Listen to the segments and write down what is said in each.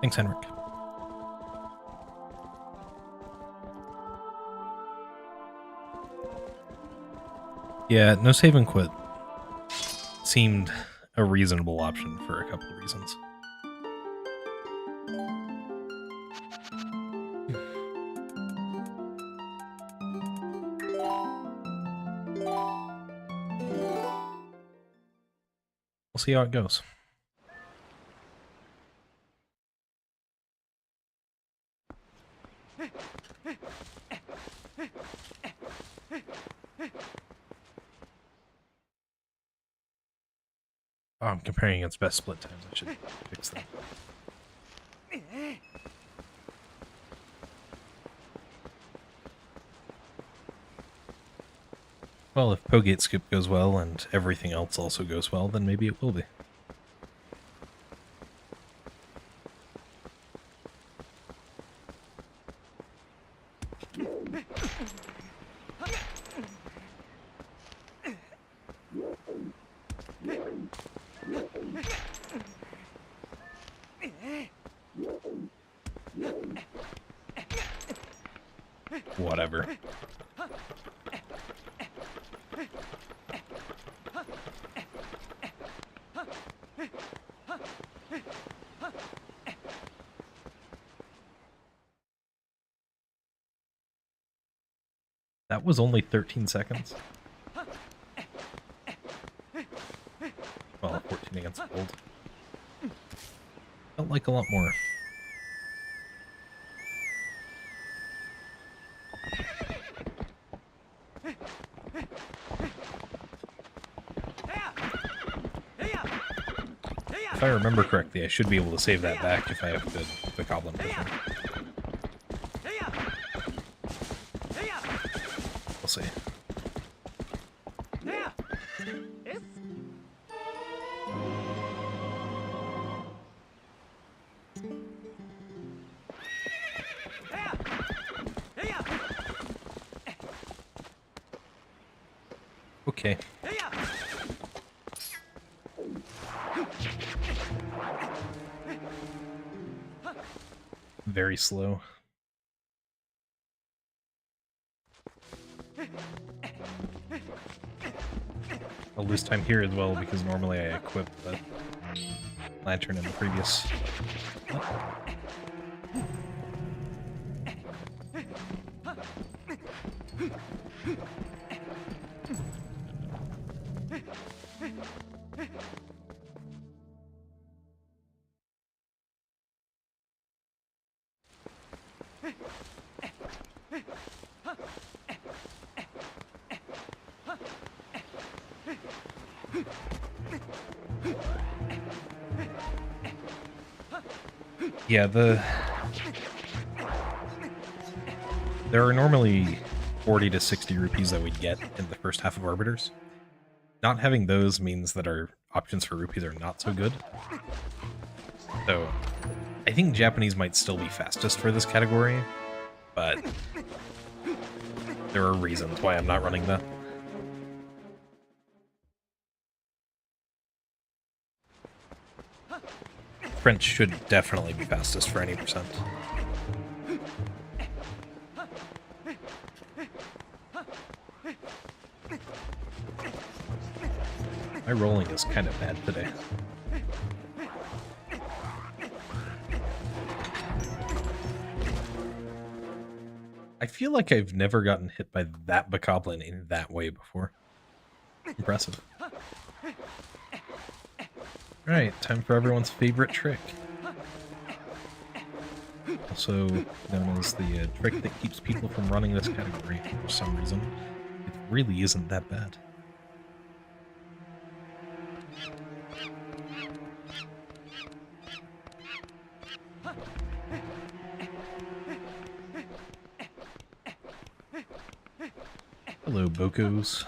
Thanks, Henrik. Yeah, no save and quit seemed a reasonable option for a couple of reasons. We'll see how it goes. Oh, I'm comparing against best split times. I should fix that. Well, if Pogate Scoop goes well and everything else also goes well, then maybe it will be. Whatever. That was only 13 seconds. Well, 14 against gold. Felt like a lot more. If I remember correctly, I should be able to save that back if I have the goblin pushing. We'll see. Okay. Very slow. I'll lose time here as well because normally I equip the lantern in the previous. Yeah, there are normally 40 to 60 rupees that we'd get in the first half of Arbiters. Not having those means that our options for rupees are not so good. So, I think Japanese might still be fastest for this category, but there are reasons why I'm not running that. French should definitely be fastest for any percent. My rolling is kind of bad today. I feel like I've never gotten hit by that bokoblin in that way before. Impressive. Alright, time for everyone's favorite trick. Also known as the trick that keeps people from running this category for some reason. It really isn't that bad. Hello, Bokos.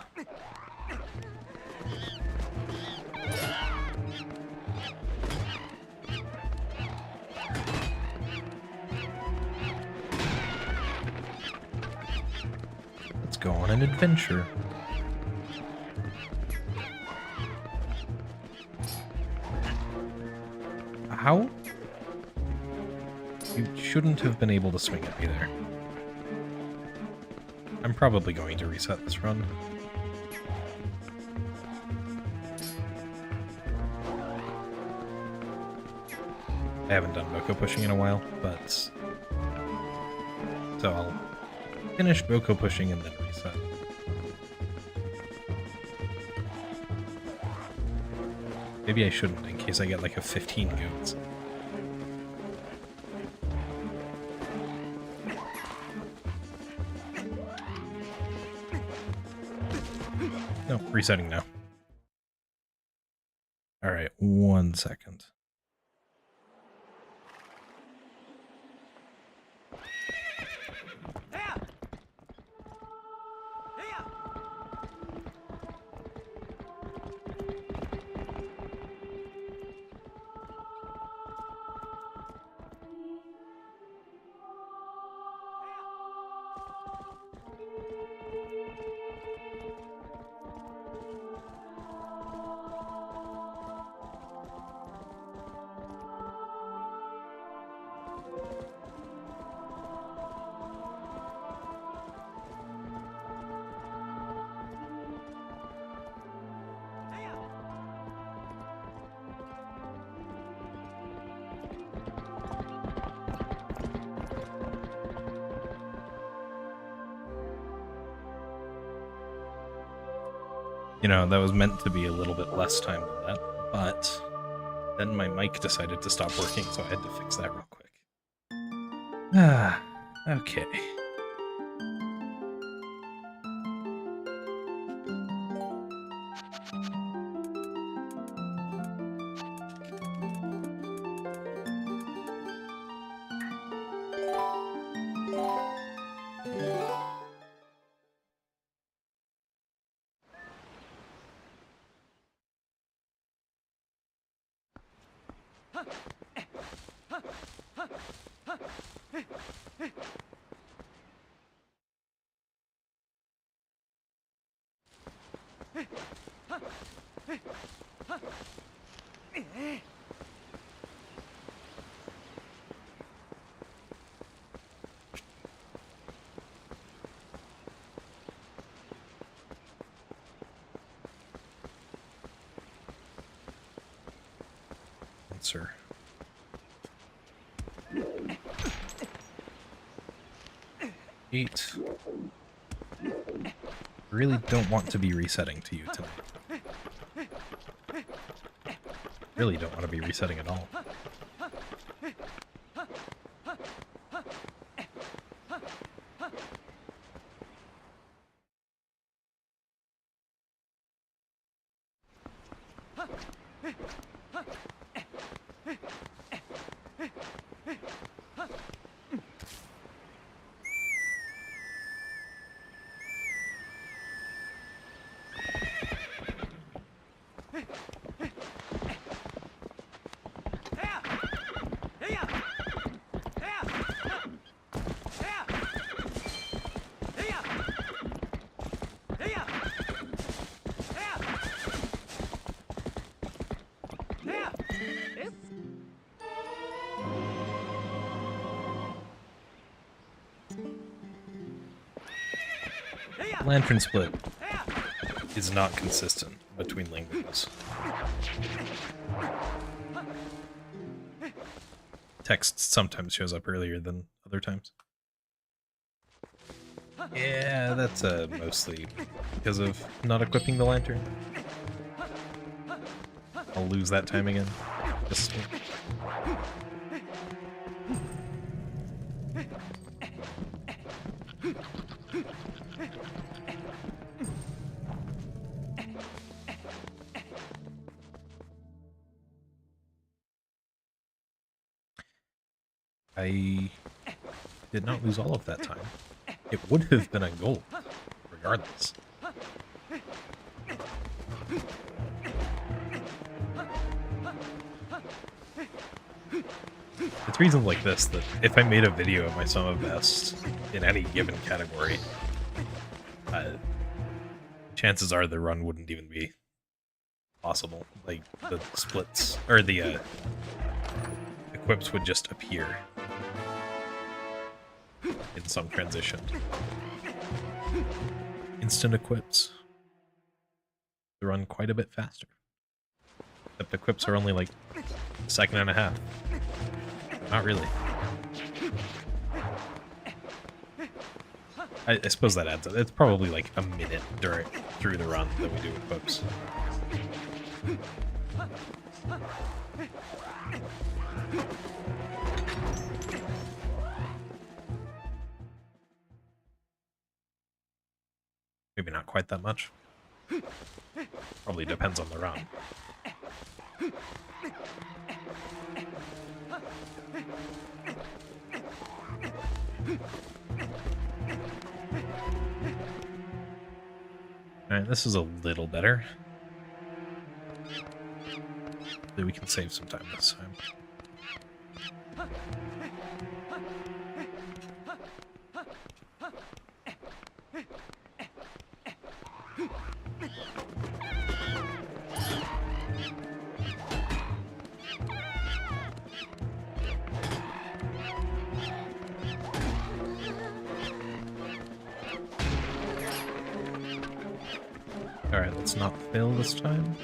Let's go on an adventure. How? You shouldn't have been able to swing at me there. I'm probably going to reset this run. I haven't done Boko pushing in a while, but... So I'll finish Boko pushing and then reset. Maybe I shouldn't, in case I get like a 15 goats. No, resetting now. Alright, 1 second. You know, that was meant to be a little bit less time than that, but then my mic decided to stop working, so I had to fix that real quick. Ah, okay. Answer. Eight. Really don't want to be resetting to you tonight. Really don't want to be resetting at all. Lantern split is not consistent between languages. Text sometimes shows up earlier than other times. Yeah, that's mostly because of not equipping the lantern. I'll lose that time again. Just... I did not lose all of that time. It would have been a goal, regardless. It's reasons like this that if I made a video of my sum of best in any given category, chances are the run wouldn't even be possible. Like, the splits, or the equips would just appear in some transition. Instant equips. They run quite a bit faster. Except equips are only like a second and a half. Not really. I suppose that adds up. It's probably like a minute through the run that we do equips. Maybe not quite that much. Probably depends on the run. Alright, this is a little better. Maybe we can save some time this time. Alright, let's not fail this time.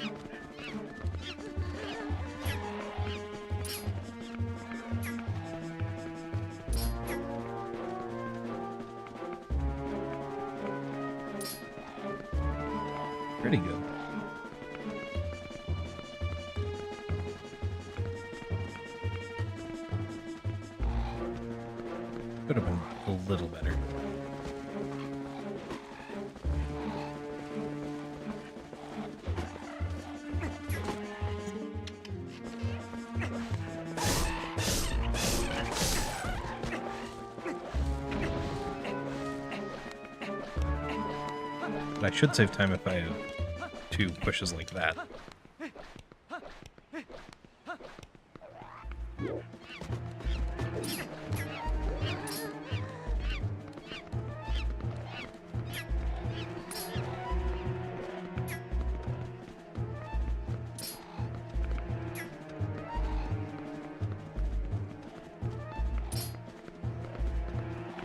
Pretty good. Could have been a little better. But I should save time if I have 2 pushes like that.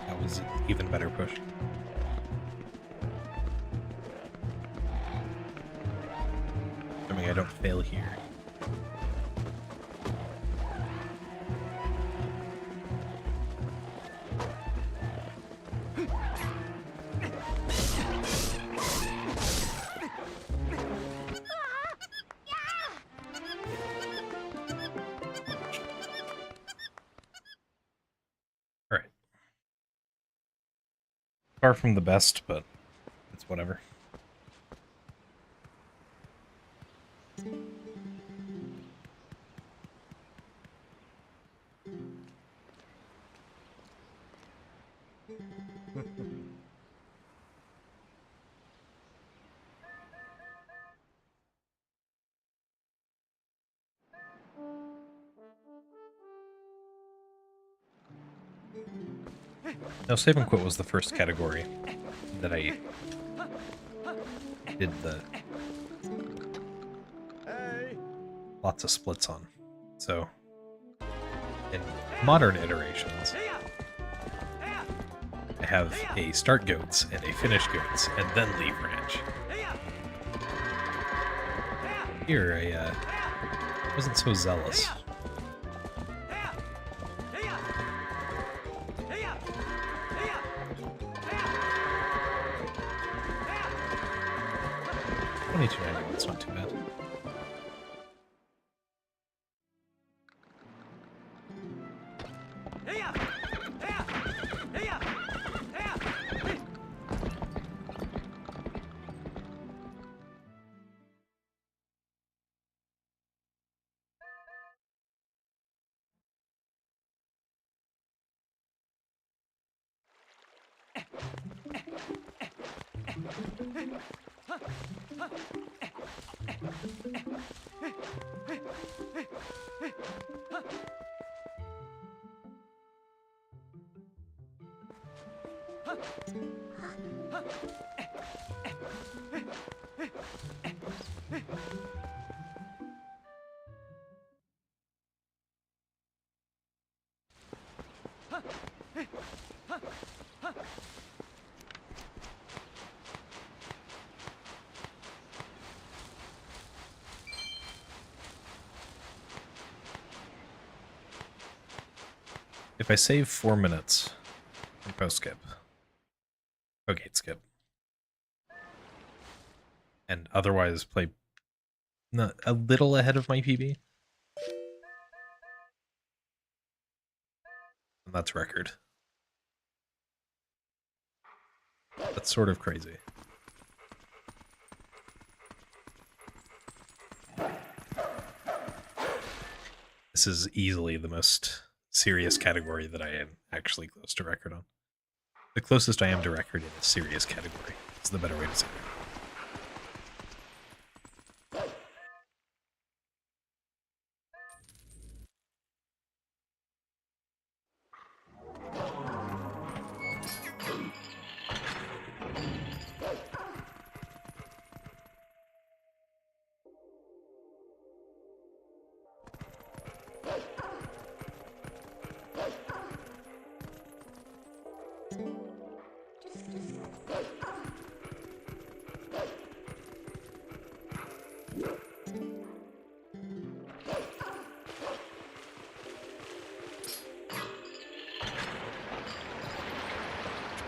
That was an even better push. I don't fail here. All right. Far from the best, but it's whatever. Now, save and quit was the first category that I did the lots of splits on. So, in modern iterations, I have a start goats and a finish goats, and then leave ranch. Here, I wasn't so zealous. It's not too bad. if I save 4 minutes and post-skip, gate skip, and otherwise play a little ahead of my PB, and that's record. That's sort of crazy. This is easily the most serious category that I am actually close to record on. The closest I am to record in a serious category is the better way to say it.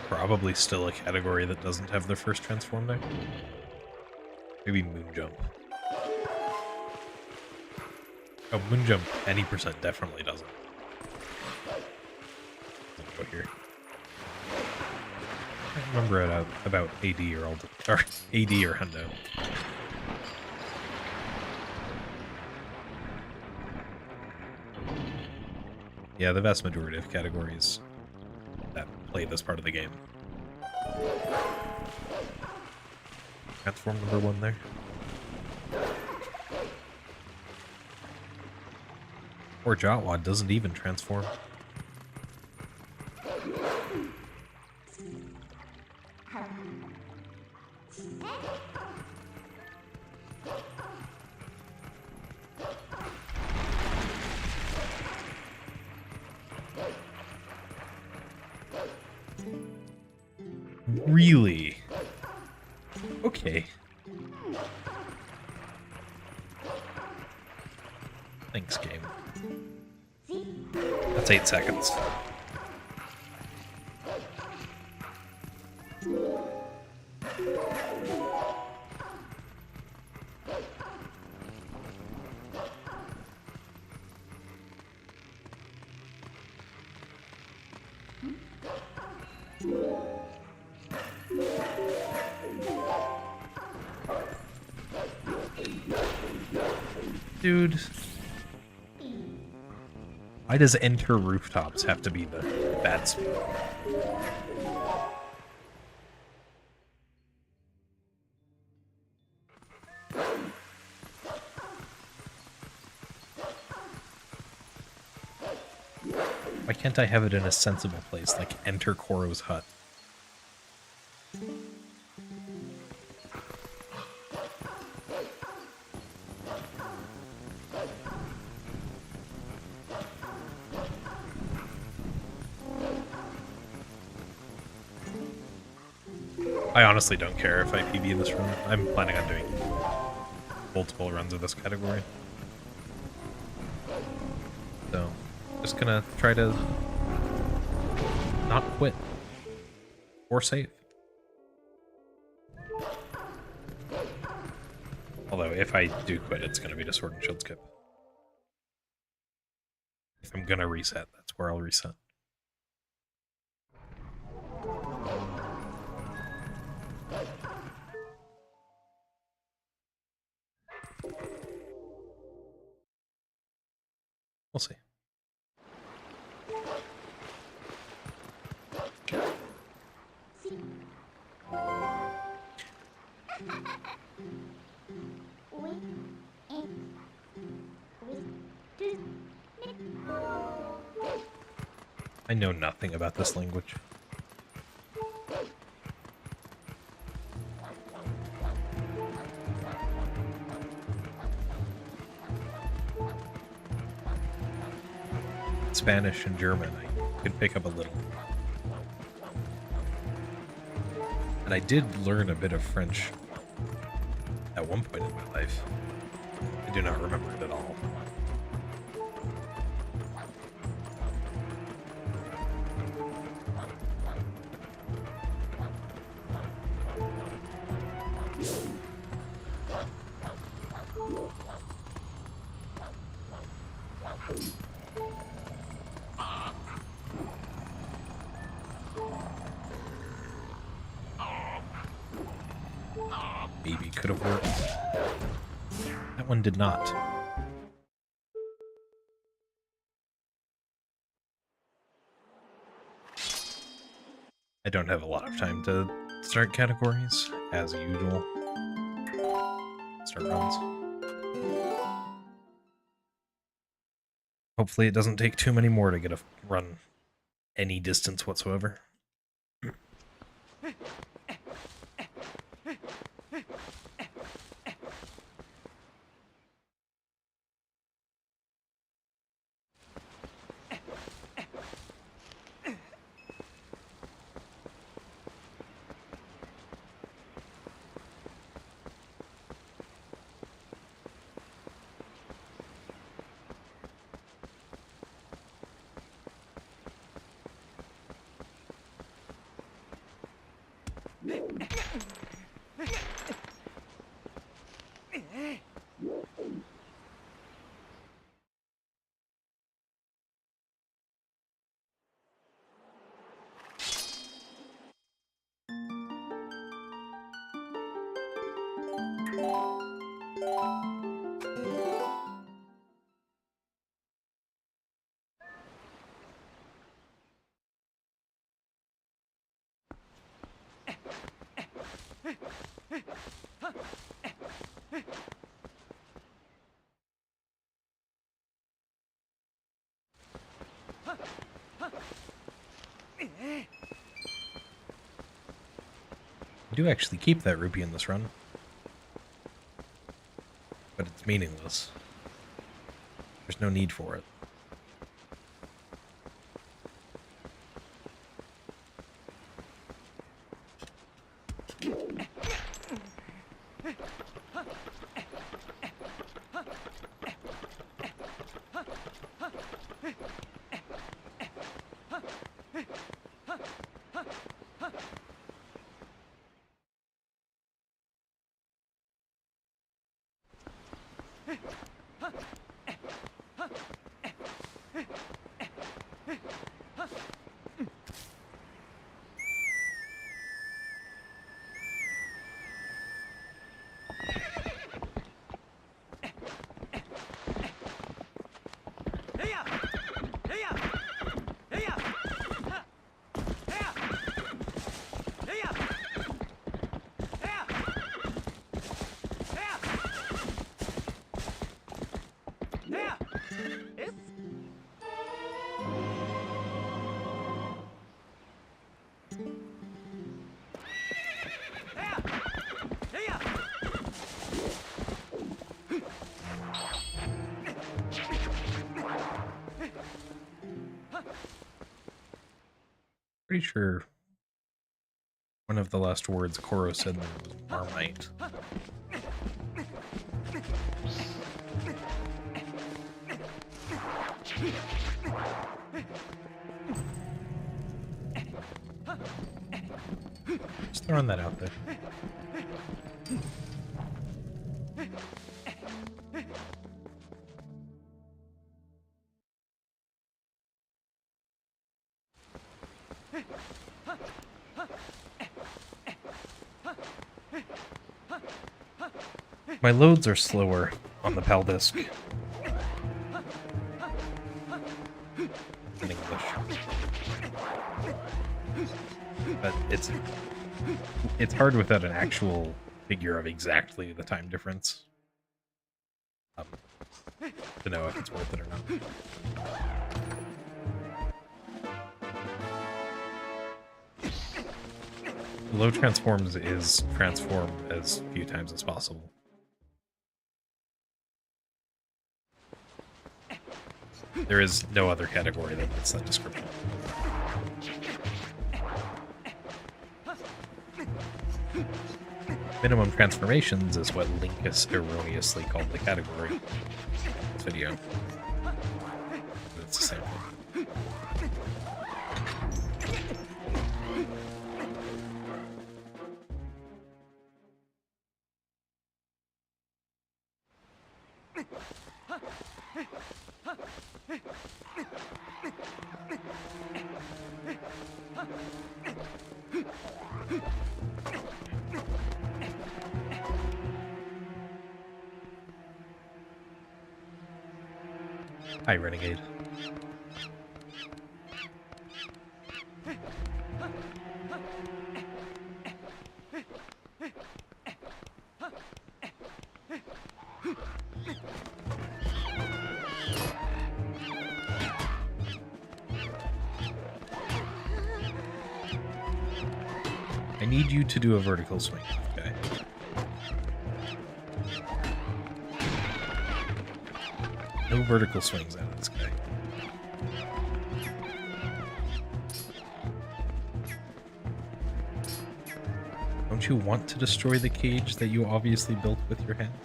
Probably still a category that doesn't have their first transform deck. Maybe Moonjump. Oh, Moonjump, any percent definitely doesn't. Doesn't go here. I remember it about AD or AD or Hundo. Yeah, the vast majority of categories that play this part of the game. Transform number 1 there. Or Jotwad doesn't even transform. Really? Okay. Thanks, game. That's 8 seconds. Dude. Why does enter rooftops have to be the bad speed? Why can't I have it in a sensible place, like enter Koro's hut? I honestly don't care if I PB this run. I'm planning on doing multiple runs of this category. So, just gonna try to not quit. Or save. Although, if I do quit, it's gonna be to Sword and Shield skip. If I'm gonna reset, that's where I'll reset. We'll see. I know nothing about this language. Spanish and German I could pick up a little. And I did learn a bit of French at one point in my life. I do not remember it at all. maybe could have worked. That one did not. I don't have a lot of time to start categories, as usual. Start runs. Hopefully it doesn't take too many more to get a run any distance whatsoever. I do actually keep that rupee in this run, but it's meaningless. There's no need for it. Pretty sure one of the last words Koro said there was Marmite. Just throwing that out there. My loads are slower on the PAL disc in English, but it's hard without an actual figure of exactly the time difference to know if it's worth it or not. Low transforms is transform as few times as possible. There is no other category that fits that description. Minimum transformations is what Linkus erroneously called the category in this video. But it's the same thing. Hi, Renegade. I need you to do a vertical swing, okay? No vertical swings out of this guy. Don't you want to destroy the cage that you obviously built with your hands?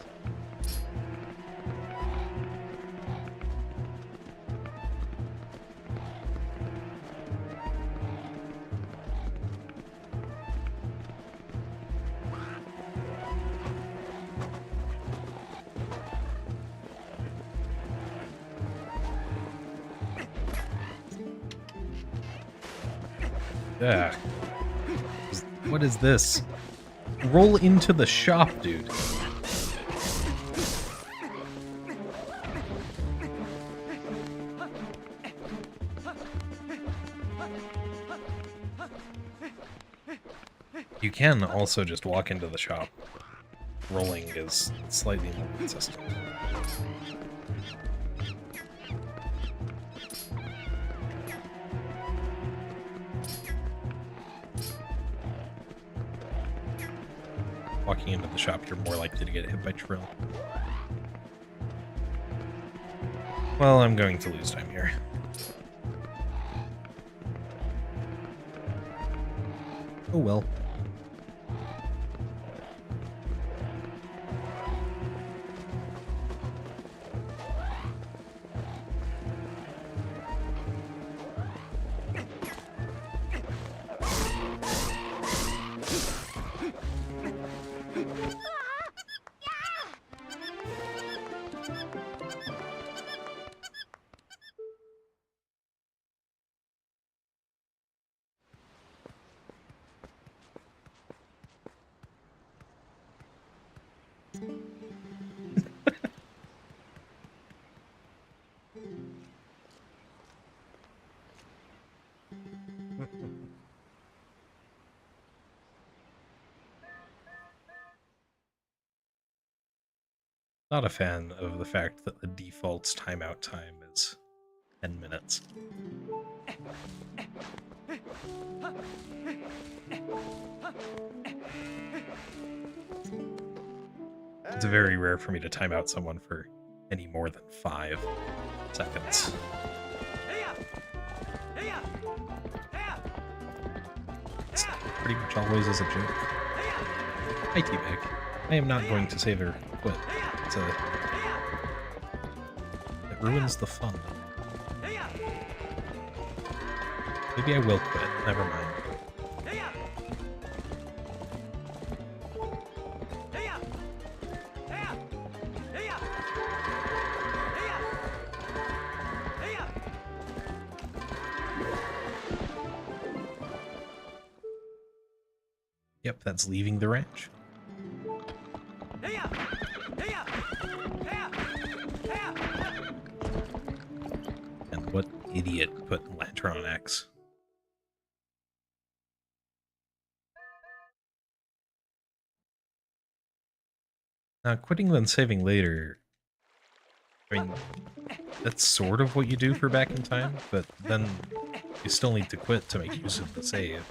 Yeah. What is this? Roll into the shop, dude. You can also just walk into the shop. Rolling is slightly more consistent. Walking into the shop, you're more likely to get hit by Trill. Well, I'm going to lose time here. Oh well. Not a fan of the fact that the default's timeout time is 10 minutes. It's very rare for me to time out someone for any more than 5 seconds. It's pretty much always as a joke. Hi, T-Bag. I am not going to save her quit. It ruins the fun. Maybe I will quit. Never mind. Yep, that's leaving the ranch. And what idiot put Lantern on X? Now, quitting then saving later, I mean, that's sort of what you do for back in time, but then you still need to quit to make use of the save.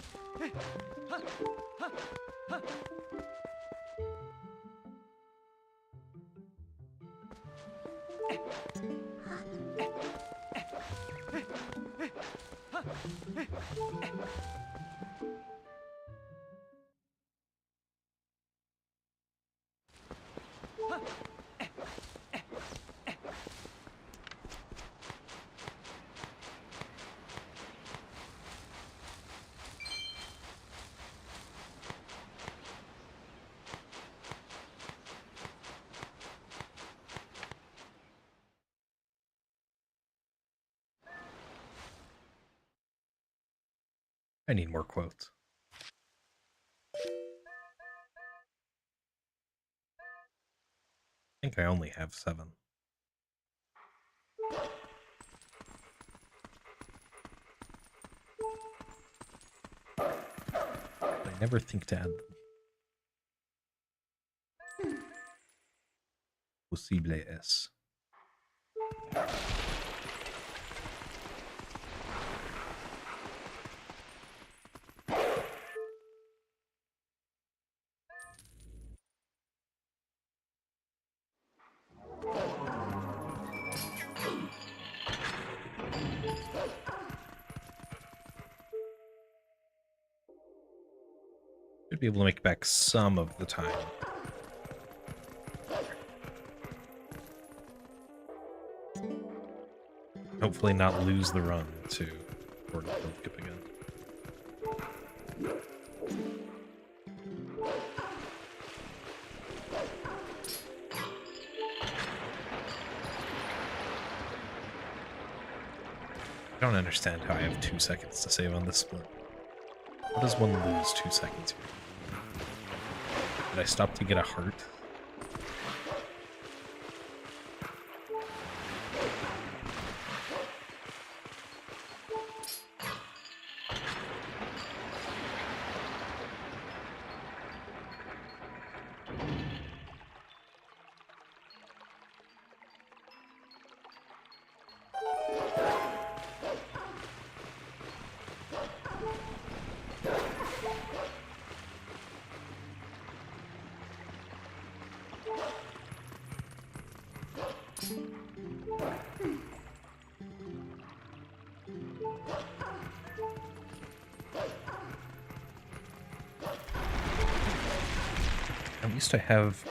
I need more quotes. I think I only have 7. never think to add them. Possible es. Should be able to make back some of the time. Hopefully not lose the run to Portal Skip again. I don't understand how I have 2 seconds to save on this split. How does one lose 2 seconds here? Did I stop to get a heart? At least I have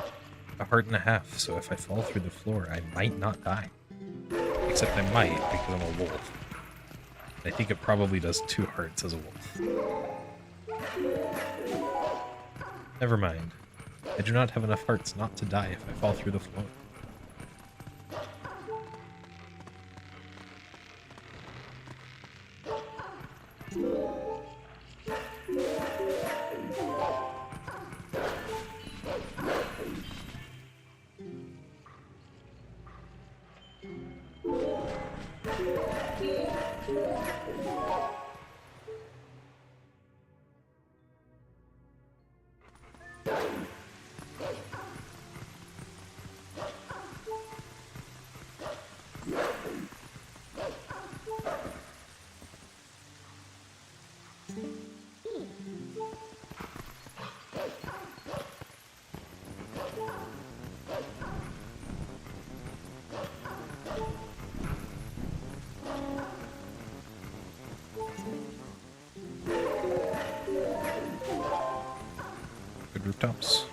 a heart and a half, so if I fall through the floor, I might not die. Except I might, because I'm a wolf. I think it probably does 2 hearts as a wolf. Never mind. I do not have enough hearts not to die if I fall through the floor. Good rooftops.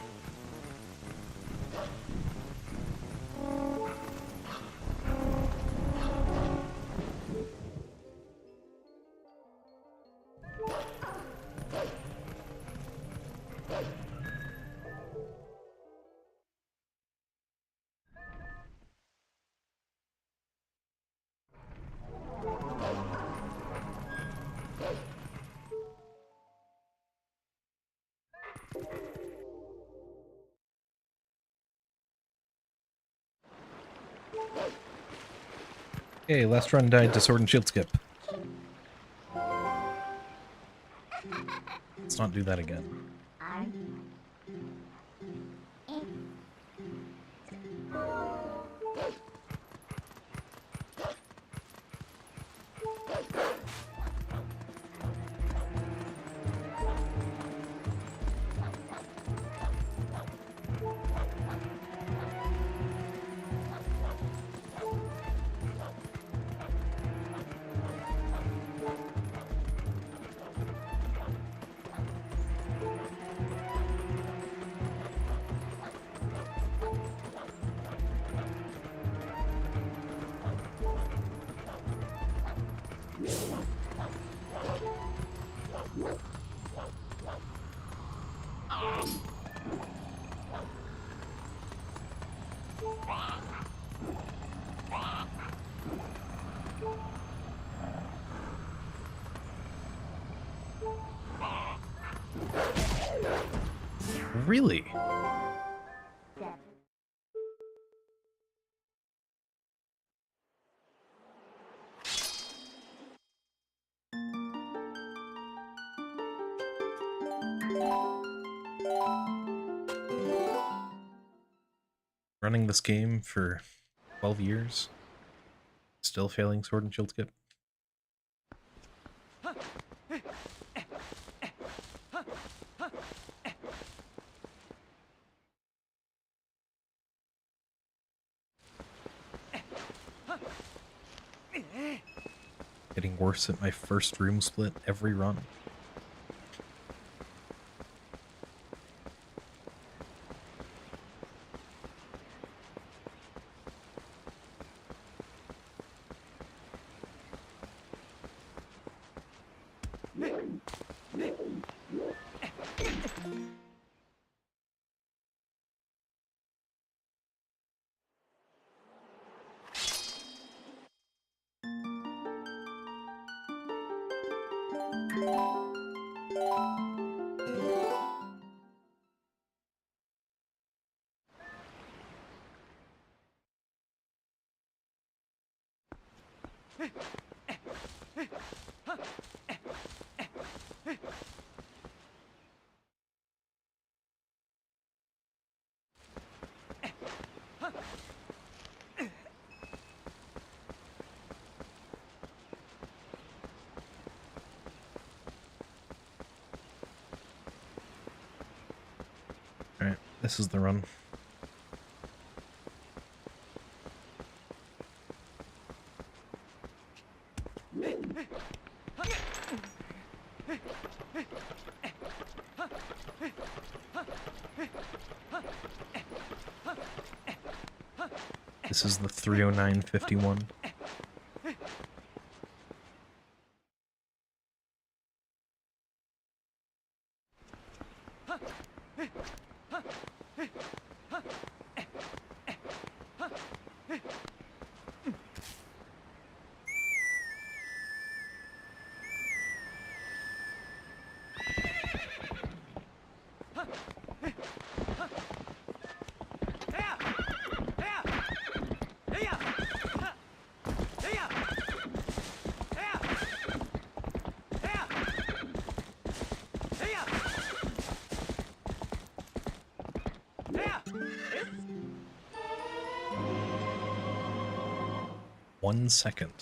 Okay, last run died to sword and shield skip. Let's not do that again. Really? Running this game for 12 years, still failing Sword and Shield skip. Getting worse at my first room split every run. Alright, this is the run. This is the 309.51. One second.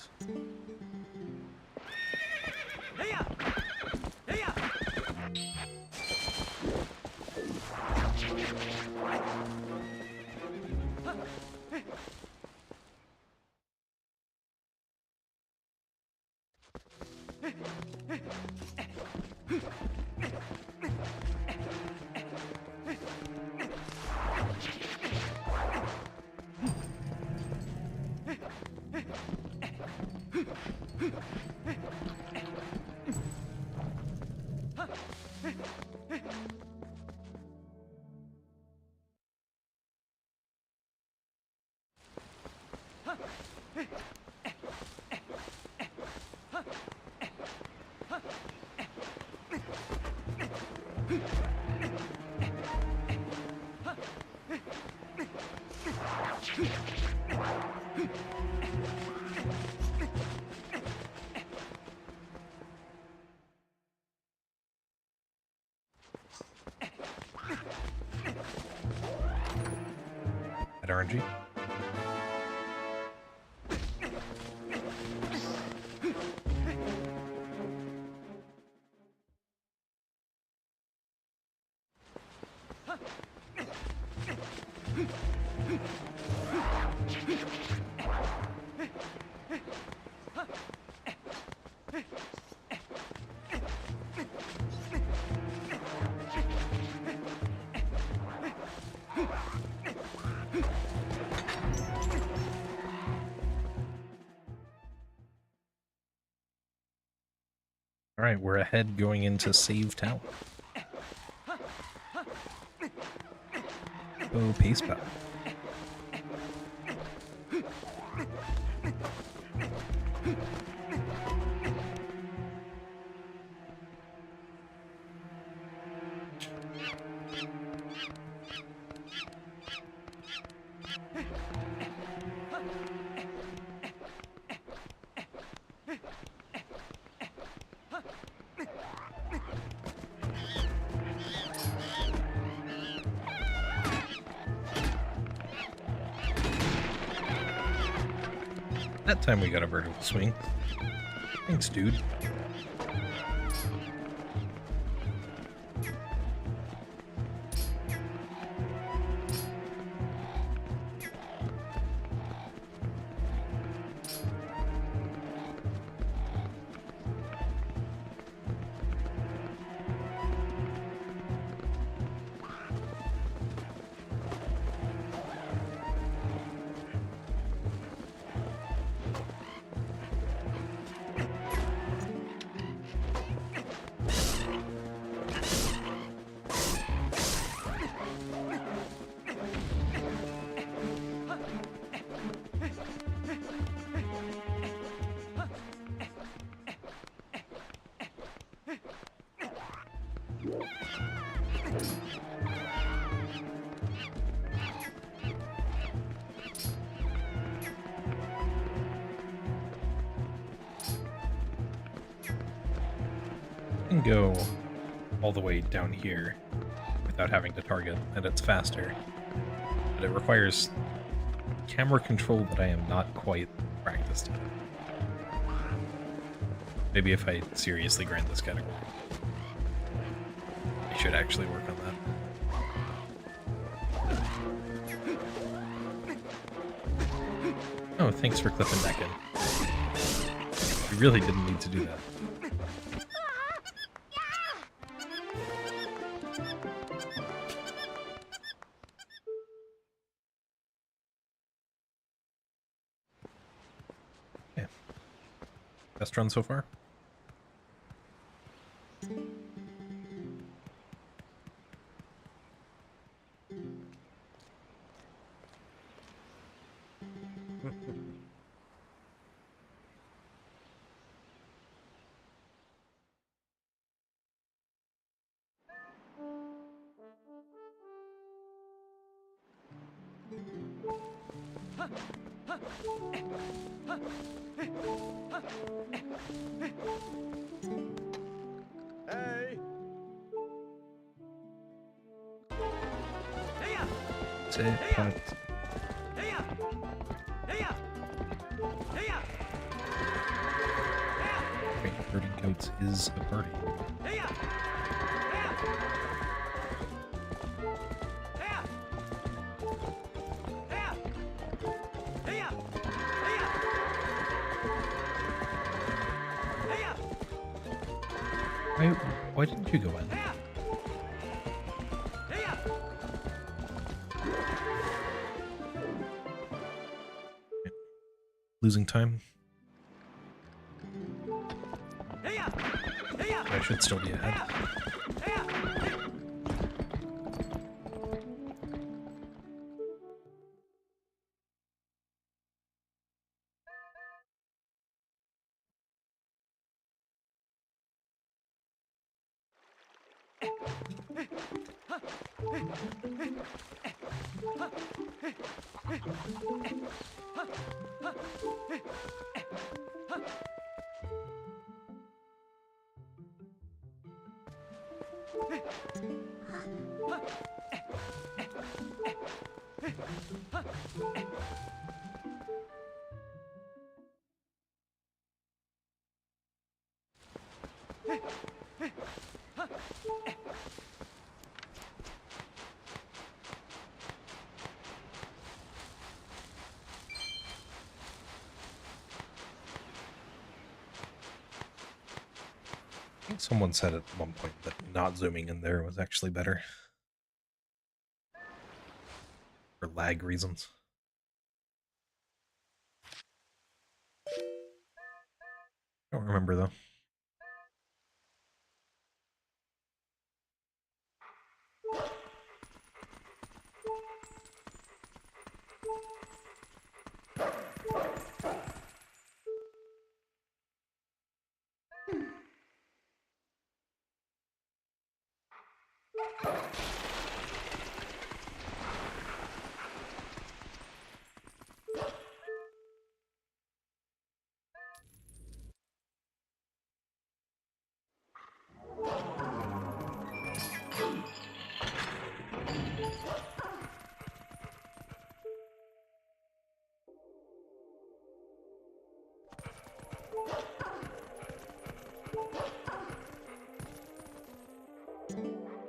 At RNG. Alright, we're ahead going into Save Town. Oh, pace battle. That time we got a vertical swing. Thanks, dude. Can go all the way down here without having to target, and it's faster. But it requires camera control that I am not quite practiced in. Maybe if I seriously grind this category, I should actually work on that. Oh, thanks for clipping back in. You really didn't need to do that. Best run so far? Hey! Say cut. Wait, herding goats is a party. Why didn't you go in? Losing time. I should still be ahead. I think someone said at one point that not zooming in there was actually better. For lag reasons. Don't remember though.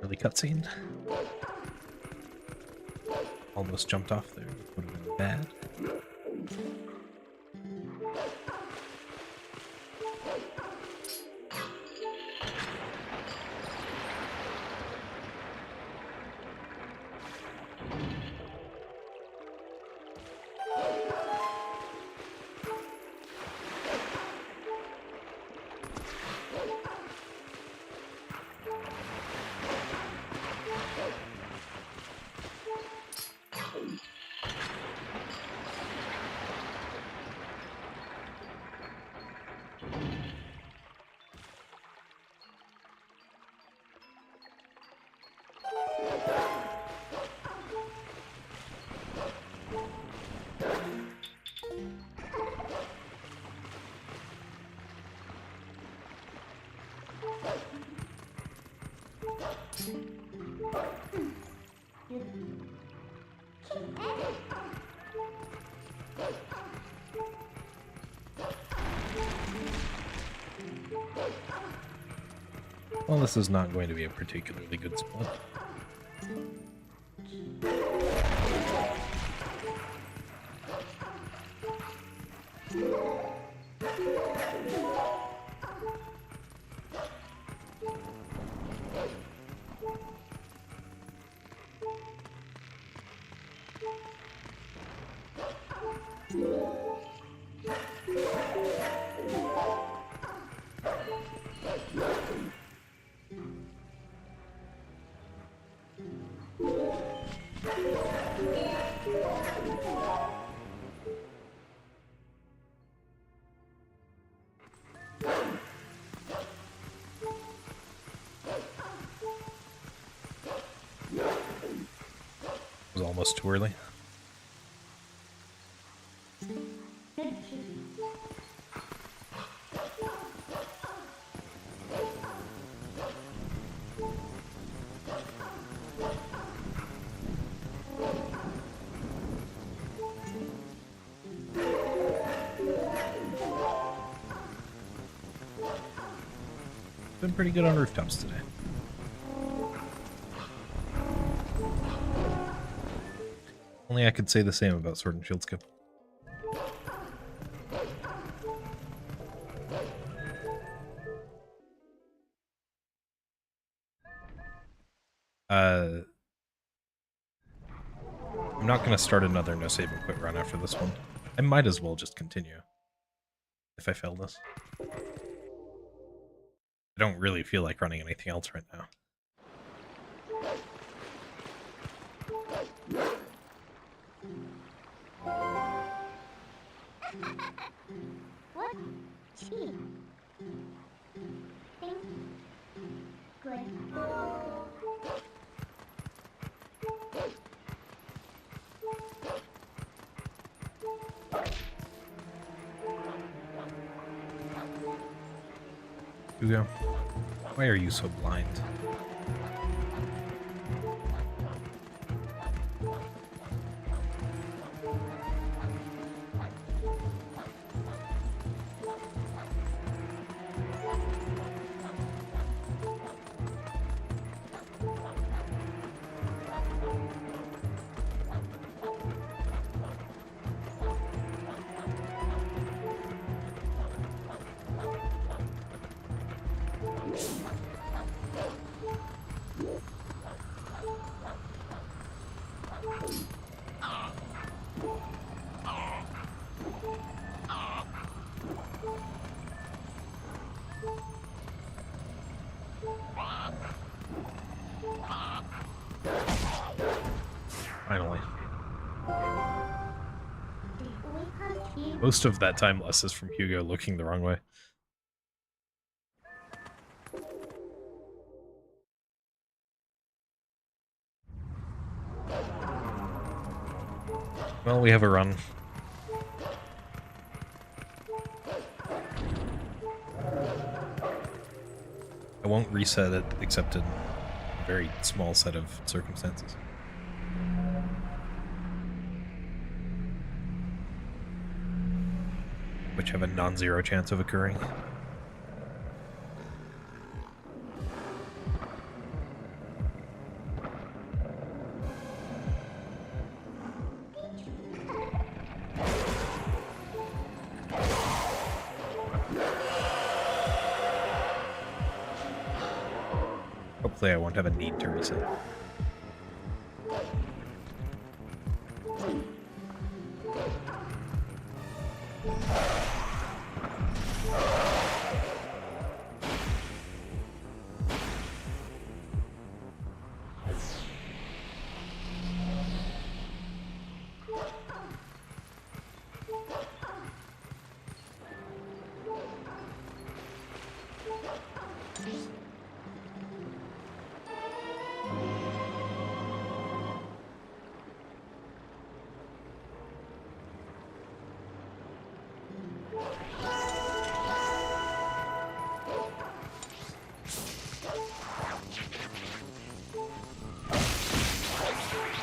Early cutscene. Almost jumped off there. Would have been bad. Well, this is not going to be a particularly good split. Was almost too early. Been pretty good on rooftops today. Only I could say the same about Sword and Shield Skill. I'm not going to start another no save and quit run after this one. I might as well just continue if I fail this. I don't really feel like running anything else right now. What? Gee. Thank you. Good. Hugo, why are you so blind? Finally. Most of that time loss is from Hugo looking the wrong way. Well, we have a run. I won't reset it except in a very small set of circumstances. Which have a non-zero chance of occurring. Hopefully I won't have a need to reset.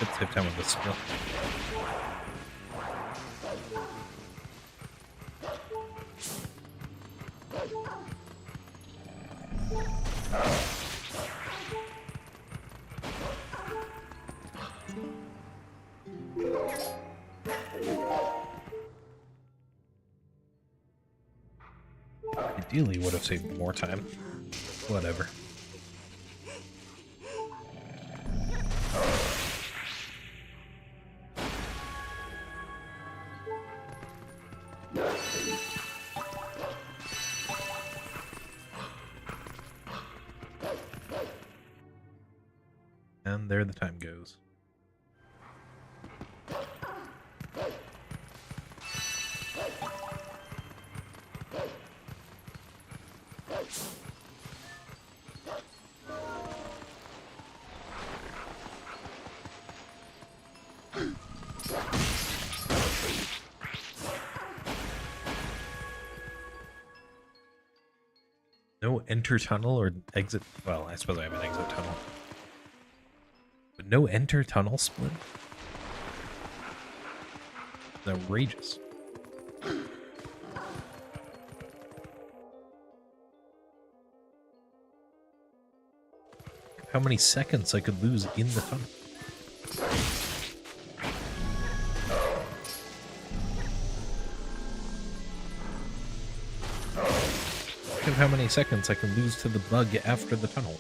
Let's save time with this skill. Ideally would have saved more time. Whatever. And there the time goes. No enter tunnel or exit. Well, I suppose I have an exit tunnel. But no enter tunnel split? It's outrageous. How many seconds I could lose in the tunnel. Look at how many seconds I can lose to the bug after the tunnel.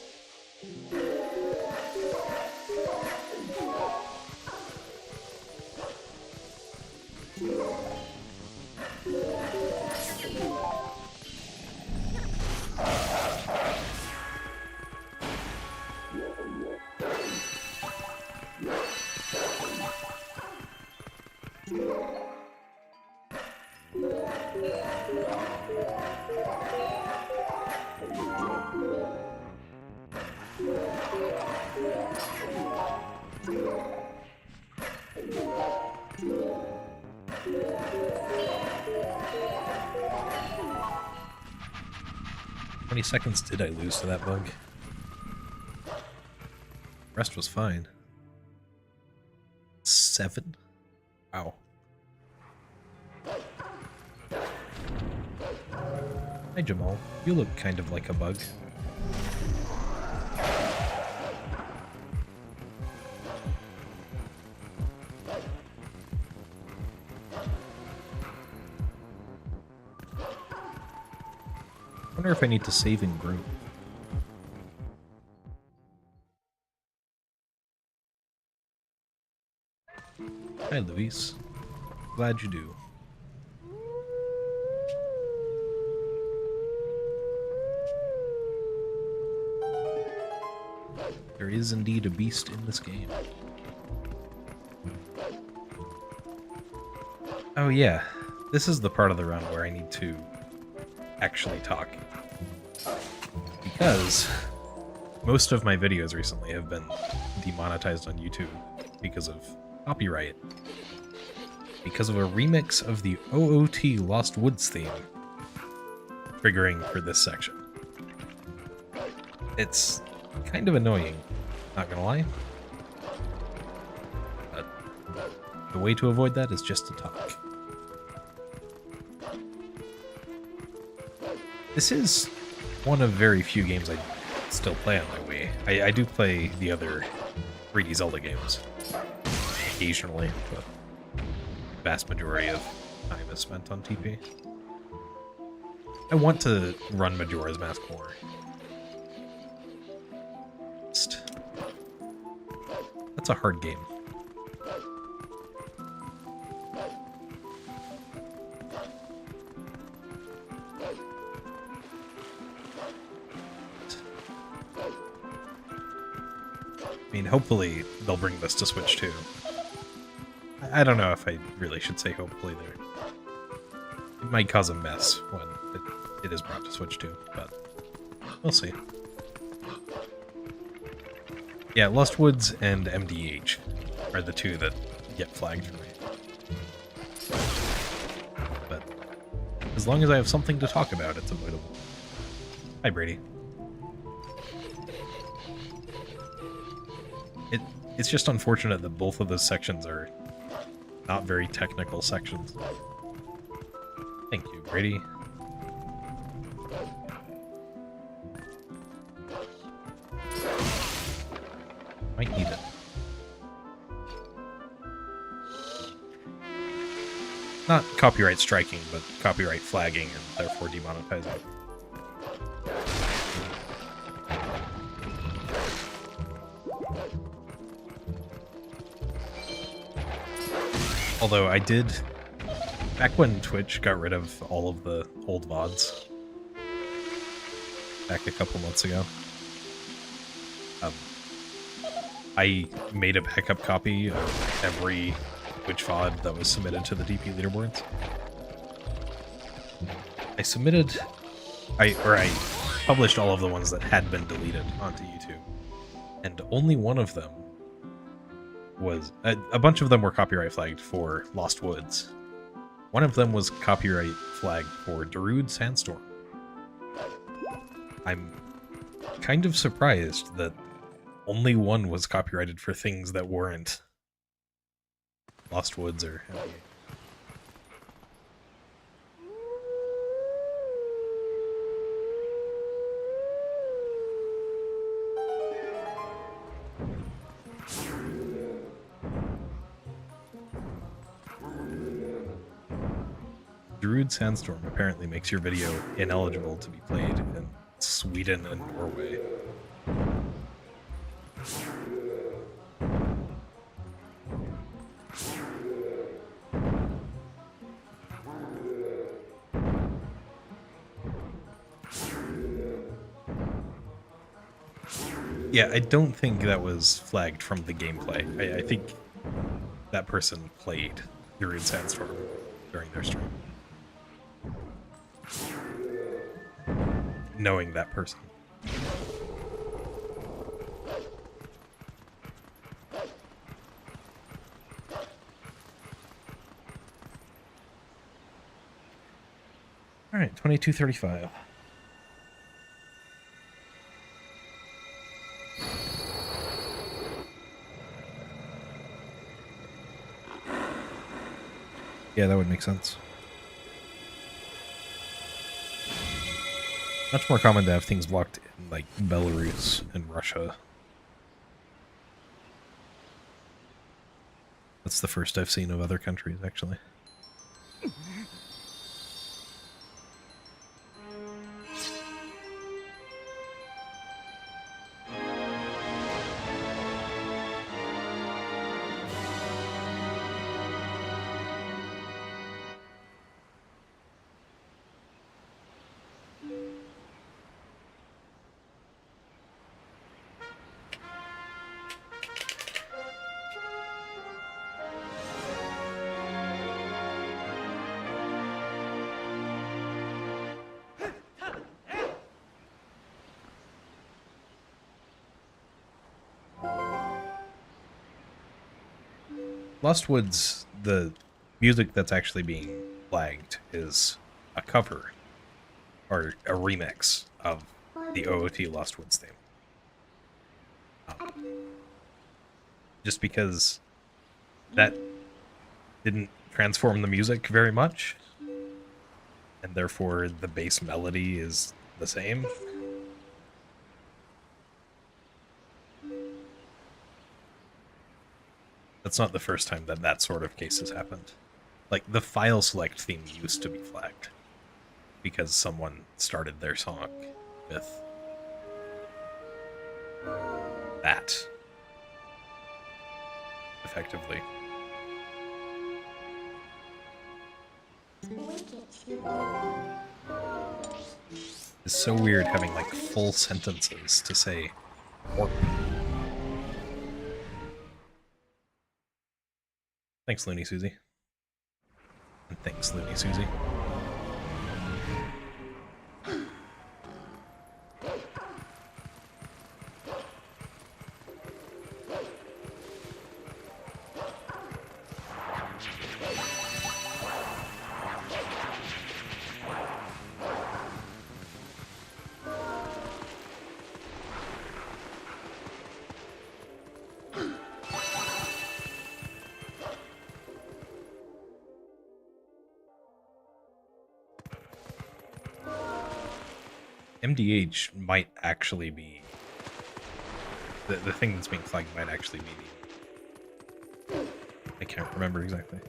How many seconds did I lose to that bug? Rest was fine. 7? Wow. Hi, Jamal. You look kind of like a bug. I wonder if I need to save in group. Hi, Luis. Glad you do. There is indeed a beast in this game. Oh yeah, this is the part of the run where I need to actually talk. Because most of my videos recently have been demonetized on YouTube because of copyright. Because of a remix of the OOT Lost Woods theme triggering for this section. It's kind of annoying, not gonna lie. But the way to avoid that is just to talk. This is one of very few games I still play on my Wii. I do play the other 3D Zelda games occasionally, but the vast majority of time is spent on TP. I want to run Majora's Mask more. It's a hard game. I mean, hopefully they'll bring this to Switch too. I don't know if I really should say hopefully there. It might cause a mess when it is brought to Switch too, but we'll see. Yeah, Lost Woods and MDH are the two that get flagged for me. But as long as I have something to talk about, it's avoidable. Hi, Brady. It's just unfortunate that both of those sections are not very technical sections. Thank you, Brady. Might need it. Not copyright striking, but copyright flagging and therefore demonetizing. Although I did, back when Twitch got rid of all of the old VODs, back a couple months ago, I made a backup copy of every Twitch VOD that was submitted to the DP leaderboards. I published all of the ones that had been deleted onto YouTube, and only one of them was, a bunch of them were copyright flagged for Lost Woods. One of them was copyright flagged for Darude Sandstorm. I'm kind of surprised that only one was copyrighted for things that weren't Lost Woods or MDH. Darude Sandstorm apparently makes your video ineligible to be played in Sweden and Norway. Yeah, I don't think that was flagged from the gameplay. I think that person played Darude Sandstorm during their stream. Knowing that person. Alright, 22:35. Yeah, that would make sense. Much more common to have things blocked in, like, Belarus and Russia. That's the first I've seen of other countries, actually. Lost Woods, the music that's actually being flagged is a cover, or a remix of the OOT Lost Woods theme. Just because that didn't transform the music very much, and therefore the bass melody is the same. That's not the first time that that sort of case has happened. Like, the file select theme used to be flagged because someone started their song with that. effectively. It's so weird having like full sentences to say warp. Thanks, Looney Susie. And thanks, Looney Susie. MDH might actually be the thing that's being flagged might actually be I can't remember exactly.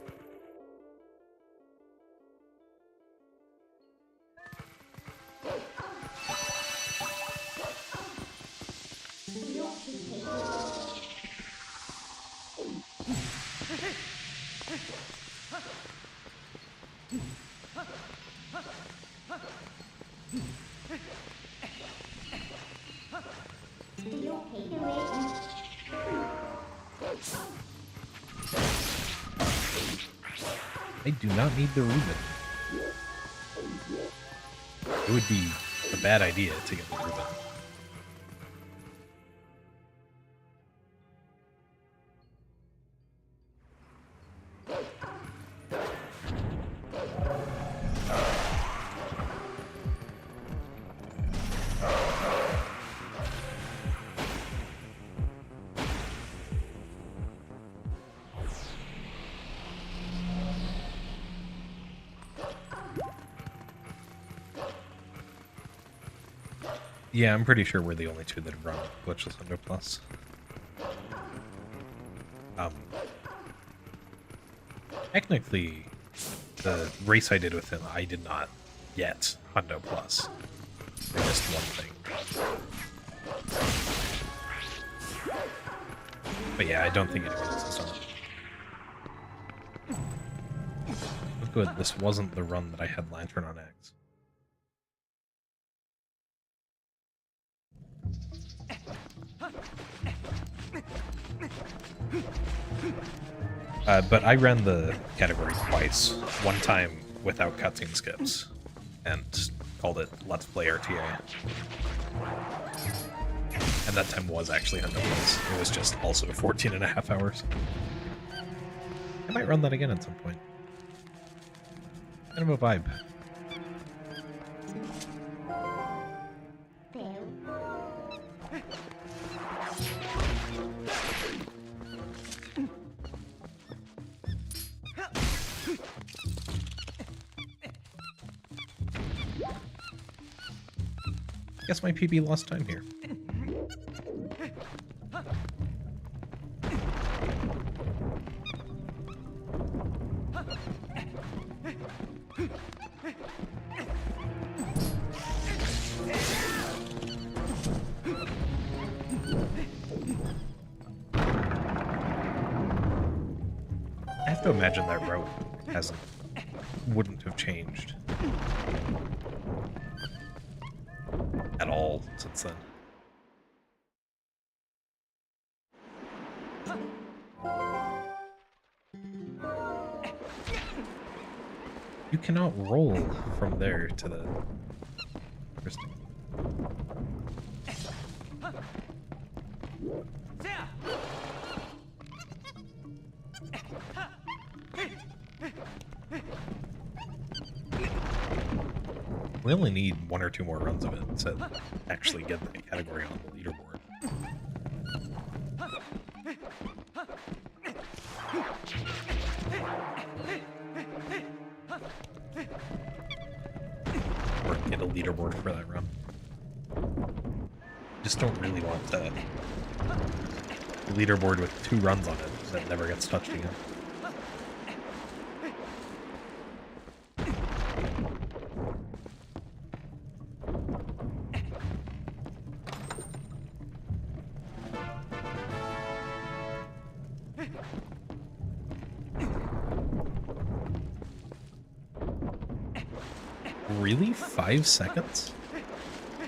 I do not need the Reuben. It would be a bad idea to get the Reuben. Yeah, I'm pretty sure we're the only two that have run Glitchless Hundo Plus. Technically, the race I did with him, I did not get Hundo Plus. I missed one thing. But yeah, I don't think anyone else has done it. But good, this wasn't the run that I had Lantern on X. But I ran the category twice. One time without cutscene skips, and called it Let's Play RTA. And that time was actually Hundo Plus. It was just also 14.5 hours. I might run that again at some point. Kind of a vibe. Guess my PB lost time here. I have to imagine that route wouldn't have changed at all since then. You cannot roll from there to the... Interesting. We only need 1 or 2 more runs of it to actually get the category on the leaderboard. Or get a leaderboard for that run. Just don't really want a leaderboard with 2 runs on it that never gets touched again. Really? 5 seconds?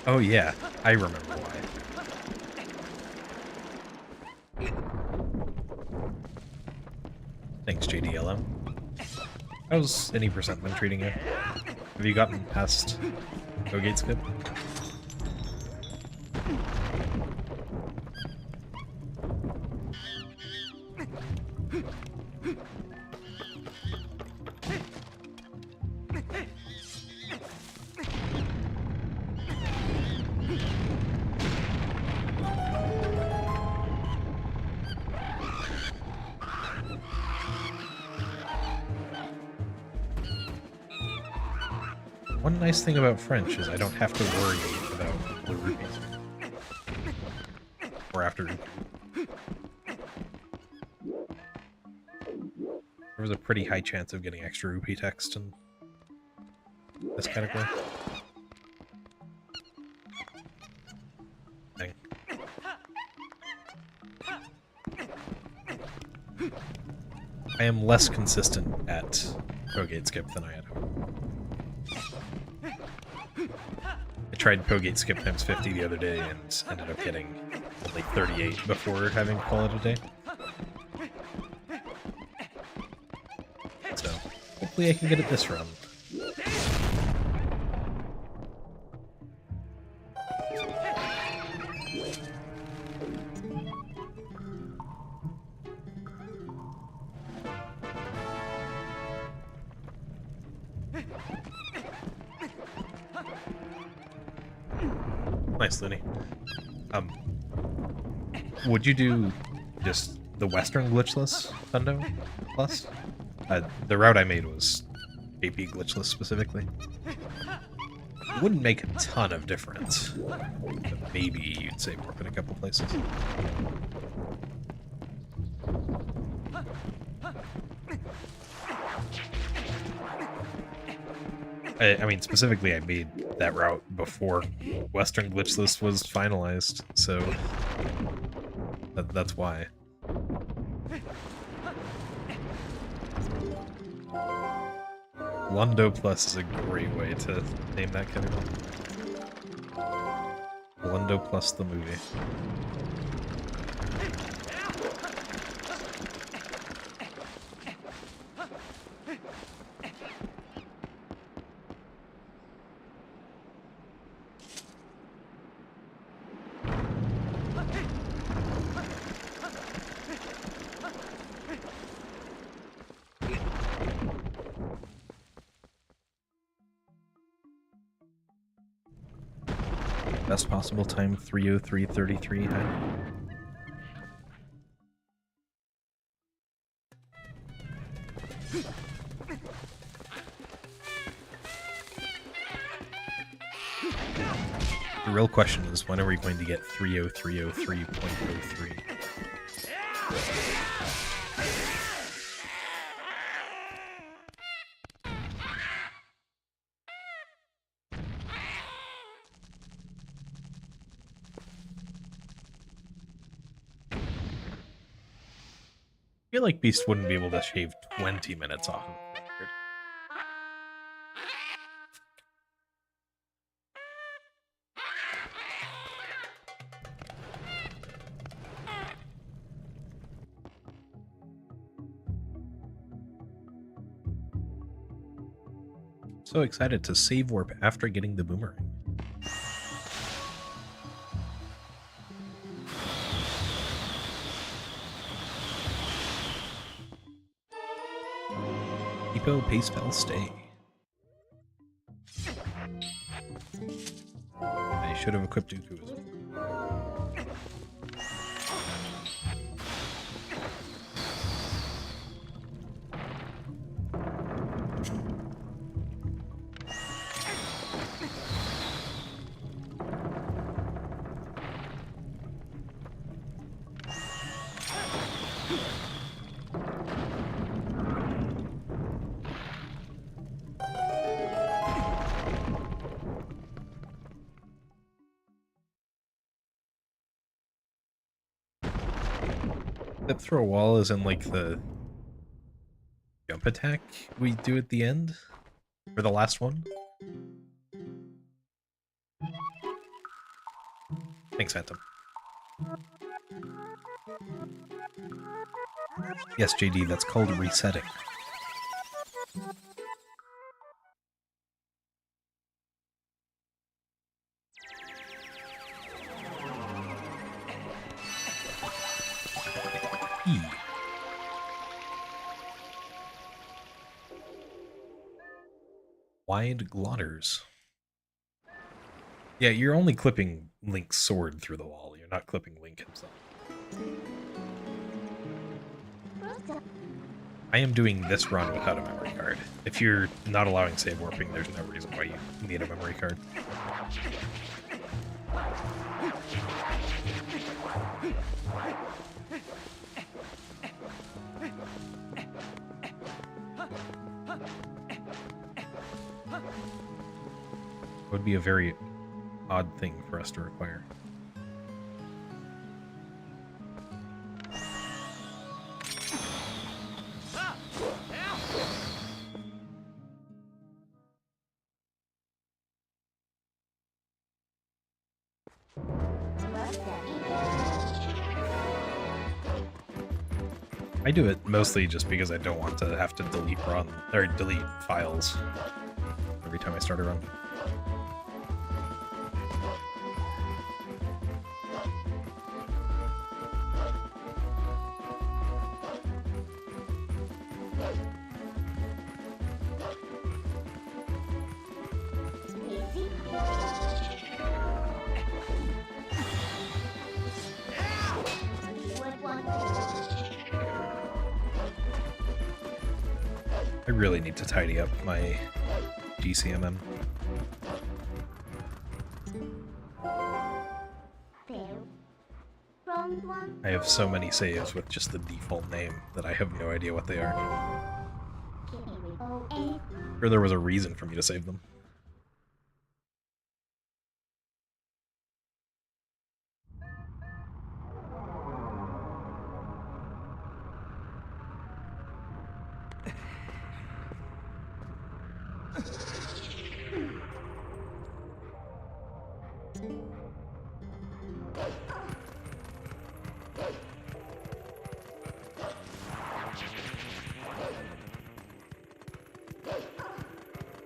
Oh yeah, I remember why. Thanks, JDLM. How's any percent been treating you? Have you gotten past Go Gate Skip? One nice thing about French is I don't have to worry about the rupees. Or after. There was a pretty high chance of getting extra rupee text in this category. Dang. I am less consistent at Go Gate Skip than I had hoped. I tried Go Gate Skip times 50 the other day and ended up getting like 38 before having to call it a day. So, hopefully I can get it this run. Nice, Looney. Would you do just the Western glitchless Thundo Plus? The route I made was AP glitchless specifically. It wouldn't make a ton of difference, but maybe you'd save warp in a couple places. I mean, specifically, I made that route before Western glitchless was finalized, so that's why. Lundo Plus is a great way to name that category. Lundo Plus the movie. Best possible time 3:03:33. The real question is, when are we going to get 3:03:03.03? I feel like Beast wouldn't be able to shave 20 minutes off of it. So excited to save warp after getting the boomerang. Depot Pacefell Stay. I should have equipped Dooku as well. That throw a wall is in like the jump attack we do at the end for the last one. Thanks, Phantom. Yes, JD, that's called resetting. E. Wide glotters. Yeah, you're only clipping Link's sword through the wall. You're not clipping Link himself. I am doing this run without a memory card. If you're not allowing save warping, there's no reason why you need a memory card. It would be a very odd thing for us to require. I do it mostly just because I don't want to have to delete files every time I start a run. I really need to tidy up my GCMM. I have so many saves with just the default name that I have no idea what they are. Sure, there was a reason for me to save them.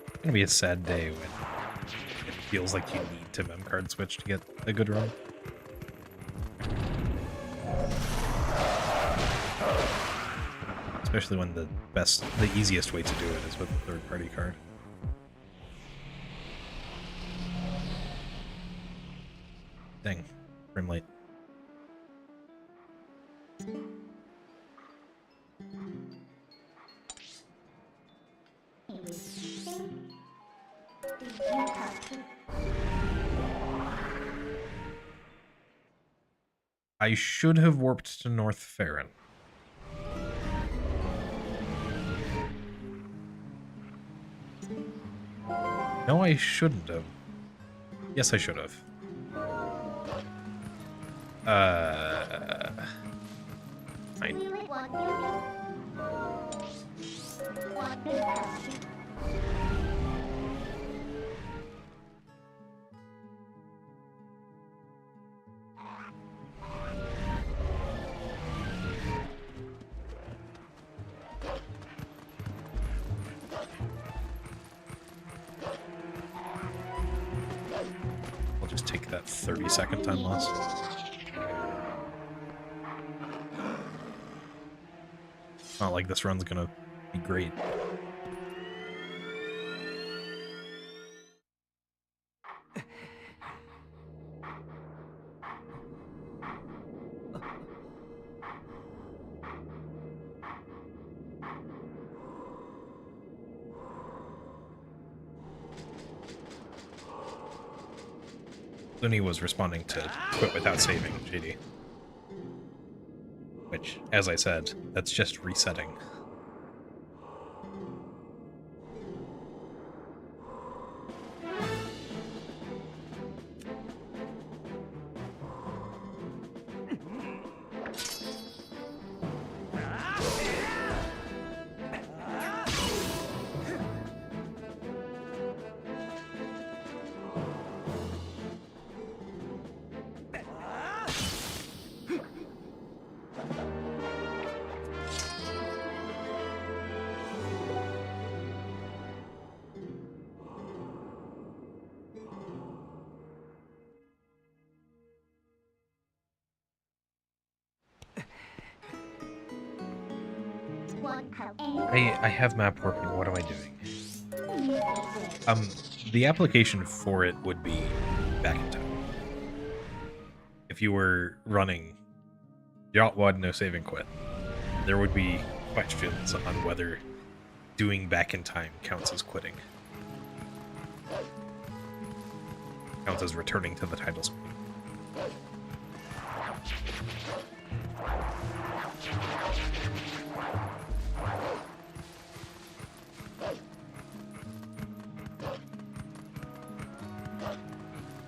It's gonna be a sad day when it feels like you need to mem card switch to get a good run. Especially when the easiest way to do it is with a third-party card. Dang, frame rate. I should have warped to North Farron. No, I shouldn't have. Yes, I should have. Fine. I'll just take that 30-second time loss. Not like this run's gonna be great. Looney was responding to quit without saving, JD. Which, as I said, that's just resetting. won't have any. I have map warping. What am I doing? Newspaper. The application for it would be back in time. If you were running Yacht WOD no save and quit, there would be questions on whether doing back in time counts as quitting. Counts as returning to the title screen.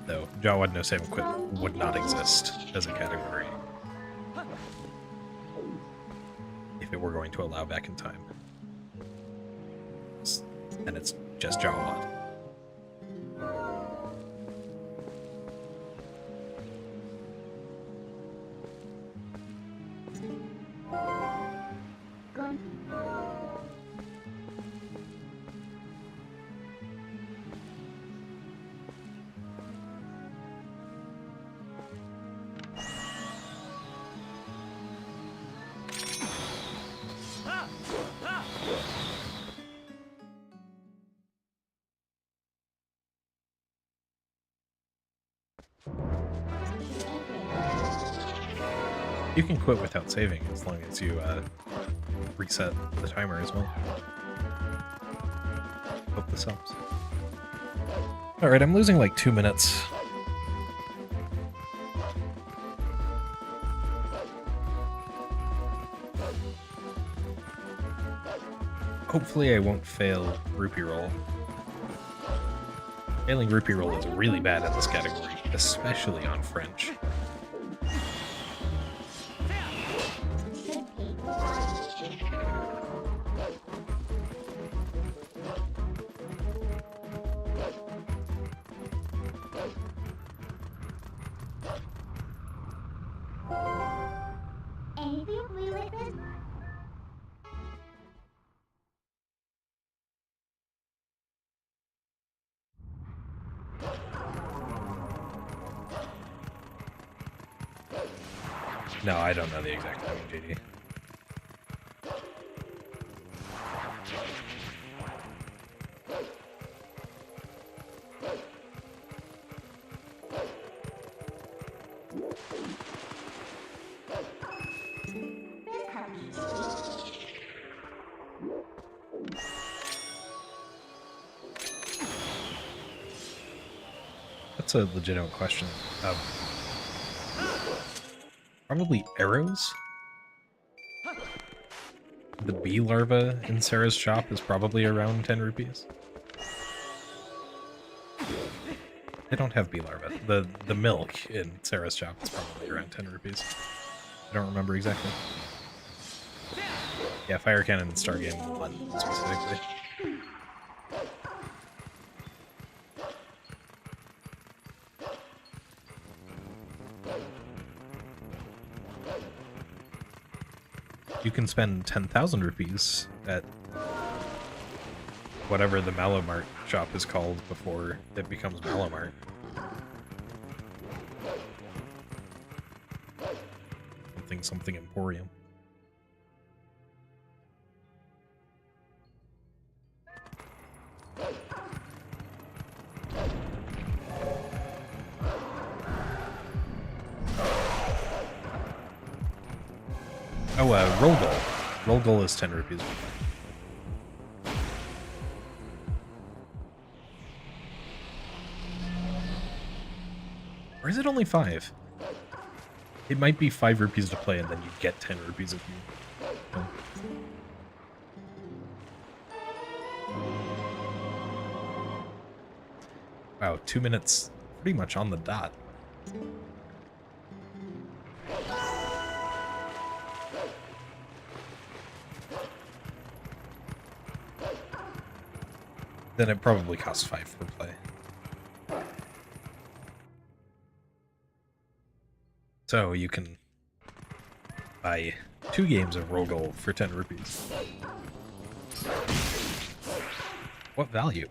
Though Yacht WOD no save and quit would not exist as a category if it were going to allow back in time. And it's just Yacht WOD. Gun. You can quit without saving as long as you reset the timer as well. Hope this helps. Alright, I'm losing like 2 minutes. Hopefully I won't fail rupee roll. Failing rupee roll is really bad in this category, especially on French. Anything we with this? No, I don't know the exact timing, JD. This happens. That's a legitimate question. Probably arrows? The bee larva in Sarah's shop is probably around 10 rupees. They don't have bee larva. The milk in Sarah's shop is probably around 10 rupees. I don't remember exactly. Yeah, Fire Cannon and Star Game 1 specifically. You can spend 10,000 rupees at whatever the Malomart shop is called before it becomes Malomart. Something Emporium. Oh, roll goal. Roll goal is 10 rupees. Or is it only 5? It might be 5 rupees to play, and then you get 10 rupees if you... Wow, 2 minutes pretty much on the dot. Then it probably costs 5 per play. So you can buy 2 games of Rogol for 10 rupees. What value?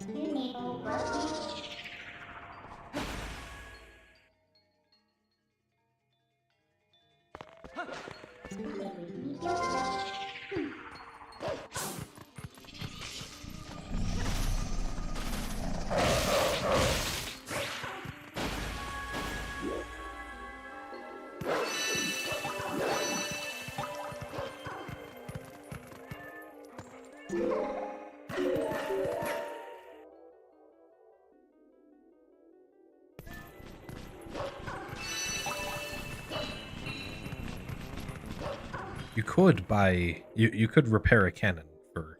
You could buy... You could repair a cannon for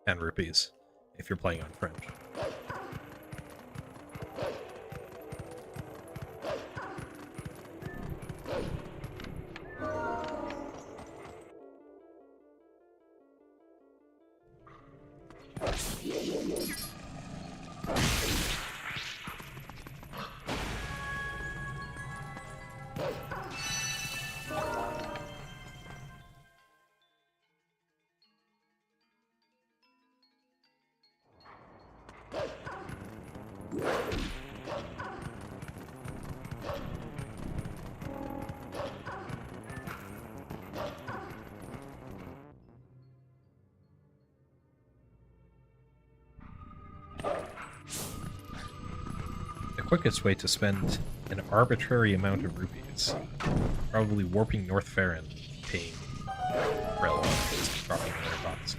10 rupees if you're playing on French. The quickest way to spend an arbitrary amount of rupees, probably warping North Fair and paying Rel is dropping in their box.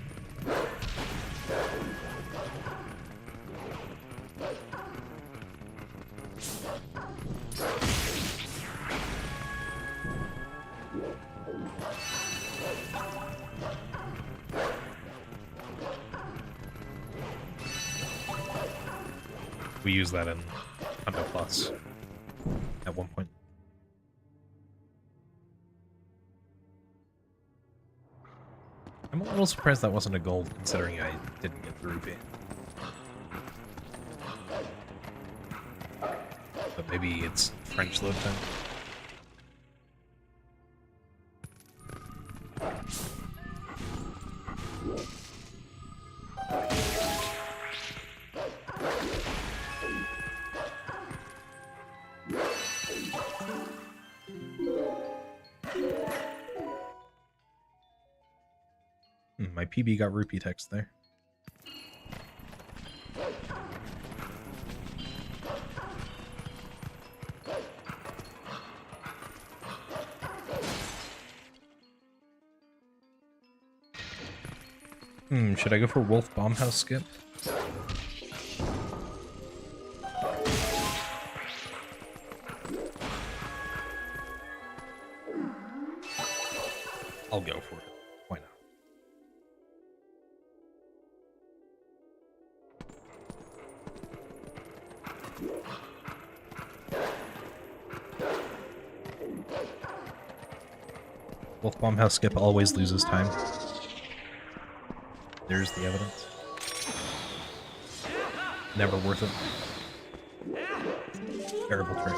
We use that in Hundo Plus at one point. I'm a little surprised that wasn't a gold, considering I didn't get the rupee. But maybe it's French load time. My PB got rupee text there. Should I go for Wolf Bombhouse skip? I'll go for it. Why not? Wolf Bombhouse skip always loses time. There's the evidence. Never worth it. Terrible trick.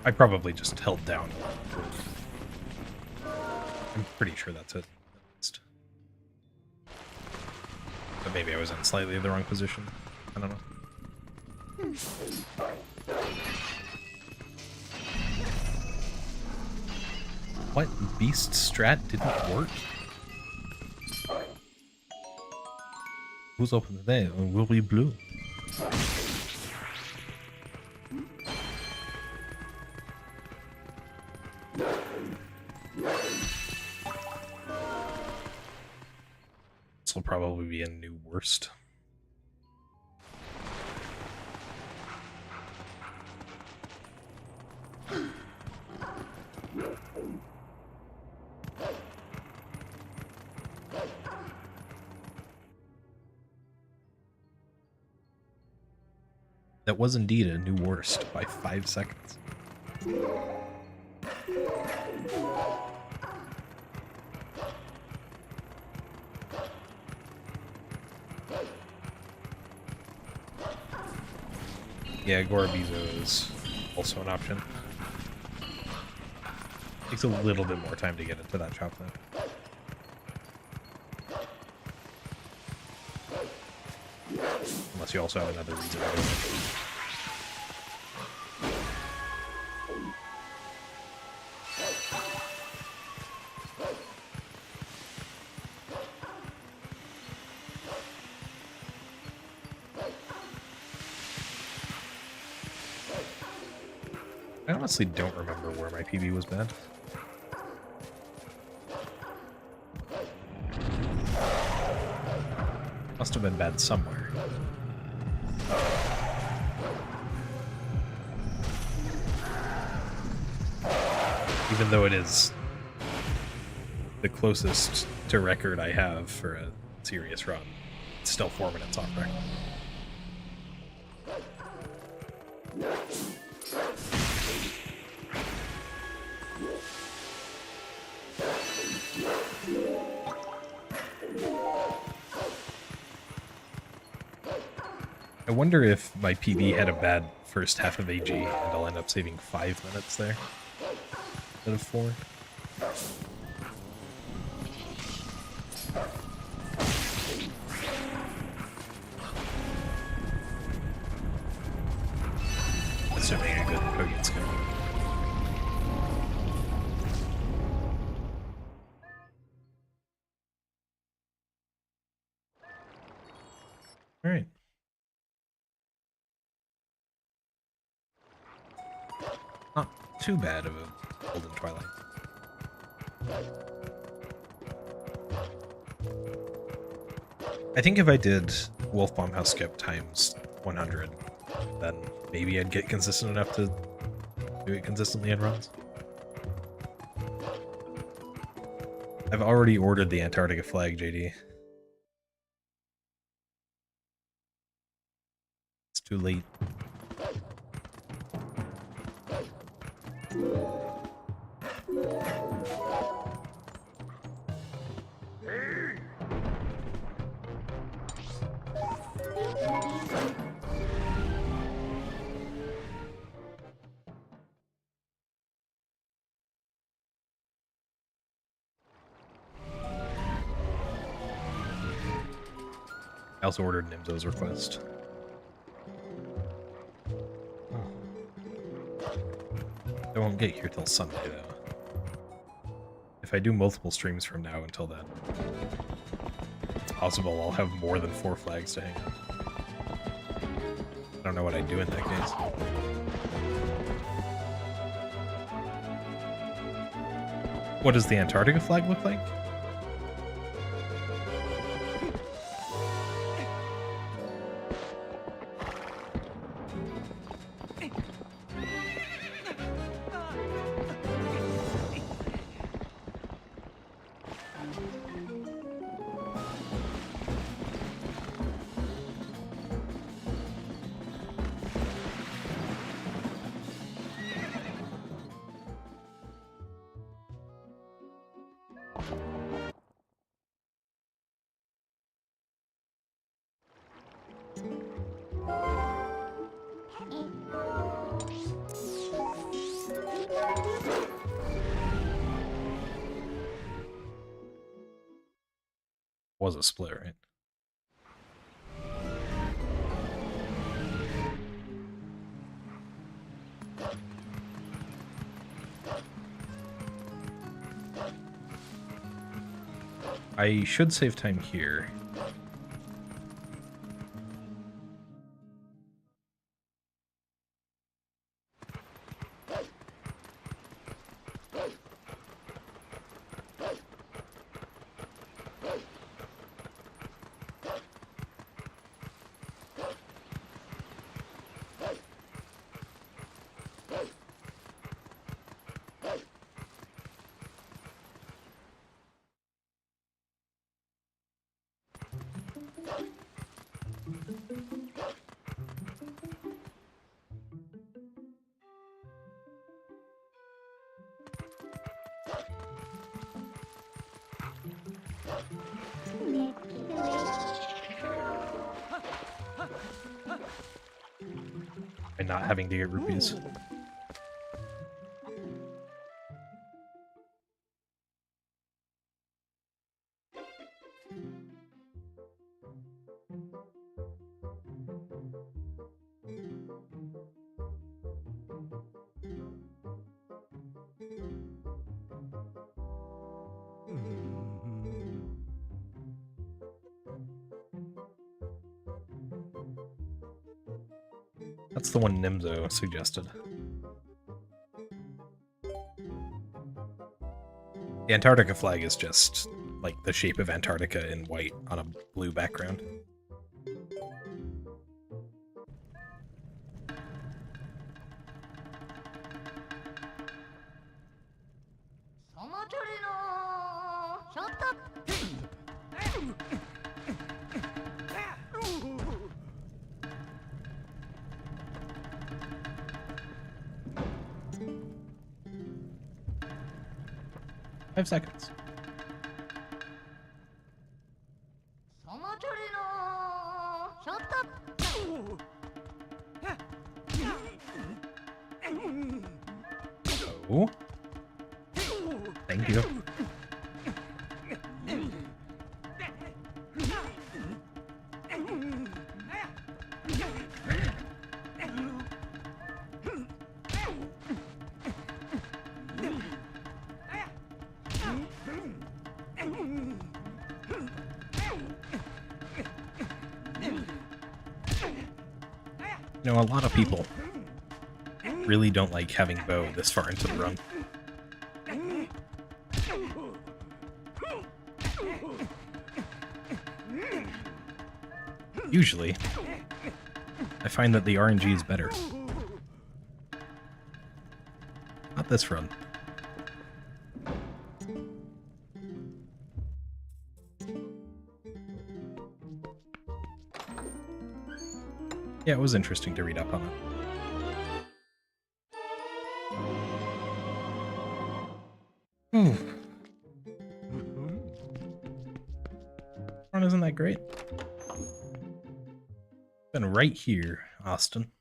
I probably just held down. I'm pretty sure that's it. But maybe I was in slightly the wrong position. I don't know. What? Beast strat didn't work? Who's open today? Will be blue. This will probably be a new worst. That was indeed a new worst by 5 seconds. Yeah, Gorabizo is also an option. Takes a little bit more time to get into that shop though. Unless you also have another reason to do it. I honestly don't remember where my PB was bad. Must have been bad somewhere. Even though it is the closest to record I have for a serious run, it's still 4 minutes off record. I wonder if my PB had a bad first half of AG and I'll end up saving 5 minutes there instead of 4. Assuming a good Hogan's going. Alright. Not too bad of a Golden Twilight. I think if I did Wolf Bomb House Skip times 100, then maybe I'd get consistent enough to do it consistently in runs. I've already ordered the Antarctica flag, JD. It's too late. I also ordered Nimzo's request. I won't get here till Sunday, though. If I do multiple streams from now until then, it's possible I'll have more than 4 flags to hang up. I don't know what I'd do in that case. What does the Antarctica flag look like? Was a split, right? I should save time here. By not having to get rupees. That's the one Nimzo suggested. The Antarctica flag is just like the shape of Antarctica in white on a blue background. Five seconds. Oh. Thank you. You know, a lot of people really don't like having Bo this far into the run. Usually, I find that the RNG is better. Not this run. Yeah, it was interesting to read up on it. Run isn't that great. Been right here, Austin.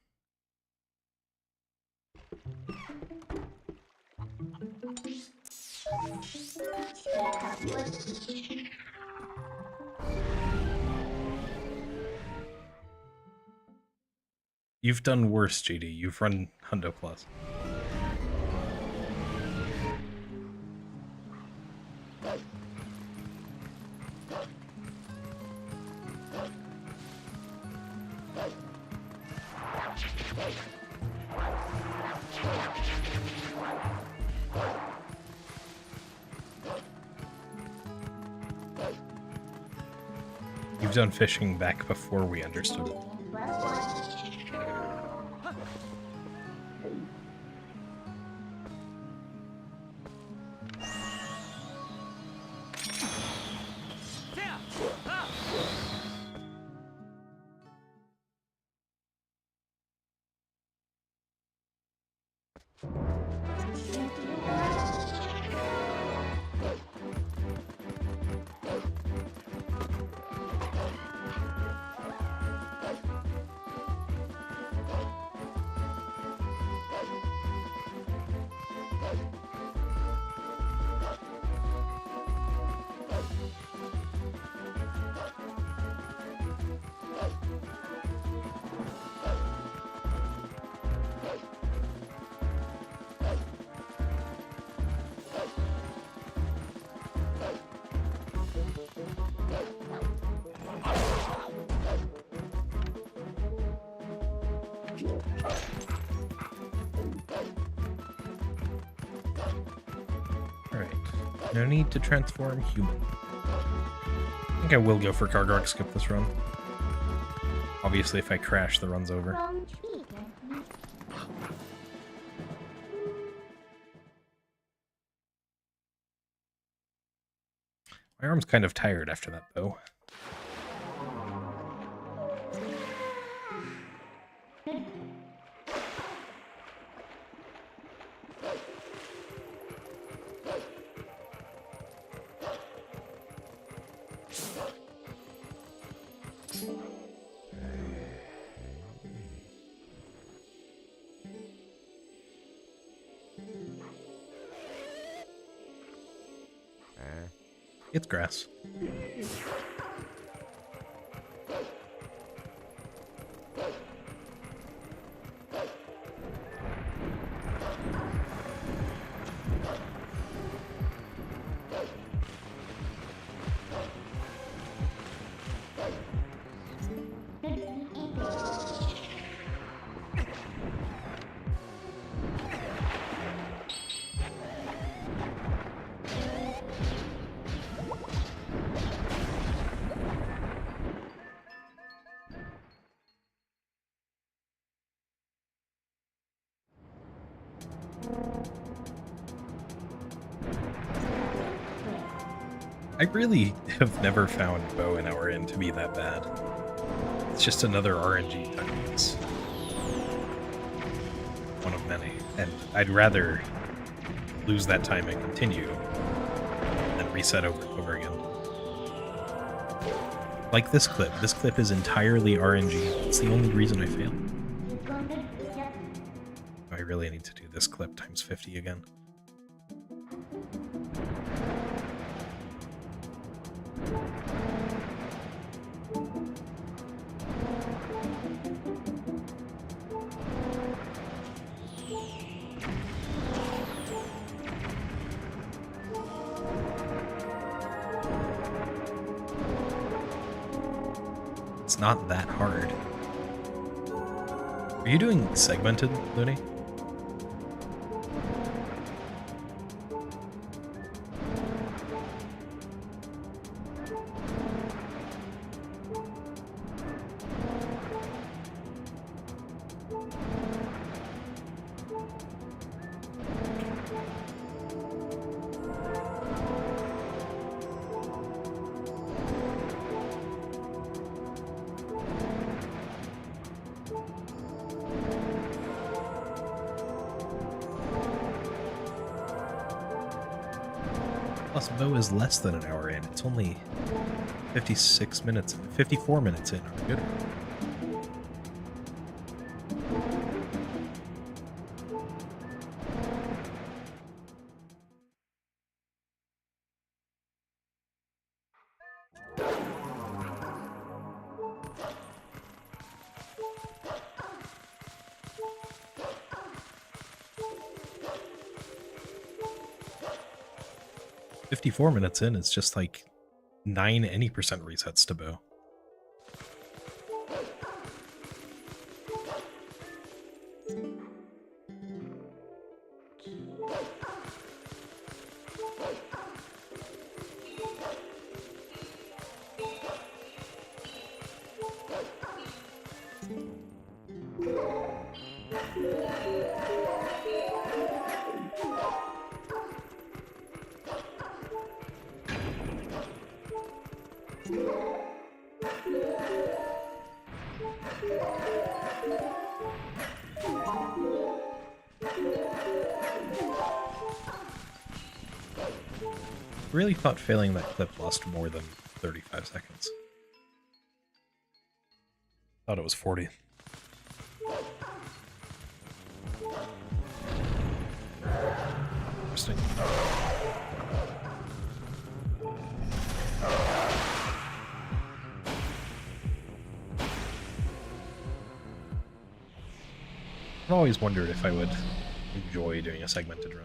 You've done worse, JD. You've run Hundo Plus. You've done fishing back before we understood it. No need to transform human. I think I will go for cargo and skip this run. Obviously, if I crash, the run's over. My arm's kind of tired after that, though. It's grass. I really have never found bow an hour in to be that bad. It's just another RNG techniques. One of many. And I'd rather lose that time and continue than reset over and over again. Like this clip. This clip is entirely RNG. It's the only reason I failed. I really need to do this clip times 50 again. It's not that hard. Are you doing segmented, Looney? Plus, bow is less than an hour in. It's only 56 minutes, 54 minutes in. Good. .54 minutes in, it's just like 9 any percent resets to bow. Really thought failing that clip lost more than 35 seconds. Thought it was 40. Interesting. I've always wondered if I would enjoy doing a segmented run.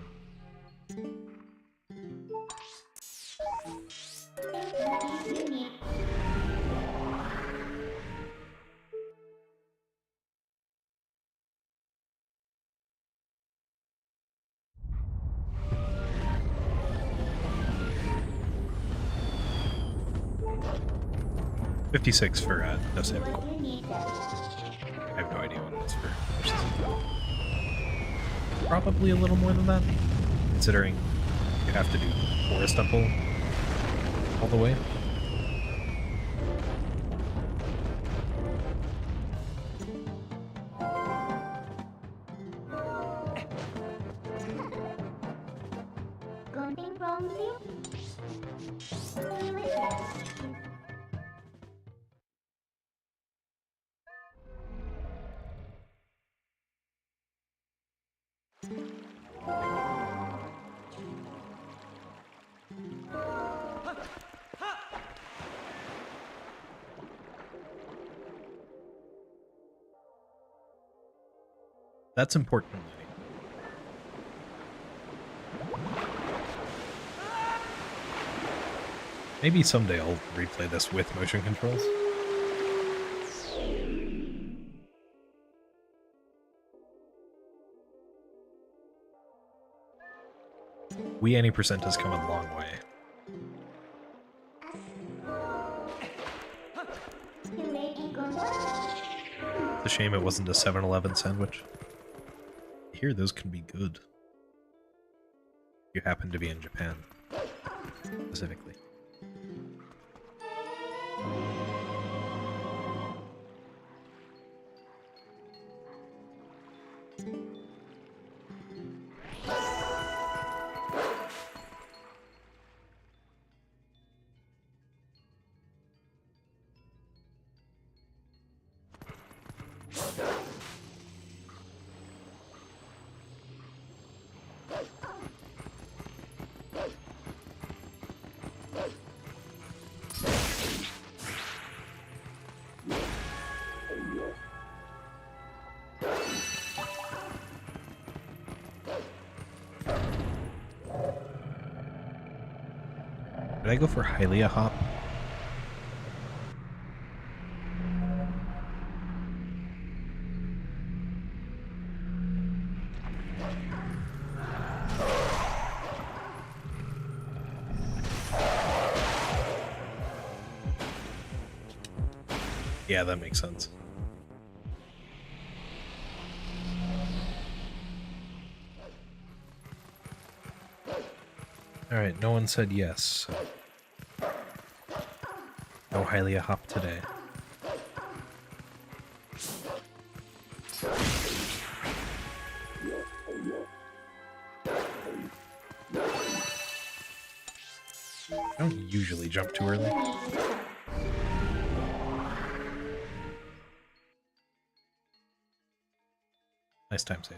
$56 for no save. Cool. I have no idea what it is for. Probably a little more than that, considering you have to do Forest Temple all the way. That's important. Maybe someday I'll replay this with motion controls. We any percent has come a long way. It's a shame it wasn't a 7-Eleven sandwich. I hear those can be good. You happen to be in Japan, specifically. Did I go for Hylia Hop? Yeah, that makes sense. Alright, no one said yes. So no Hylia Hop today. I don't usually jump too early. Nice time save.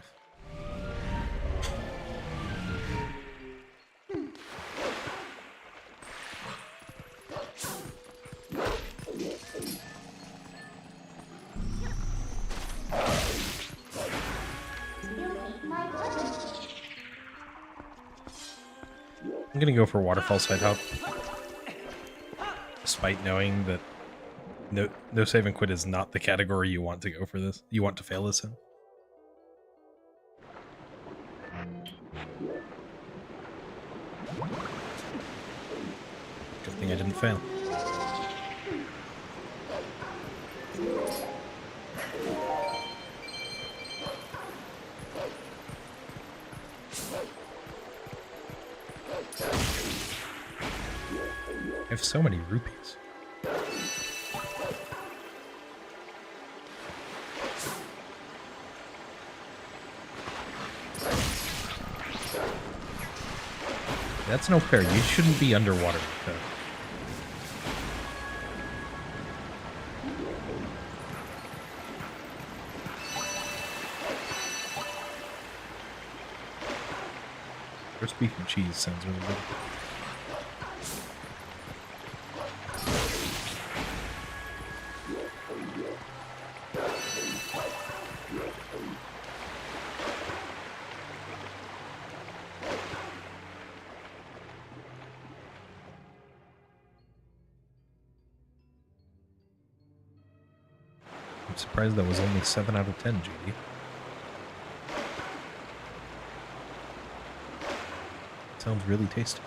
I'm gonna go for Waterfall Side Hop. Despite knowing that no save and quit is not the category you want to go for this. You want to fail this in. Good thing I didn't fail. I have so many rupees. That's no fair. You shouldn't be underwater like that. Roast beef and cheese sounds really good. I'm surprised that was only 7 out of 10, JD. Sounds really tasty.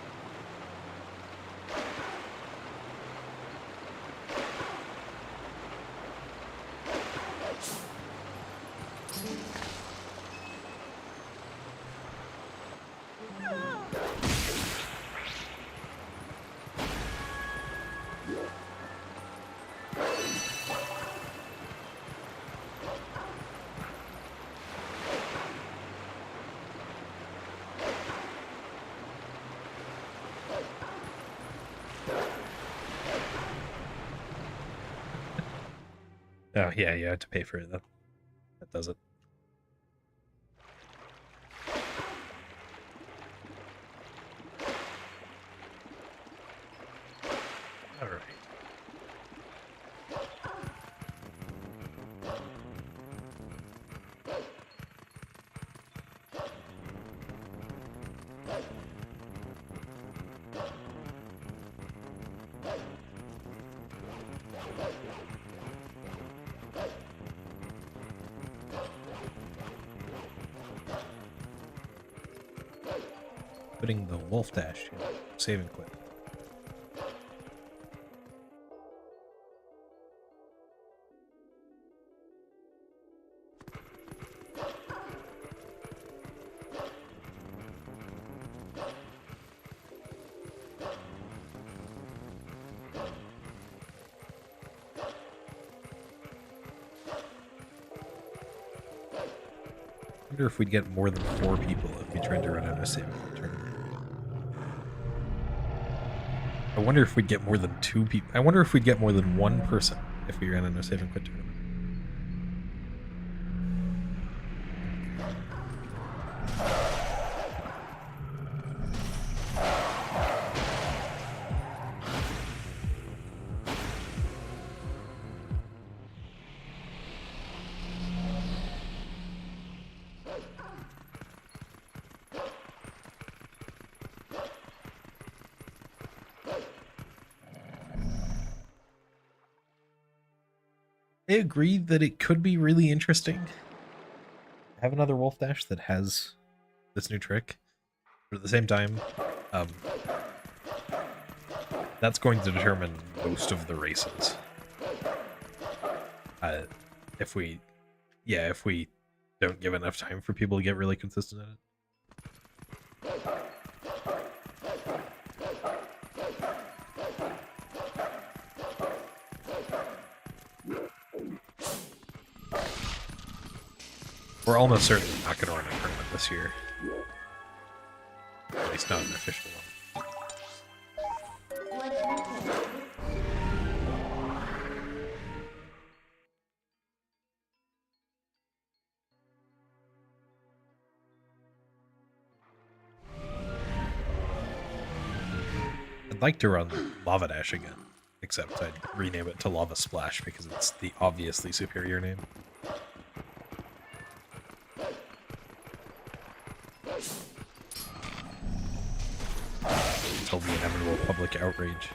Oh, yeah, you have to pay for it, though. That does it. All right. Putting the wolf dash in. Save and quit. wonder if we'd get more than 4 people if we tried to run a no save and quit tournament. I wonder if we'd get more than 2 people. I wonder if we'd get more than 1 person if we ran a no save and quit tournament. I agree that it could be really interesting. Have another Wolf Dash that has this new trick, but at the same time, that's going to determine most of the races. If we don't give enough time for people to get really consistent at it. We're almost certainly not going to run a tournament this year. At least not an official one. I'd like to run Lava Dash again, except I'd rename it to Lava Splash because it's the obviously superior name. Until the inevitable public outrage.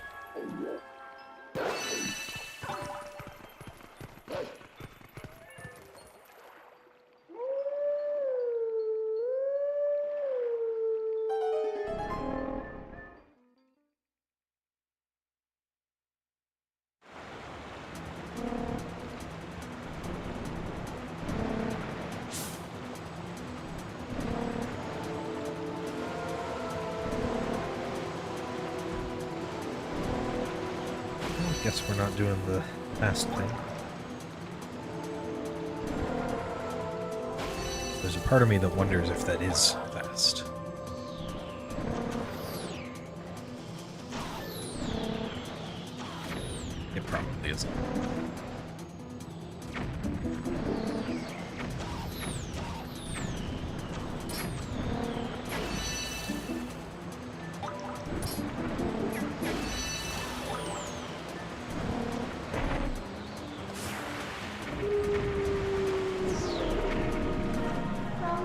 Guess we're not doing the fast thing. There's a part of me that wonders if that is fast. It probably isn't.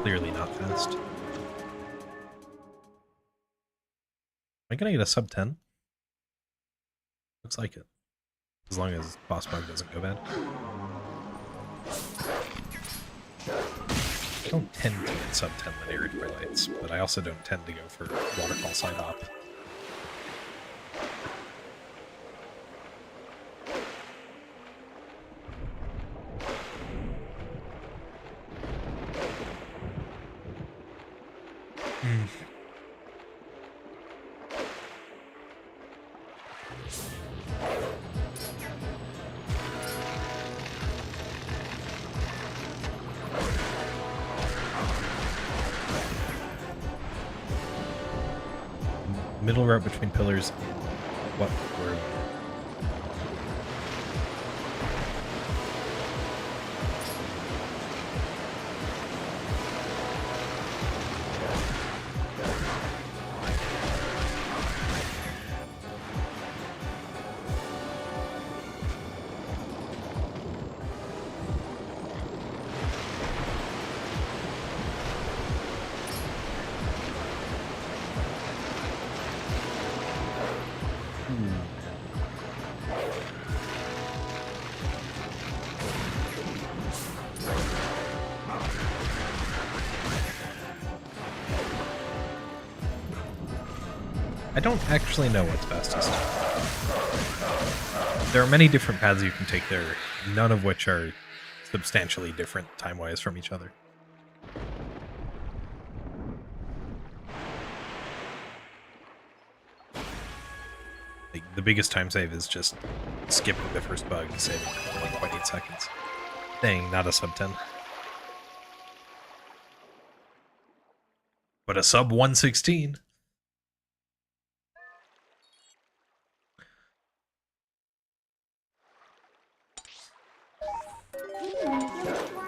Clearly not fast. Am I gonna get a sub 10? Looks like it. As long as boss bug doesn't go bad. I don't tend to get sub 10 linear Twilights, but I also don't tend to go for waterfall side hop. Middle route between pillars in what room? I don't actually know what's bestest. There are many different paths you can take there, none of which are substantially different time-wise from each other. Like, the biggest time save is just skipping the first bug, saving 1.8 seconds. Dang, not a sub 10. But a sub 116. Do you like this one?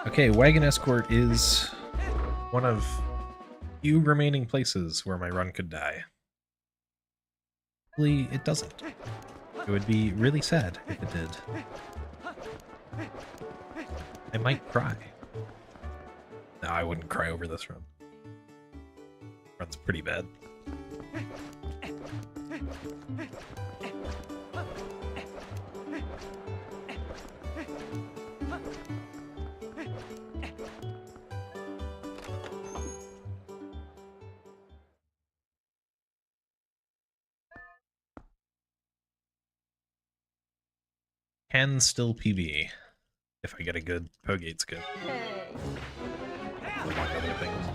Okay, Wagon Escort is one of few remaining places where my run could die. Hopefully it doesn't. It would be really sad if it did. I might cry. No, I wouldn't cry over this run. Run's pretty bad. Can still PB if I get a good Pogate skip. Among other things.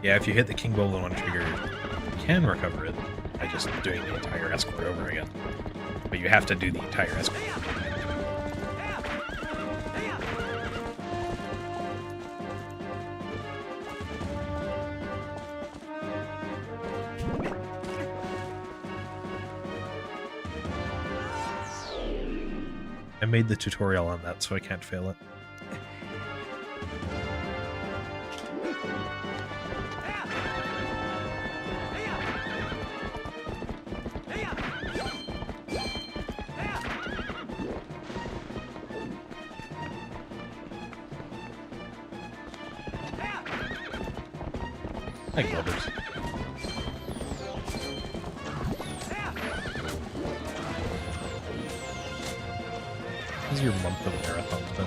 Yeah, if you hit the King Bowl in one trigger, you can recover it by just doing the entire escort over again. But you have to do the entire escort over again. I made the tutorial on that, so I can't fail it. Hi, Glubbers. How's your month of marathons been?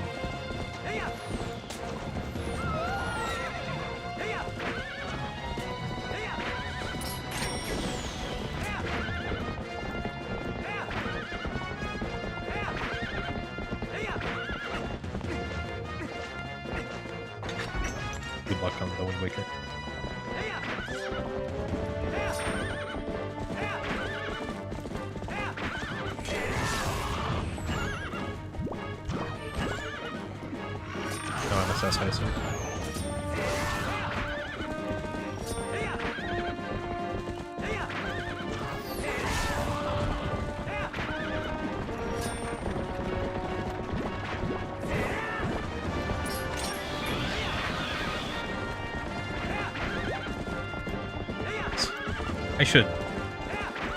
Good luck on the Wind Waker. No MSS, I assume.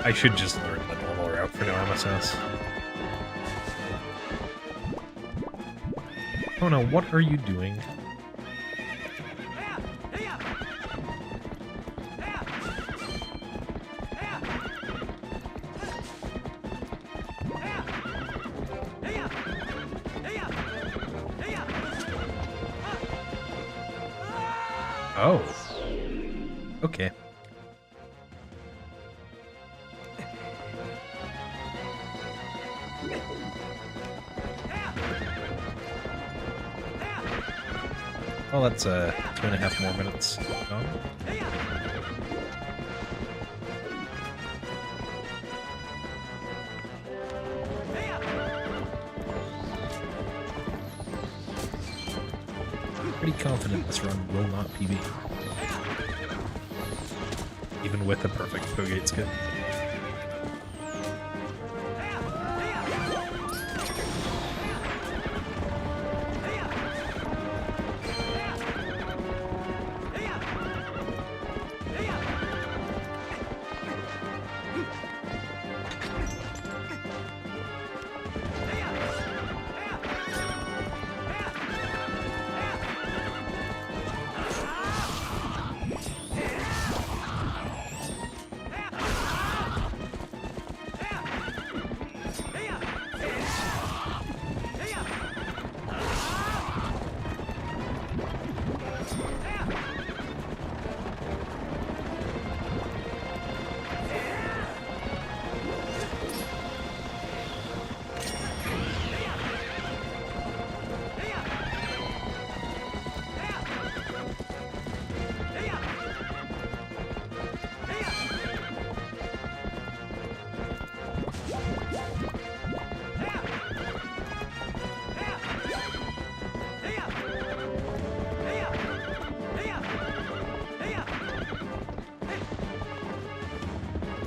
I should just learn the normal route for no MSS. Oh no, what are you doing? Oh. Okay. Well, that's 2.5 more minutes gone. Pretty confident this run will not PB. Even with a perfect Pogate skip.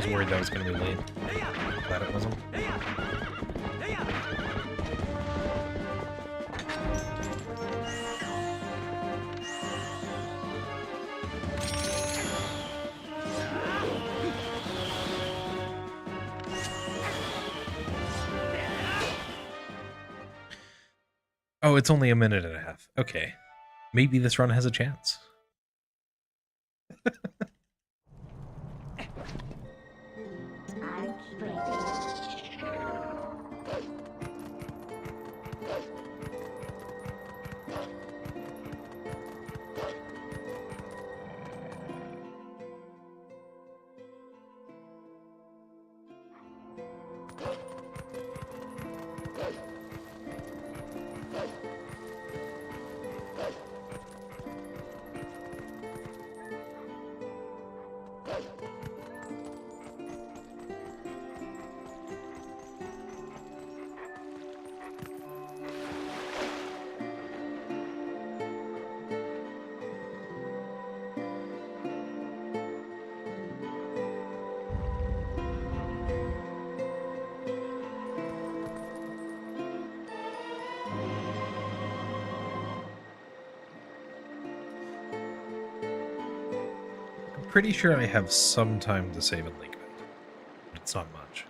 was worried that was going to be late. Glad it wasn't. Oh, it's only a minute and a half. Okay. Maybe this run has a chance. Pretty sure I have some time to save in Lakeland, but it's not much.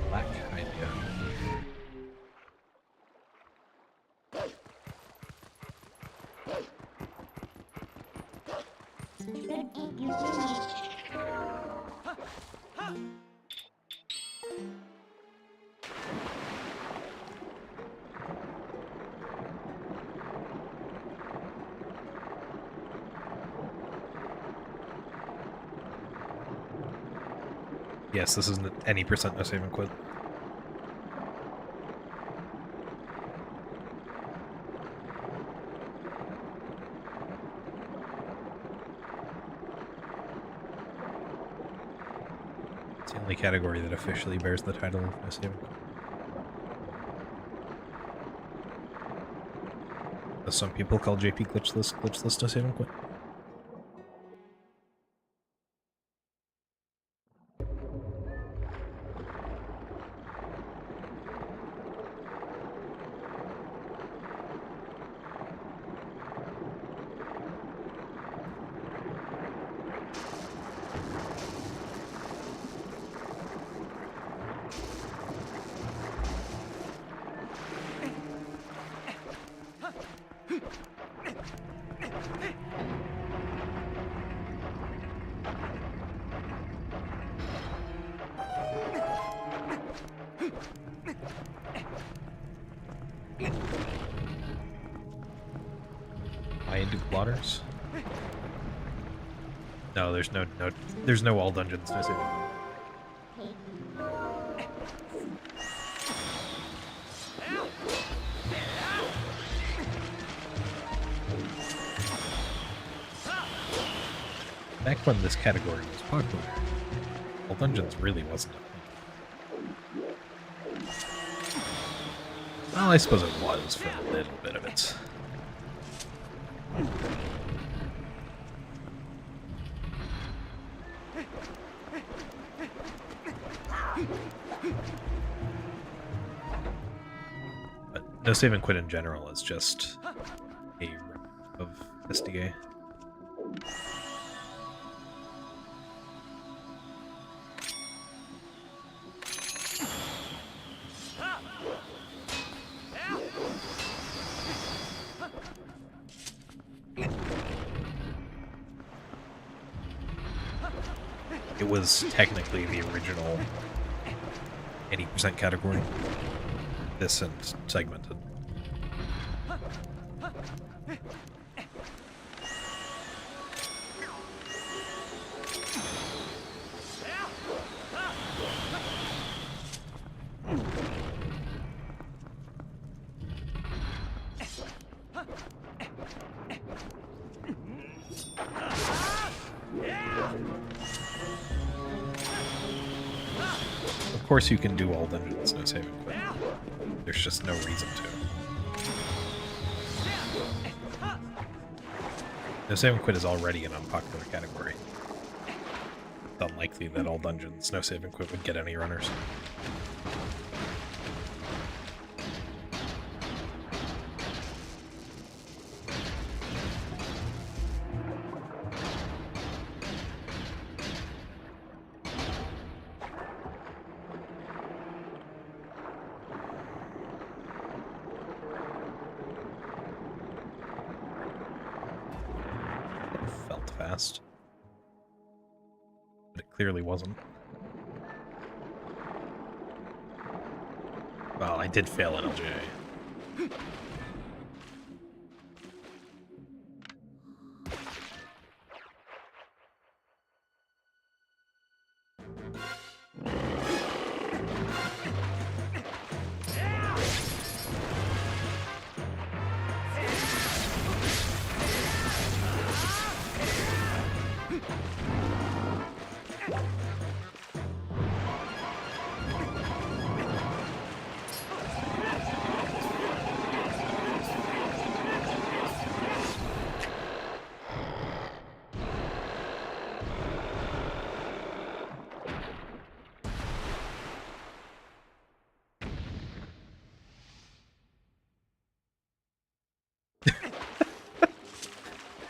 Black idea. Yes, this isn't any percent no save and quit. It's the only category that officially bears the title of no save and quit. As some people call JP glitchless no save and quit. Do plotters? No, there's no all dungeons. No saving. Back when this category was popular, all dungeons really wasn't a thing. Well, I suppose it was for a little bit of it. But no save and quit in general is just a rip of SDA. It was technically the original 80% category. This and segmented. course you can do all dungeons, no save and quit. There's just no reason to. No save and quit is already an unpopular category. It's unlikely that all dungeons, no save and quit, would get any runners. Felt fast. But it clearly wasn't. Well, I did fail at LGA.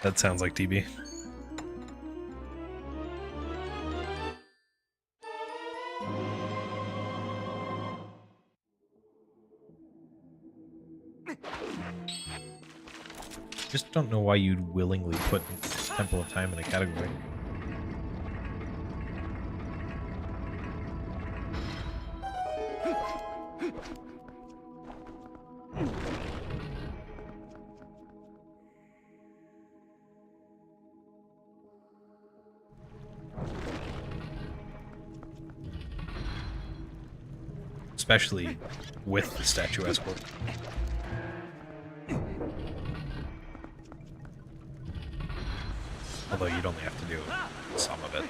That sounds like TB. Just don't know why you'd willingly put Temple of Time in a category. Especially with the statue escort. Although you'd only have to do some of it.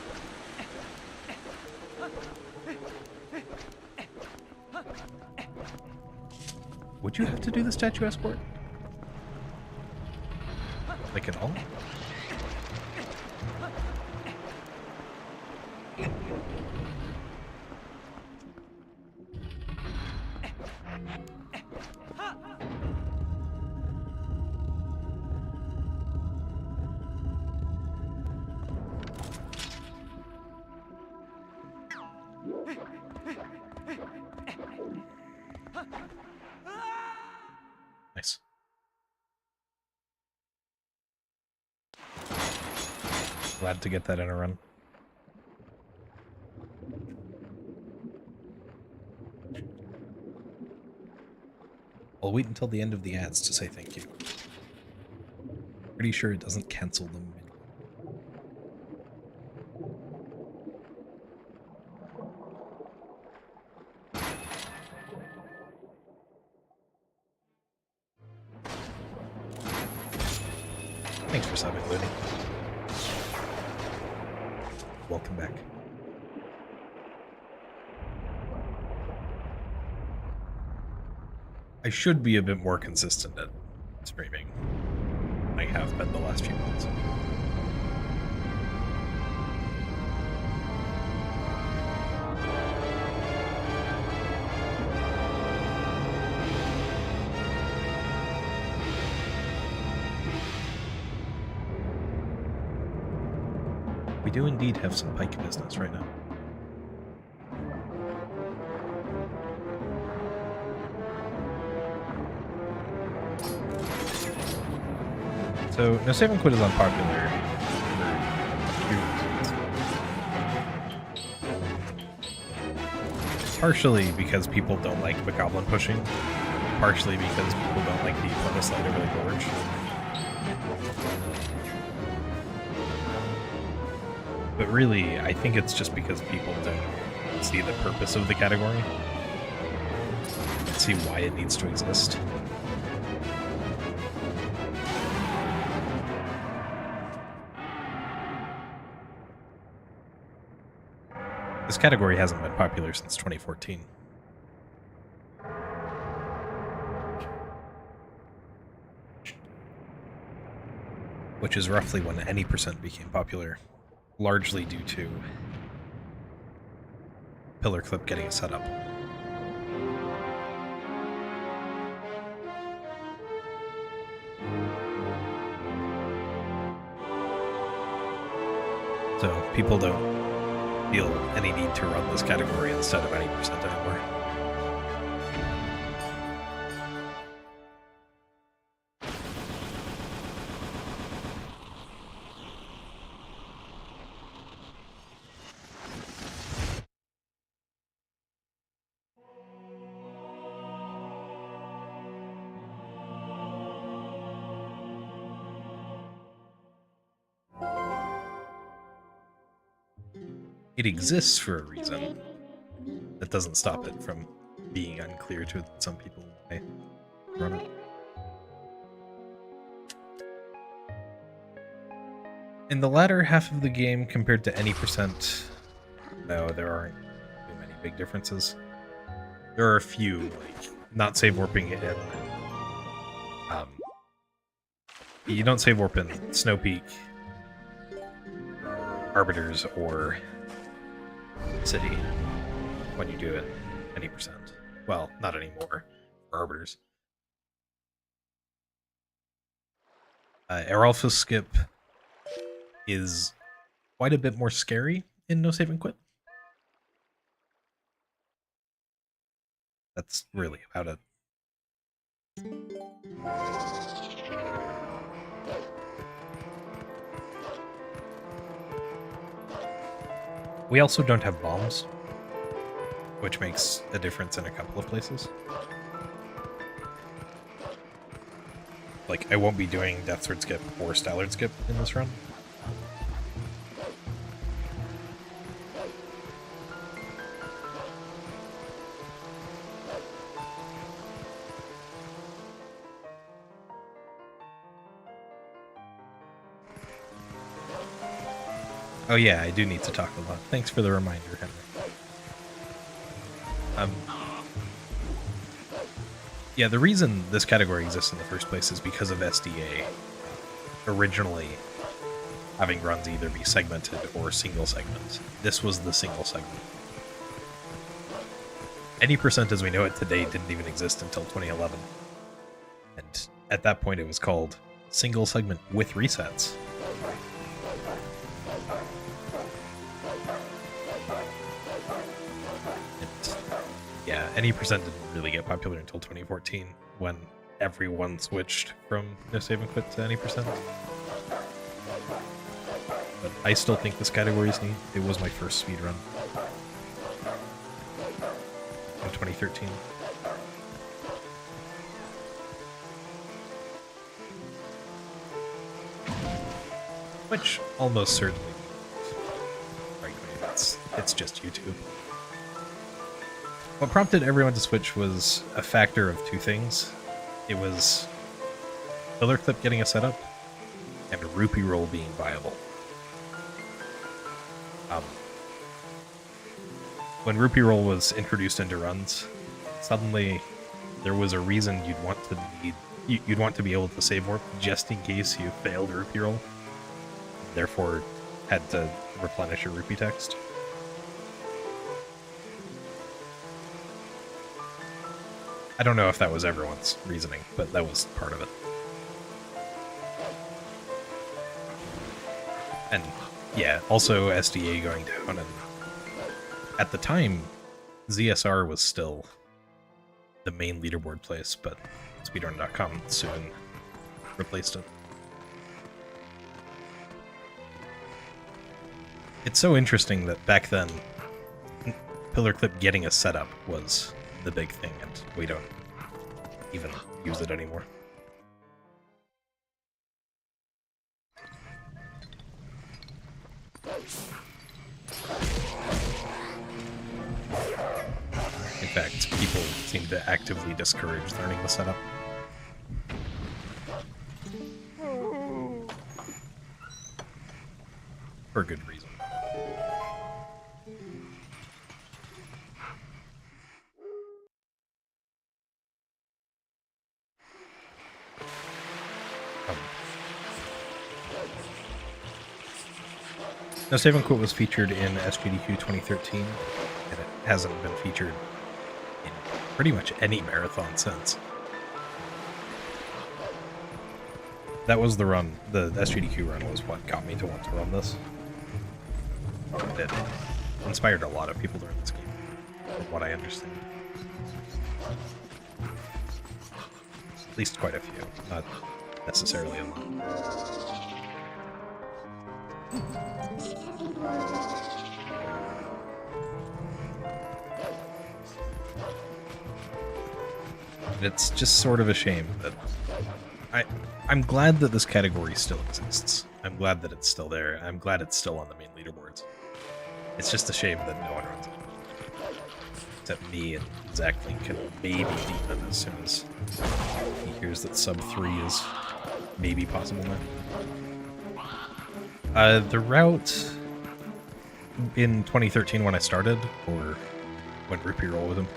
Would you have to do the statue escort? Like at all? Nice. Glad to get that in a run. I'll wait until the end of the ads to say thank you. Pretty sure it doesn't cancel them. Thanks for subbing, Looney. Welcome back. I should be a bit more consistent at streaming than I have been the last few months. We do indeed have some pike business right now. So, no save and quit is unpopular for 2 reasons. Partially because people don't like the goblin pushing, partially because people don't like the plebiscite over the gorge. But really, I think it's just because people don't see the purpose of the category, see why it needs to exist. This category hasn't been popular since 2014. Which is roughly when any percent became popular, largely due to Pillar Clip getting a setup. So people don't feel any need to run this category instead of any percent anymore. It exists for a reason. That doesn't stop it from being unclear to some people why they run it. In the latter half of the game, compared to any percent, no, there aren't too many big differences. There are a few, like not save warping in. You don't save warp in Snow Peak, Arbiters, or City when you do it any percent. Well, not anymore for Arbiters. Air Alpha skip is quite a bit more scary in No Save and Quit. That's really about it. We also don't have bombs, which makes a difference in a couple of places. Like, I won't be doing Deathsword skip or Stallard skip in this run. Oh yeah, I do need to talk a lot. Thanks for the reminder, Henry. Yeah, the reason this category exists in the first place is because of SDA originally having runs either be segmented or single segments. This was the single segment. Any percent as we know it today didn't even exist until 2011. And at that point it was called single segment with resets. Yeah, any percent didn't really get popular until 2014, when everyone switched from No Save and Quit to any percent. But I still think this category is neat. It was my first speedrun in 2013. Which almost certainly, frankly, it's just YouTube. What prompted everyone to switch was a factor of two things. It was Pillar Clip getting a setup, and Rupee Roll being viable. When Rupee Roll was introduced into runs, suddenly there was a reason you'd want to be able to save warp just in case you failed Rupee Roll, therefore had to replenish your Rupee text. I don't know if that was everyone's reasoning, but that was part of it. And yeah, also SDA going down, and at the time, ZSR was still the main leaderboard place, but Speedrun.com soon replaced it. It's so interesting that back then, Pillar Clip getting a setup was the big thing, and we don't even use it anymore. In fact, people seem to actively discourage learning the setup. For good reason. No Save and Quit was featured in SGDQ 2013, and it hasn't been featured in pretty much any marathon since. That was the run, the SGDQ run was what got me to want to run this. It inspired a lot of people during this game, from what I understand. At least quite a few, not necessarily a lot. It's just sort of a shame that I'm glad that this category still exists. I'm glad that it's still there. I'm glad it's still on the main leaderboards. It's just a shame that no one runs it. Except me and Zach Link and maybe Demon as soon as he hears that sub 3 is maybe possible now. The route in 2013 when I started, or when Rupee roll with him.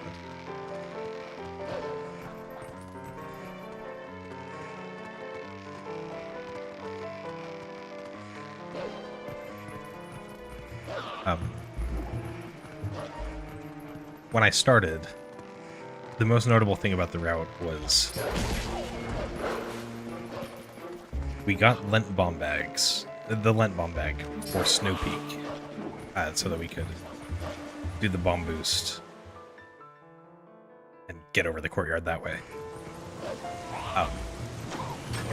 When I started, the most notable thing about the route was we got Lent bomb bags, the Lent bomb bag for Snow Peak, so that we could do the bomb boost and get over the courtyard that way.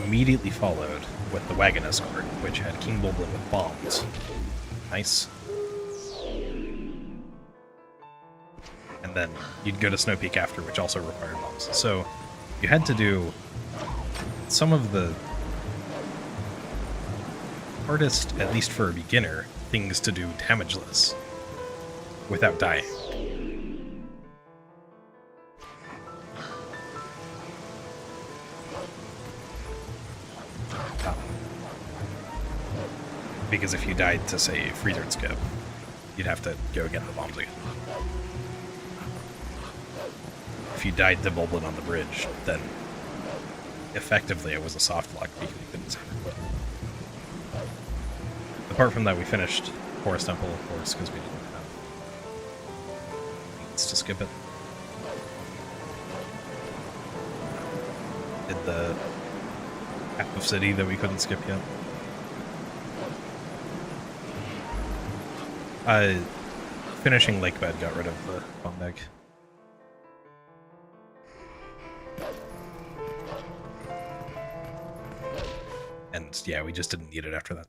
Immediately followed with the wagon escort, which had King Bulblin with bombs. Nice. And then you'd go to Snow Peak after, which also required bombs. So you had to do some of the hardest, at least for a beginner, things to do damageless without dying. Because if you died to, say, freezer and skip, you'd have to go get the bombs again. If you died to Bulblin on the bridge, then effectively it was a soft lock because you couldn't save it. Apart from that, we finished Forest Temple, of course, because we didn't have needs to skip it. Did the half of City that we couldn't skip yet. Finishing Lakebed got rid of the bomb bag. And yeah, we just didn't need it after that.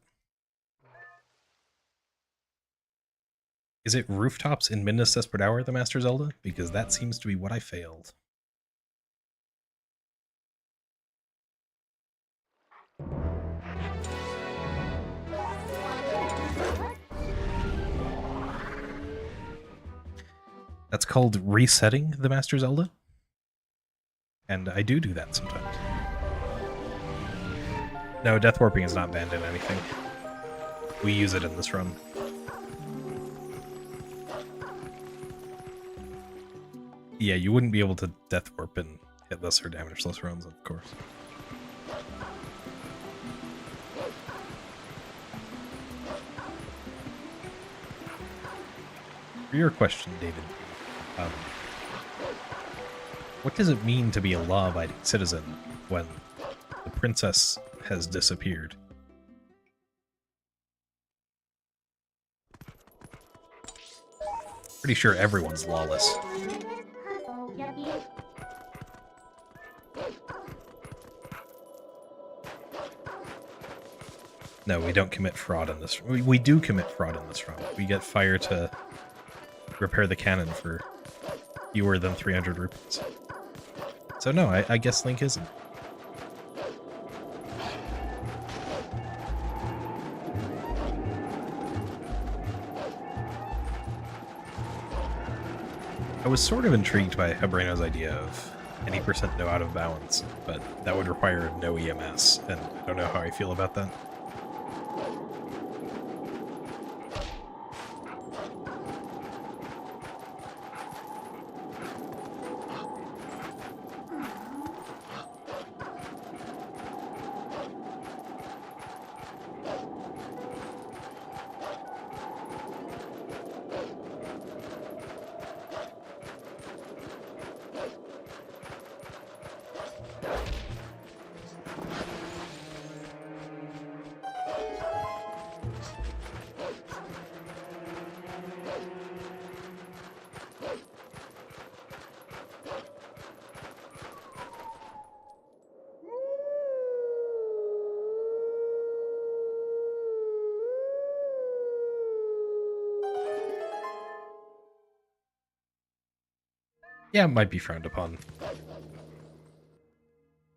Is it rooftops in Midna's Desperate Hour, the Master Zelda? Because that seems to be what I failed. That's called resetting the Master Zelda. And I do that sometimes. No, death warping is not banned in anything. We use it in this run. Yeah, you wouldn't be able to death warp in hitless or damageless runs, of course. For your question, David, what does it mean to be a law-abiding citizen when the princess has disappeared? Pretty sure everyone's lawless. No, we don't commit fraud in this. We do commit fraud in this run. We get fire to repair the cannon for fewer than 300 rupees. So no, I guess Link isn't. I was sort of intrigued by Habreno's idea of any percent no out of balance, but that would require no EMS, and I don't know how I feel about that. Yeah, it might be frowned upon.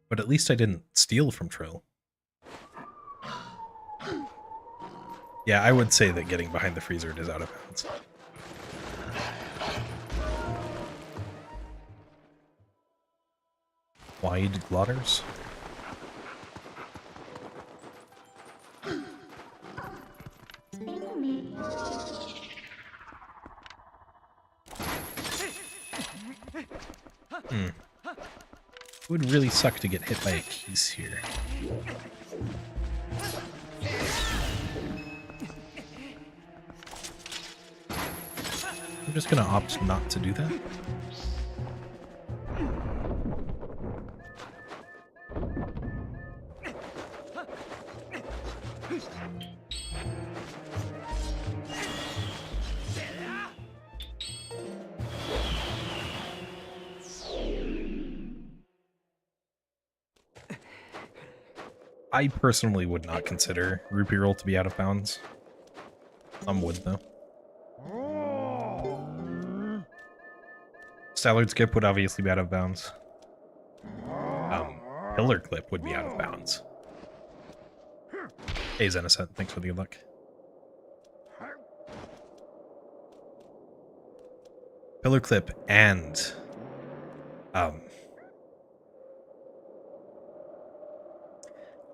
But at least I didn't steal from Trill. Yeah, I would say that getting behind the freezer is out of bounds. Wide glotters? It would really suck to get hit by a keys here. I'm just gonna opt not to do that. I personally would not consider Rupee Roll to be out of bounds. Some would, though. Stallard Skip would obviously be out of bounds. Pillar Clip would be out of bounds. Hey, Zenacet, thanks for the good luck. Pillar Clip and...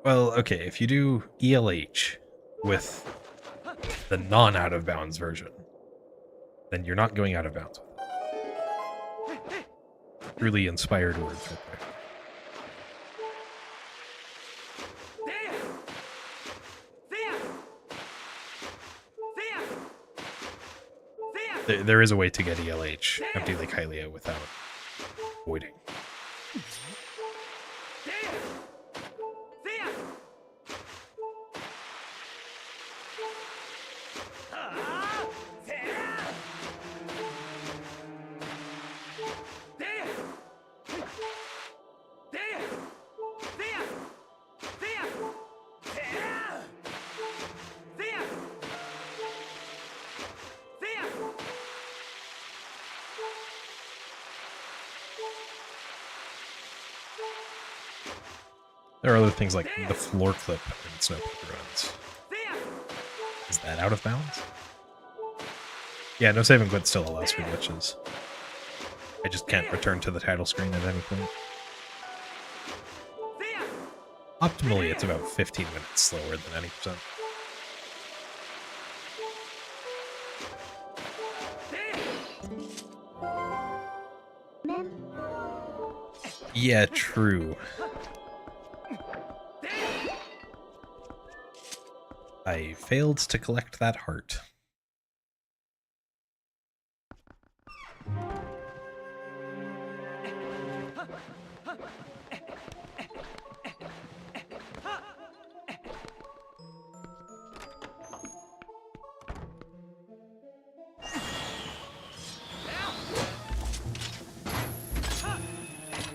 well, okay, if you do ELH with the non-out-of-bounds version, then you're not going out of bounds. Truly inspired words right there. There is a way to get ELH, Empty Lake Hylia, without voiding. There are other things like the floor clip and snowpaper runs. Is that out of bounds? Yeah, no save and quit still allows for glitches. I just can't return to the title screen at any point. Optimally, it's about 15 minutes slower than any percent. Yeah, true. I failed to collect that heart.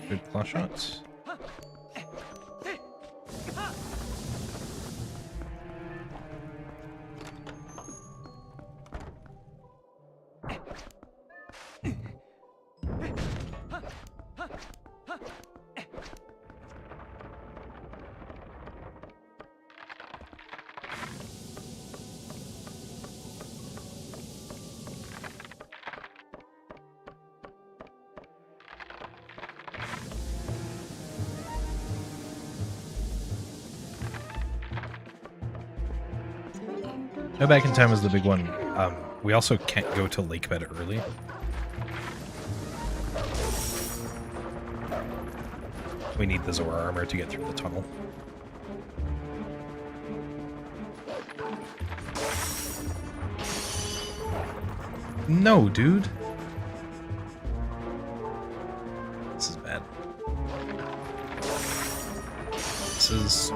Good claw shots. No Back in Time is the big one. We also can't go to Lakebed early. We need the Zora armor to get through the tunnel. No, dude. This is bad. This is...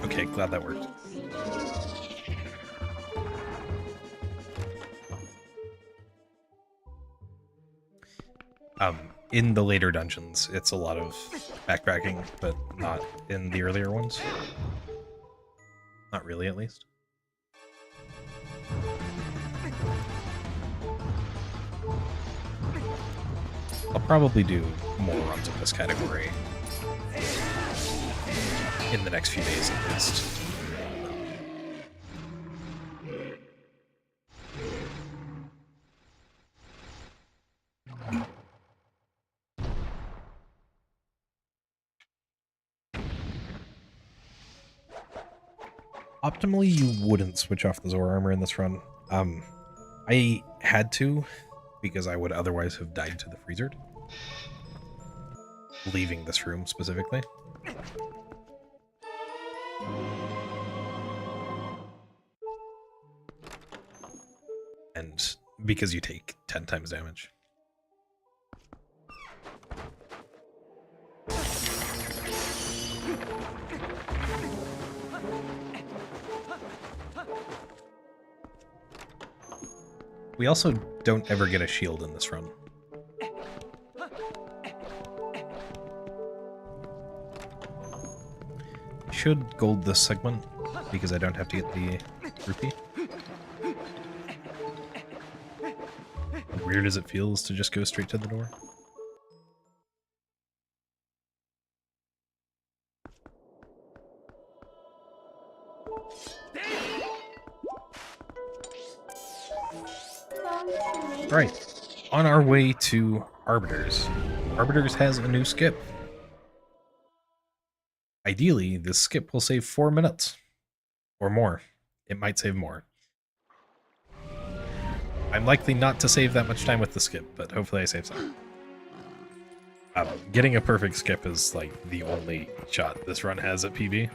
okay, glad that worked. In the later dungeons, it's a lot of backtracking, but not in the earlier ones. Not really, at least. I'll probably do more runs of this category in the next few days at least. Optimally, you wouldn't switch off the Zora armor in this run. I had to, because I would otherwise have died to the freezer. Leaving this room specifically. And because you take 10 times damage. We also don't ever get a shield in this run. Should gold this segment, because I don't have to get the rupee. Weird as it feels to just go straight to the door. Right, on our way to Arbiters. Arbiters has a new skip. Ideally, this skip will save 4 minutes. Or more. It might save more. I'm likely not to save that much time with the skip, but hopefully I save some. Getting a perfect skip is like the only shot this run has at PB.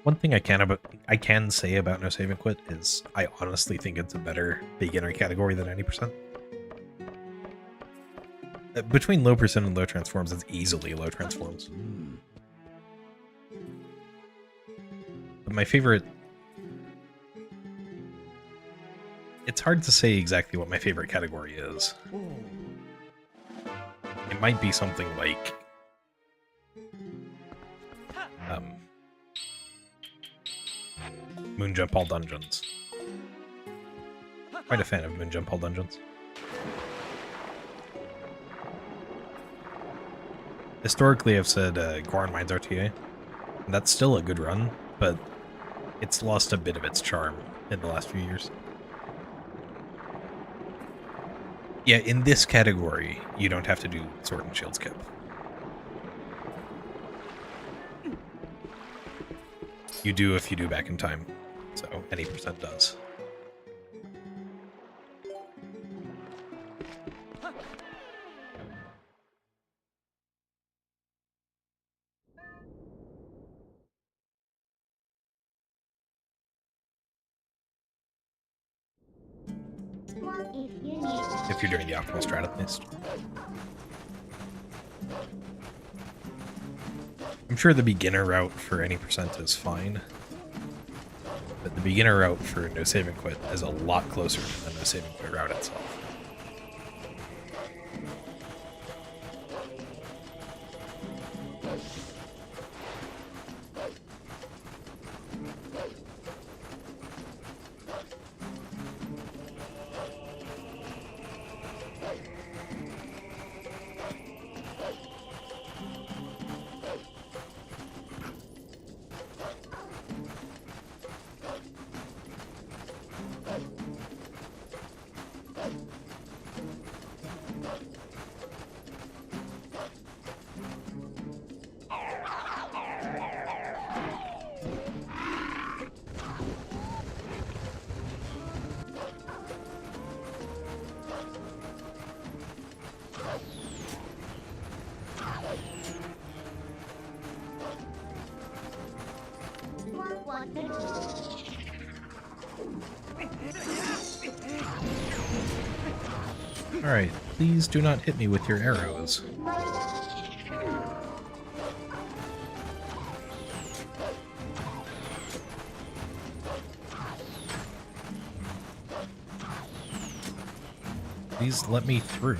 One thing I can say about No Save and Quit is I honestly think it's a better beginner category than 90%. Between low percent and low transforms, it's easily low transforms. But my favorite... It's hard to say exactly what my favorite category is. It might be something like... Moonjump All Dungeons. Quite a fan of Moonjump All Dungeons. Historically, I've said Goron Mines RTA. And that's still a good run, but it's lost a bit of its charm in the last few years. Yeah, in this category, you don't have to do Sword and Shield skip. You do if you do Back in Time. So any percent does. If you're doing the optimal strat at least. I'm sure the beginner route for any percent is fine. But the beginner route for No Save and Quit is a lot closer to the No Save and Quit route itself. Alright, please do not hit me with your arrows. Please let me through.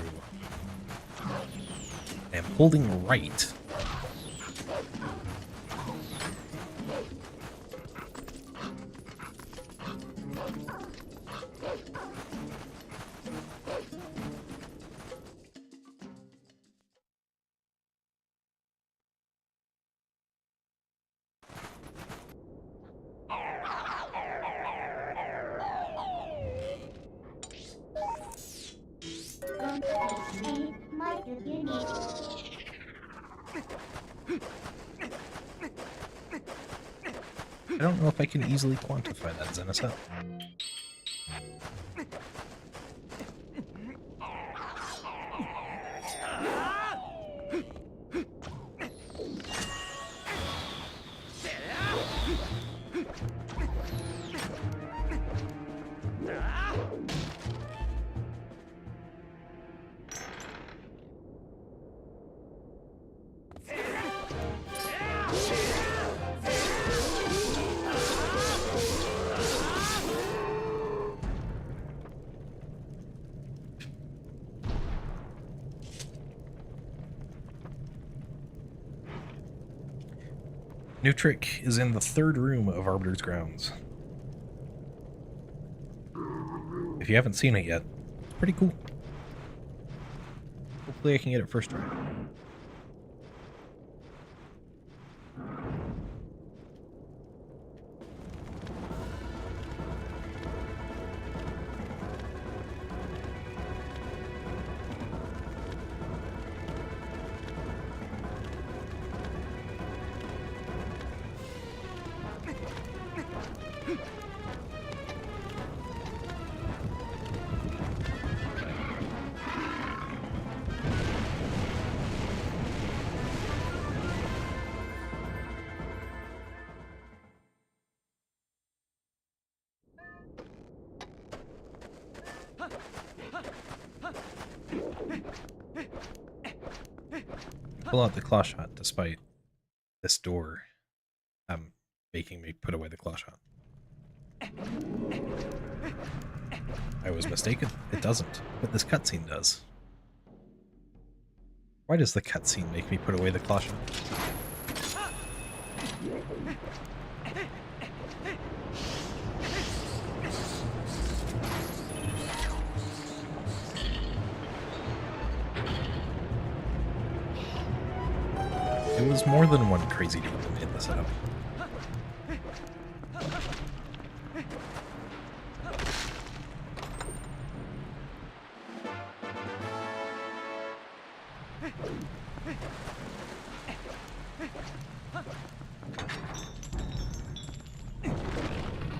I am holding right. I don't know if I can easily quantify that, Zenithal. New trick is in the third room of Arbiter's Grounds. If you haven't seen it yet, it's pretty cool. Hopefully I can get it first try. Pull out the claw shot despite this door making me put away the claw shot. I was mistaken. It doesn't, but this cutscene does. Why does the cutscene make me put away the claw shot? It was more than one crazy dude that made this up.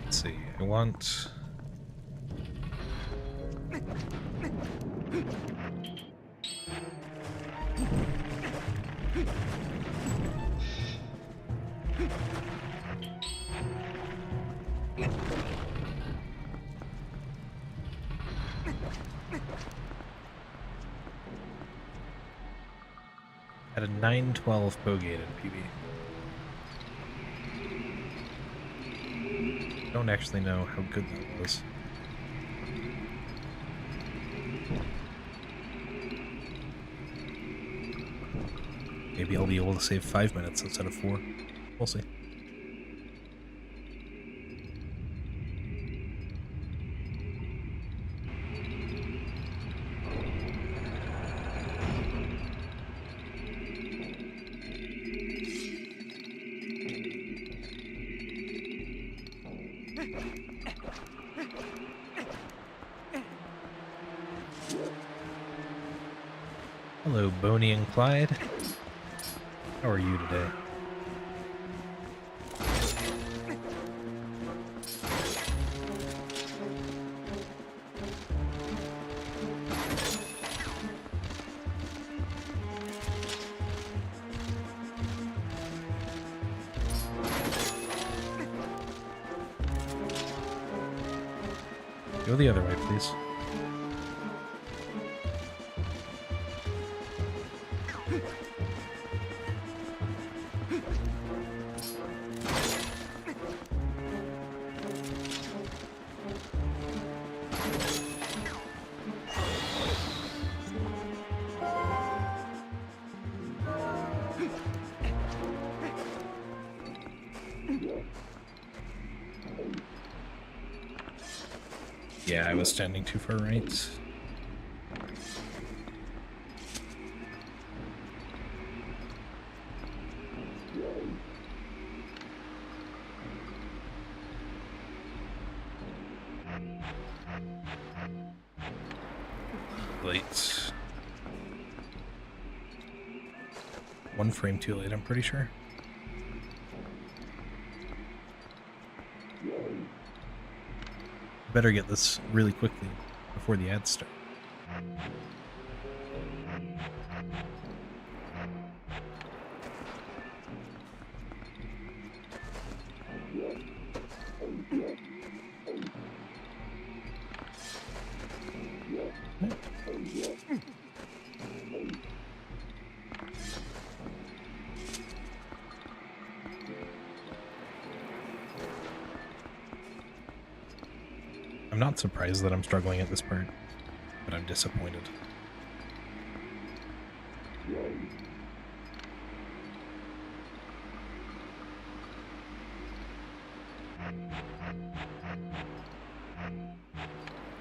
Let's see, I want... At a 912 bow-gated PB. Don't actually know how good that was. Maybe I'll be able to save 5 minutes instead of 4. We'll see. Hello, Boney and Clyde. How are you today? Go the other way, please. Yeah, I was standing too far right. Late. 1 frame too late, I'm pretty sure. Better get this really quickly before the ads start. I'm not surprised that I'm struggling at this part, but I'm disappointed.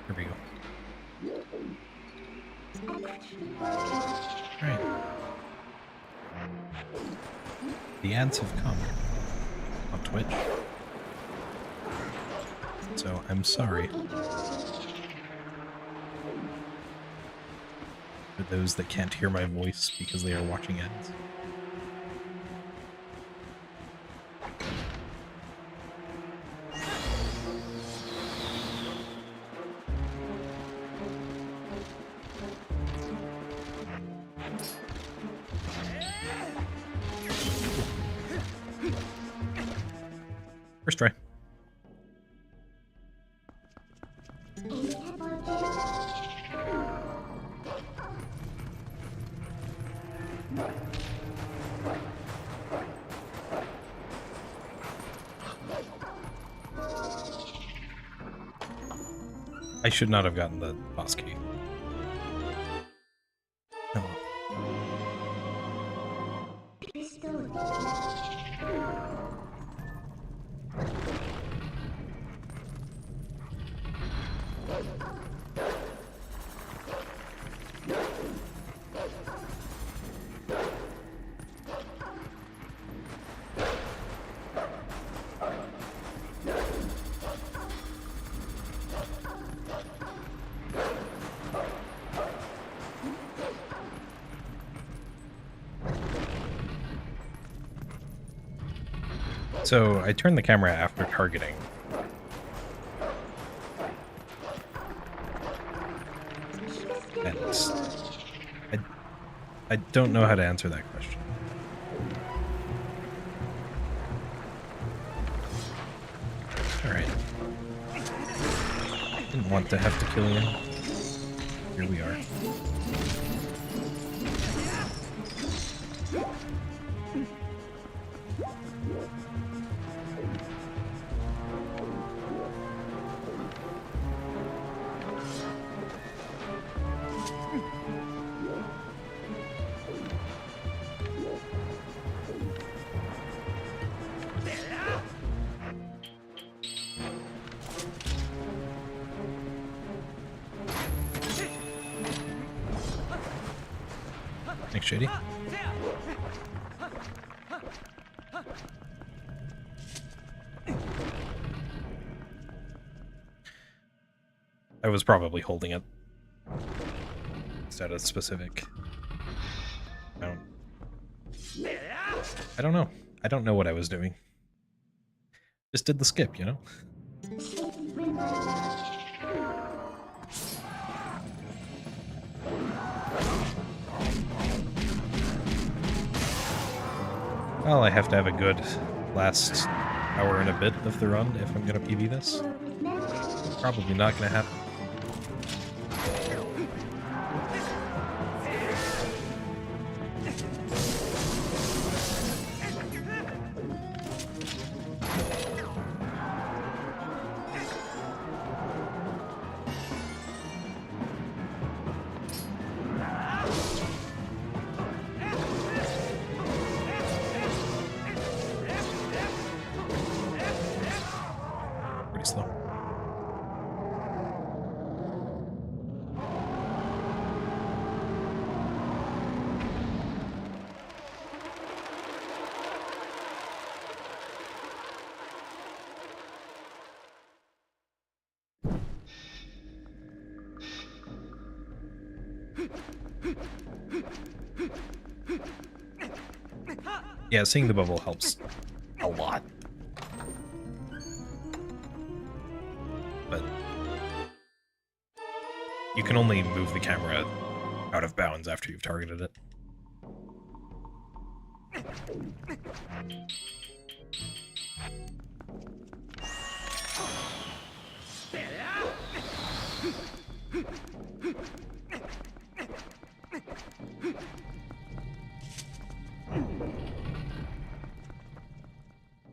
Here we go. Alright. The ads have come on Twitch. So I'm sorry for those that can't hear my voice because they are watching ads. First try. I should not have gotten the boss key. Oh well. So I turned the camera after targeting. And I don't know how to answer that question. Alright. Didn't want to have to kill you. Here we are. Thanks, Shady. I was probably holding it instead of specific. I don't know. I don't know what I was doing. Just did the skip, you know? Well, I have to have a good last hour and a bit of the run if I'm gonna PB this. Probably not gonna happen. Yeah, seeing the bubble helps a lot. But you can only move the camera out of bounds after you've targeted it.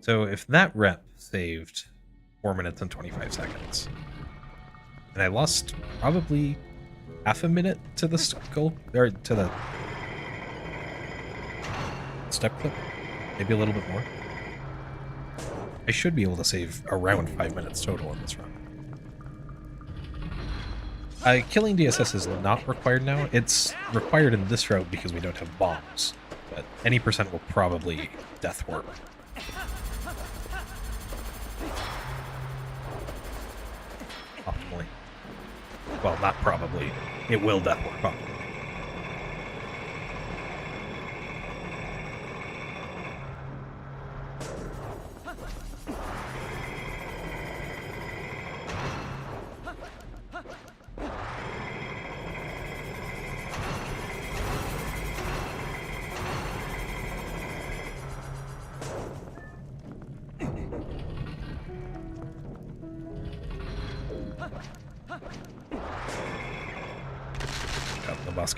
So if that rep saved 4 minutes and 25 seconds, and I lost probably half a minute to the skull, or to the step clip, maybe a little bit more, I should be able to save around 5 minutes total in this run. Killing DSS is not required now. It's required in this route because we don't have bombs, but any percent will probably death warp. Optimally. Well, not probably. It will death warp optimally.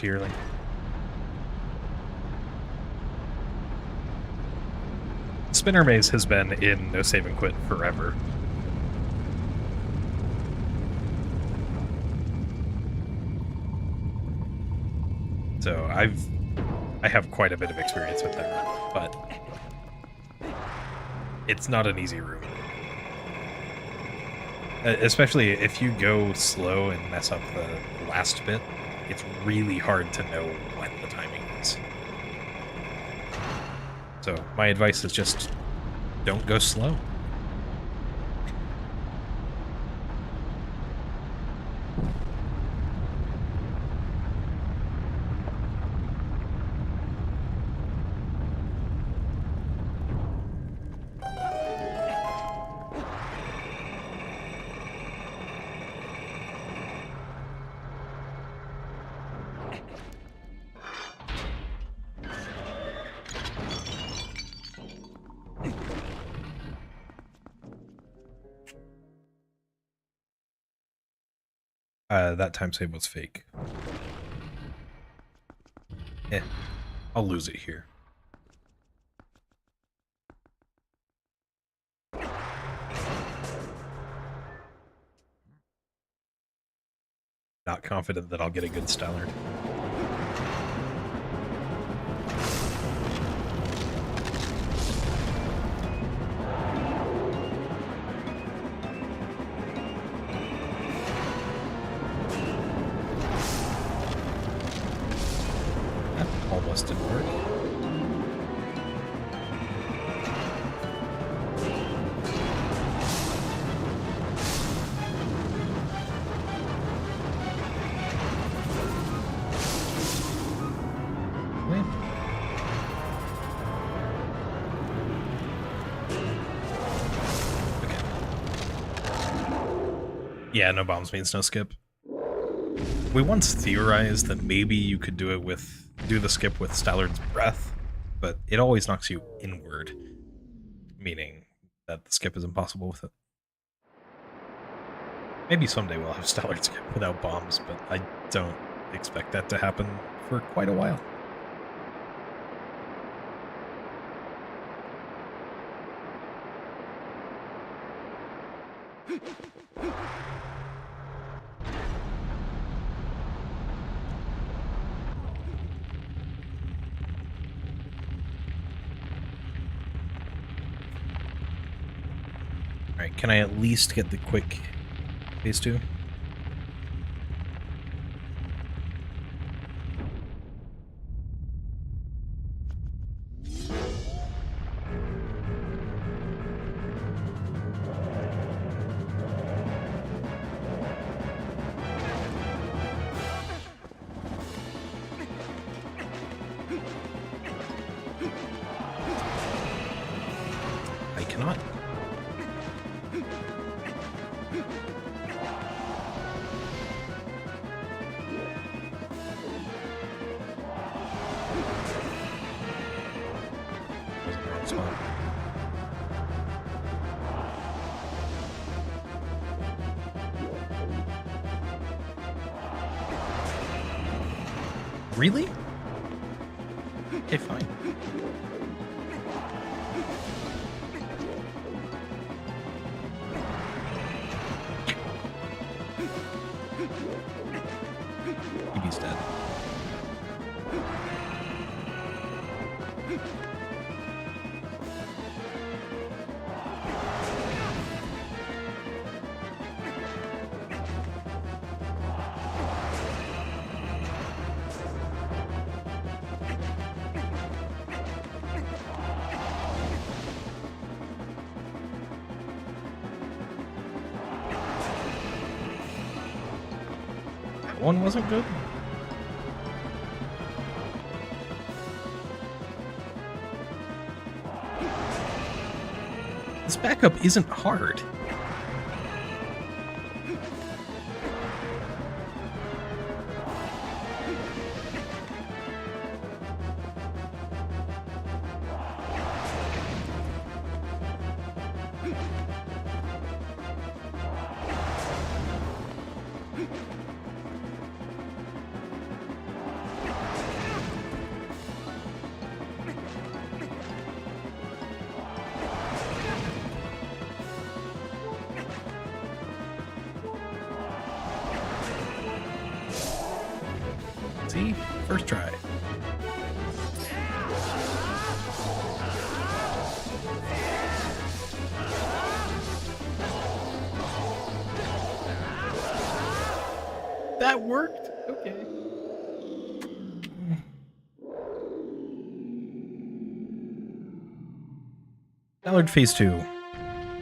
Early. Spinner Maze has been in No Save and Quit forever. So I have quite a bit of experience with that, but it's not an easy room. Especially if you go slow and mess up the last bit, it's really hard to know when the timing is. So my advice is just don't go slow. That time save was fake. I'll lose it here. Not confident that I'll get a good Stellar. Almost didn't work. Yeah, no bombs means no skip. We once theorized that maybe you could do the skip with Stallard's Breath, but it always knocks you inward, meaning that the skip is impossible with it. Maybe someday we'll have Stallard's skip without bombs, but I don't expect that to happen for quite a while. Alright, can I at least get the quick phase 2? cannot. Was in the wrong spot. Really? Okay, fine. He's dead. That one wasn't good? This backup isn't hard. See? First try. That worked? Okay. Ballard Phase 2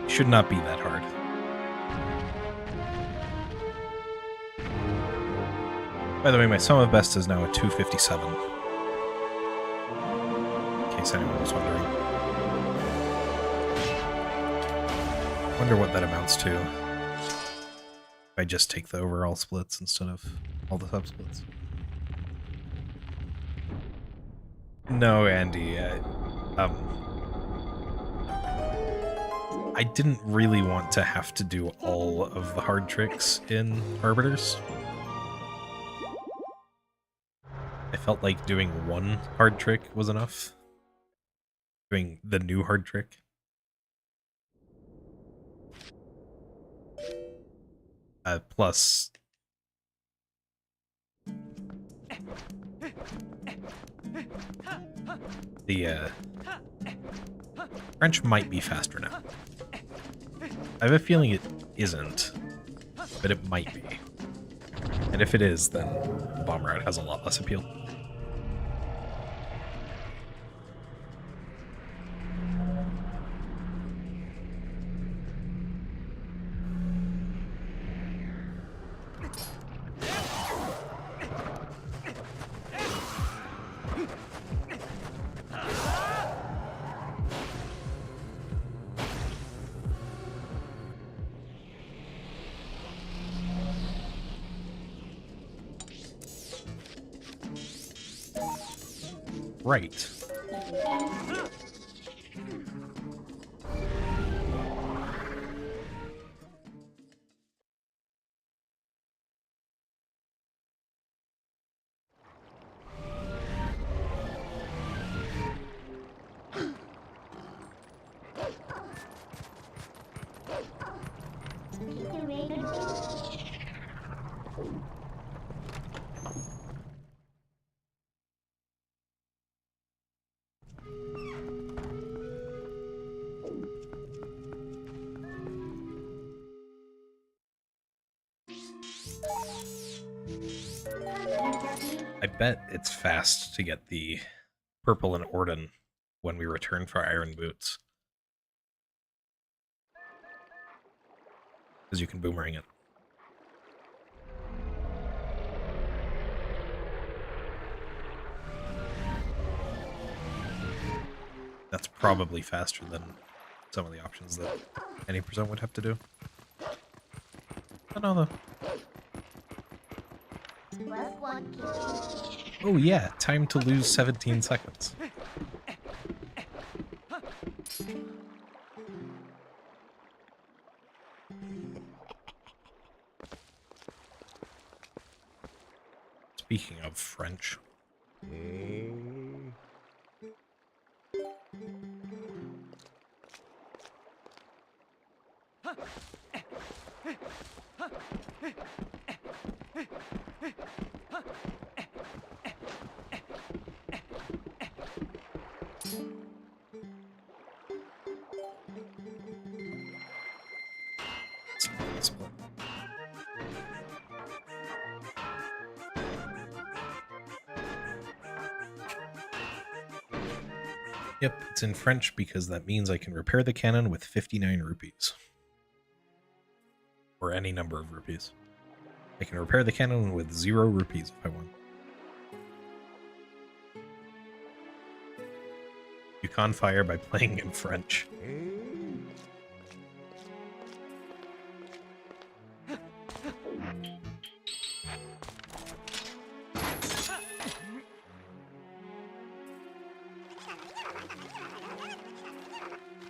should not be that hard. By the way, my sum of best is now at 257. In case anyone was wondering. Wonder what that amounts to. If I just take the overall splits instead of all the sub-splits. No, Andy. I didn't really want to have to do all of the hard tricks in Arbiters. I felt like doing one hard trick was enough. Doing the new hard trick. Plus... the, French might be faster now. I have a feeling it isn't, but it might be. And if it is, then Bomb Route has a lot less appeal. Right. I bet it's fast to get the purple and Orden when we return for Iron Boots. Because you can boomerang it. That's probably faster than some of the options that any percent would have to do. But no, though. Press 1 key. Oh yeah, time to lose 17 seconds. Speaking of French. Yep, it's in French because that means I can repair the cannon with 59 rupees. Or any number of rupees. I can repair the cannon with 0 rupees if I want. You con fire by playing in French.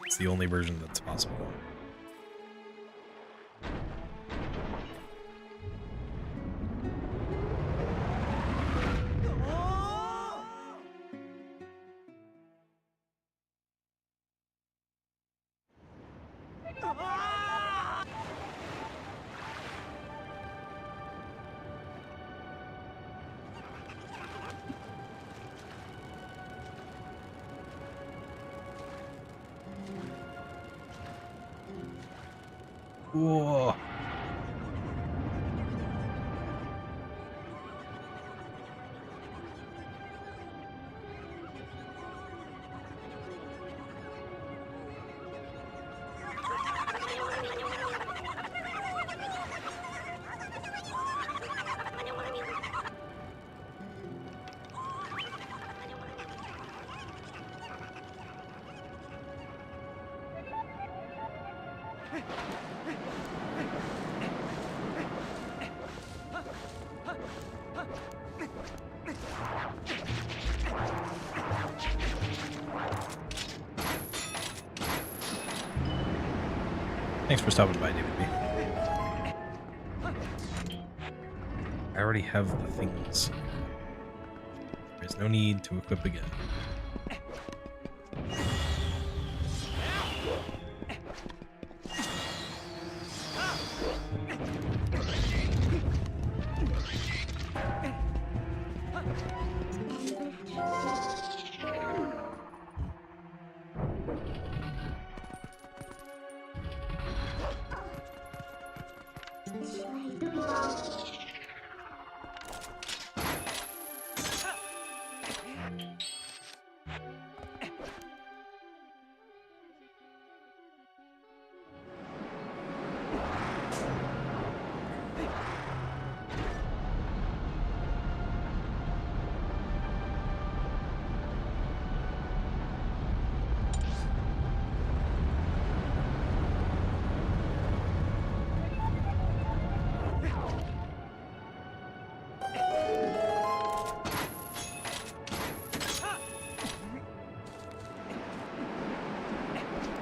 It's the only version that's possible. Whoa. Thanks for stopping by, David B. I already have the things. There's no need to equip again.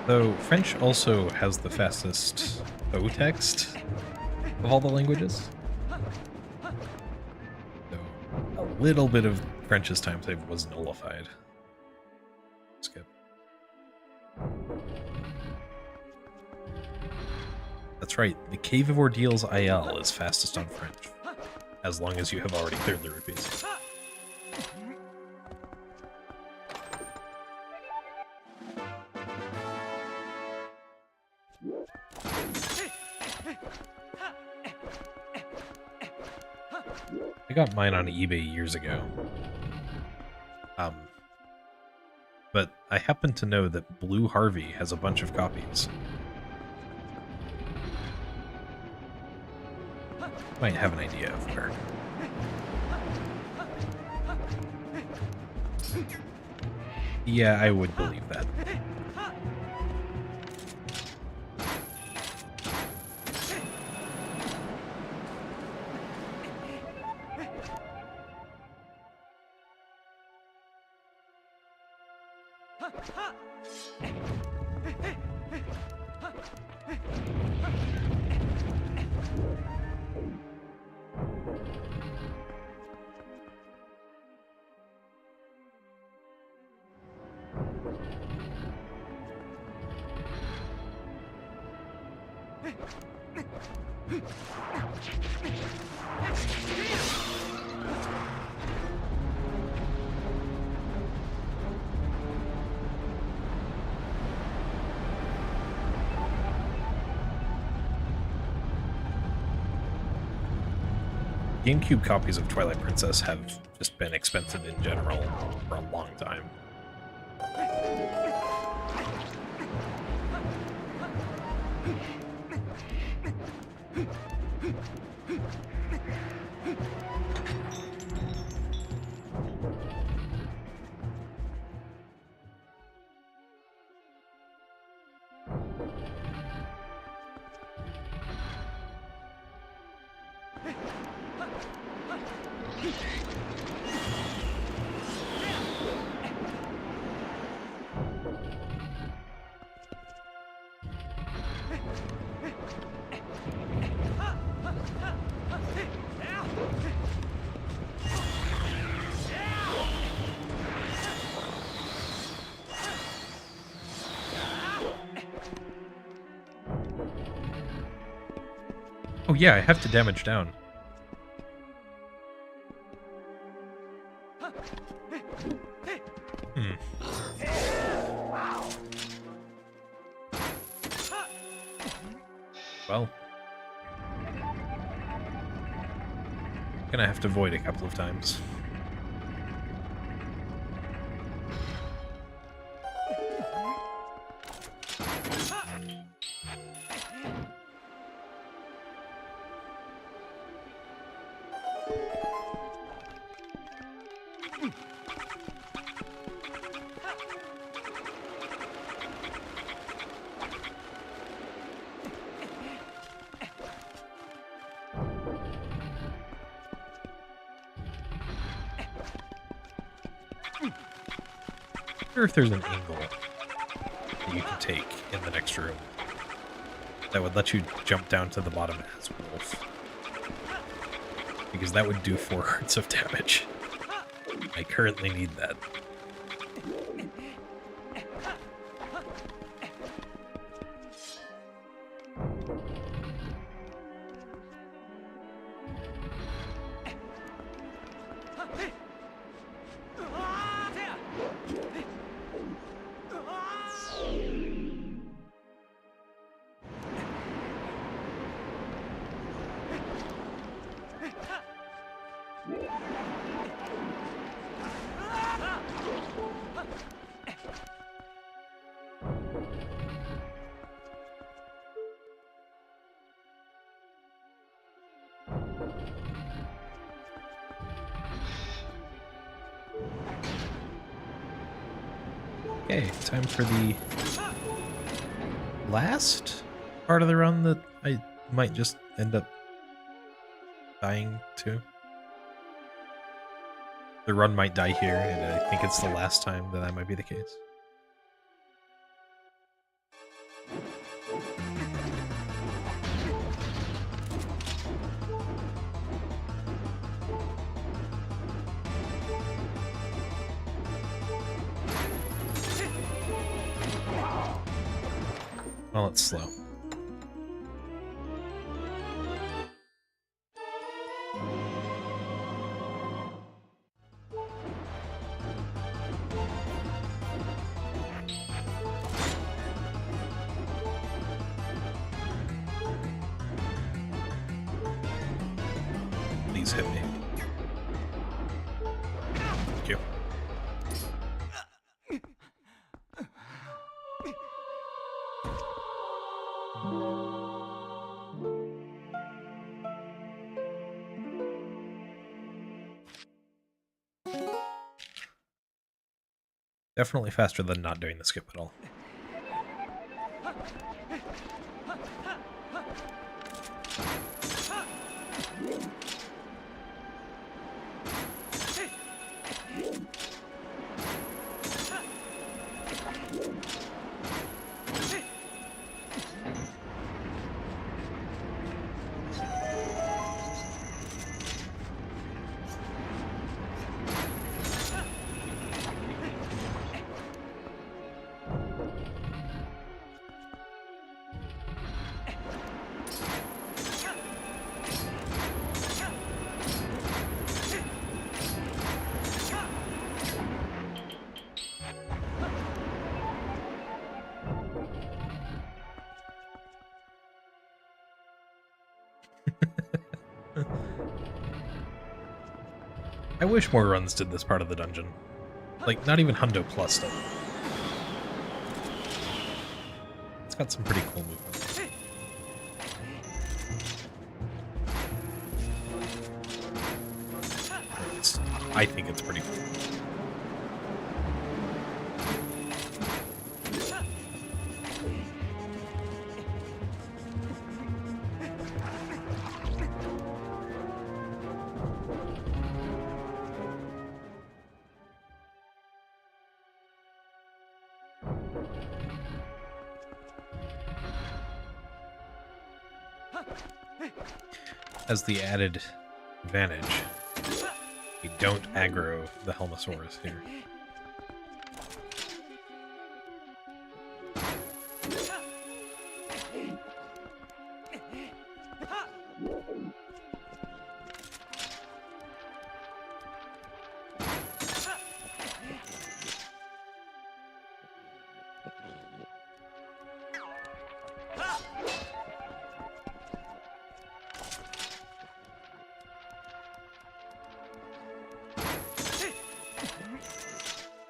Though French also has the fastest O text of all the languages. So a little bit of French's time save was nullified. Skip. That's right, the Cave of Ordeals IL is fastest on French, as long as you have already cleared the rupees. I got mine on eBay years ago. But I happen to know that Blue Harvey has a bunch of copies. Might have an idea of where. Yeah, I would believe that. GameCube copies of Twilight Princess have just been expensive in general for a long time. Oh yeah, I have to damage down. Well. Gonna have to void a couple of times. I wonder if there's an angle that you can take in the next room that would let you jump down to the bottom as Wolf. Because that would do 4 hearts of damage. I currently need that. Okay, time for the last part of the run that I might just end up dying to. The run might die here, and I think it's the last time that might be the case. Well, it's slow. Please hit me. Thank you. Definitely faster than not doing the skip at all. I wish more runs did this part of the dungeon. Like, not even Hundo Plus stuff. It's got some pretty cool movement. I think it's pretty cool. As the added advantage, we don't aggro the Helmosaurus here.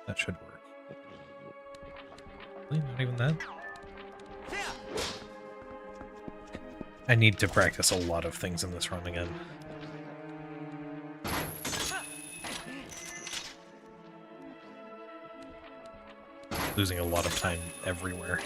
That should work. Really? Not even that? I need to practice a lot of things in this run again. Losing a lot of time everywhere.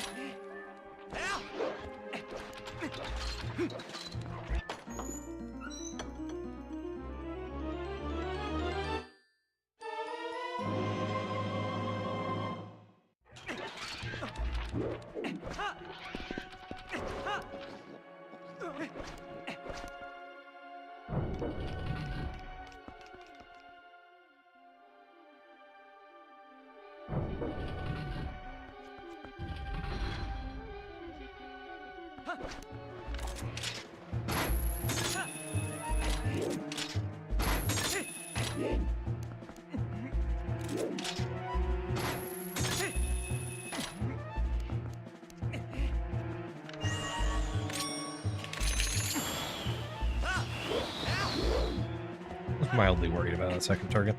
Mildly worried about that second target.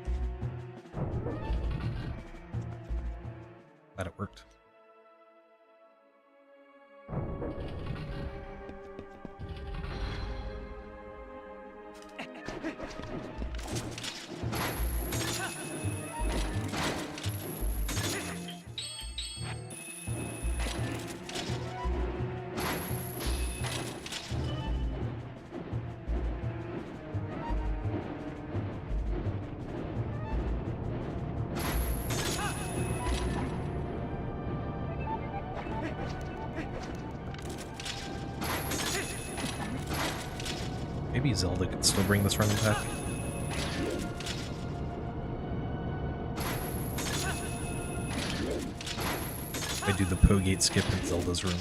Glad it worked. Maybe Zelda could still bring this run back. I do the Pogate skip in Zelda's room.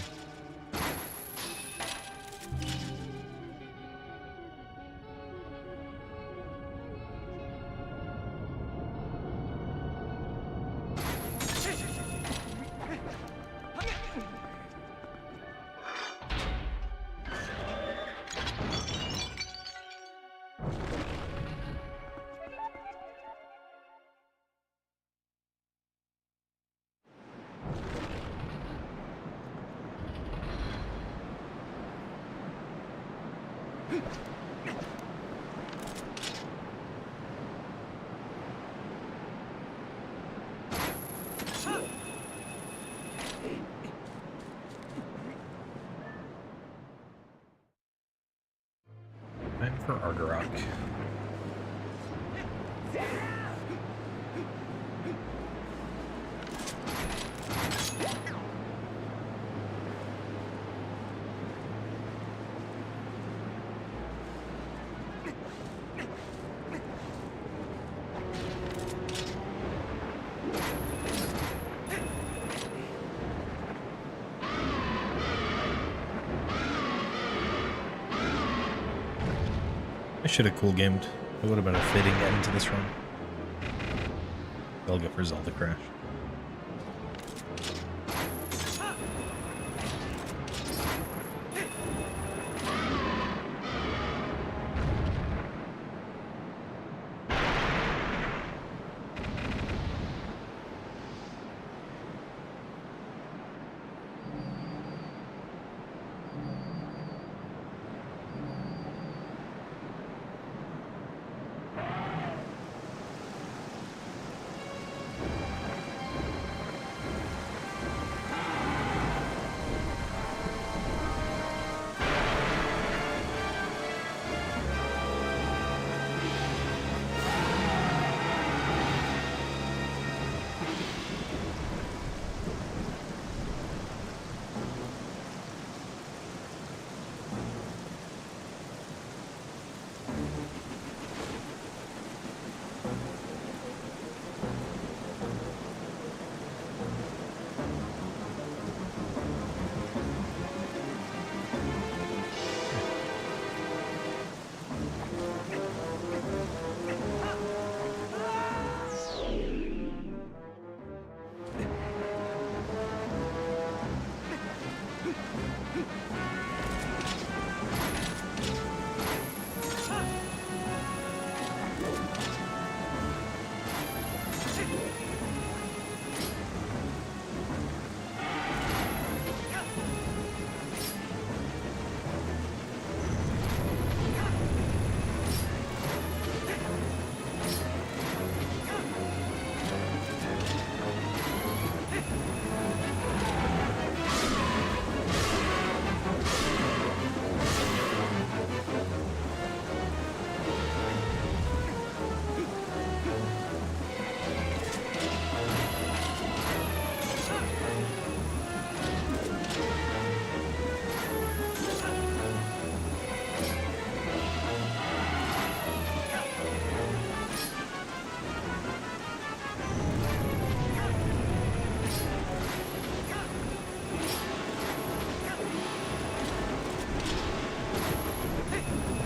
Time for Argarok. I should have cool gamed. It would have been a fitting end to this run. I'll go for Zelda Crash.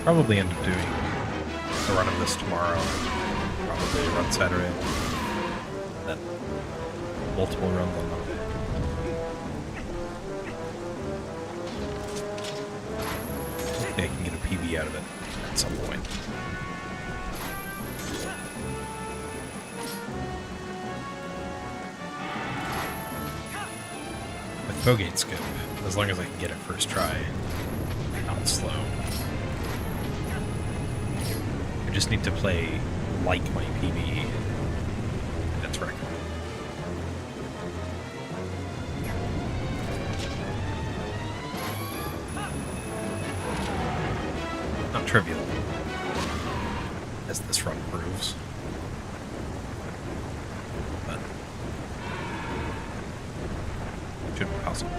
probably end up doing a run of this tomorrow, probably a run Saturday, and then multiple runs on Monday. Hopefully I can get a PB out of it at some point. With Bogate Scope, as long as I can get it first try, not slow. I just need to play like my PB, and that's record. Not trivial, as this run proves. But it should be possible.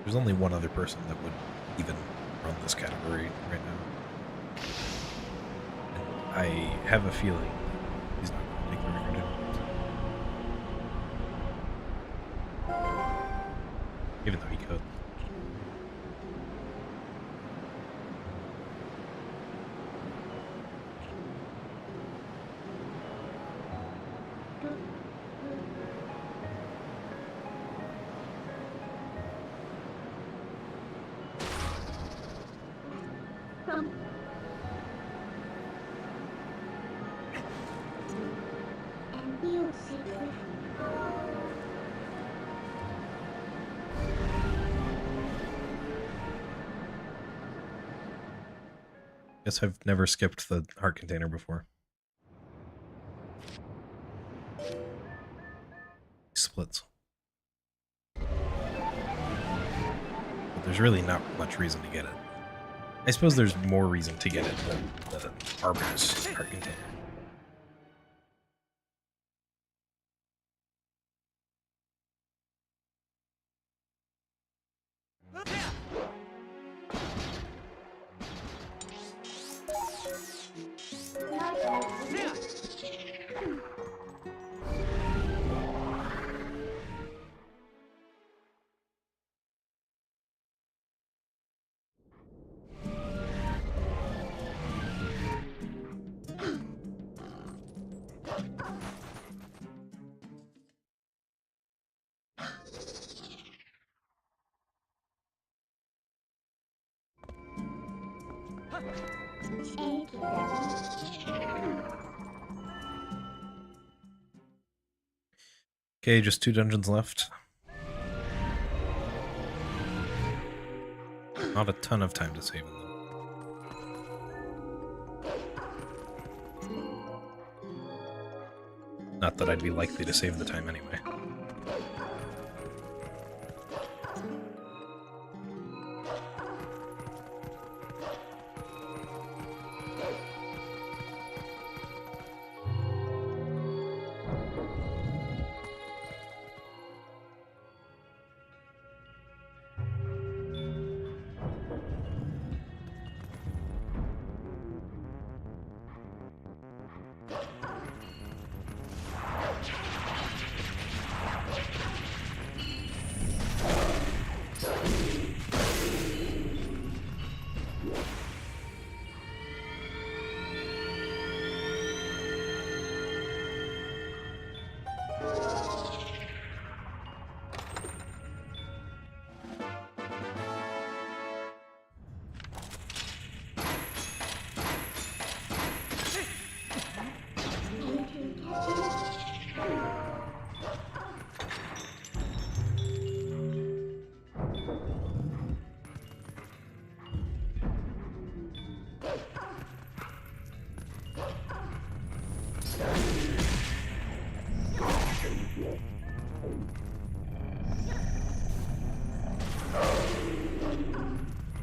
There's only one other person that would even run this category right now. And I have a feeling he's not going to take the record in. Even though he could. Guess I've never skipped the heart container before. Splits. But there's really not much reason to get it. I suppose there's more reason to get it than the Arbiter's heart container. Okay, just 2 dungeons left. Not a ton of time to save in them. Not that I'd be likely to save the time anyway.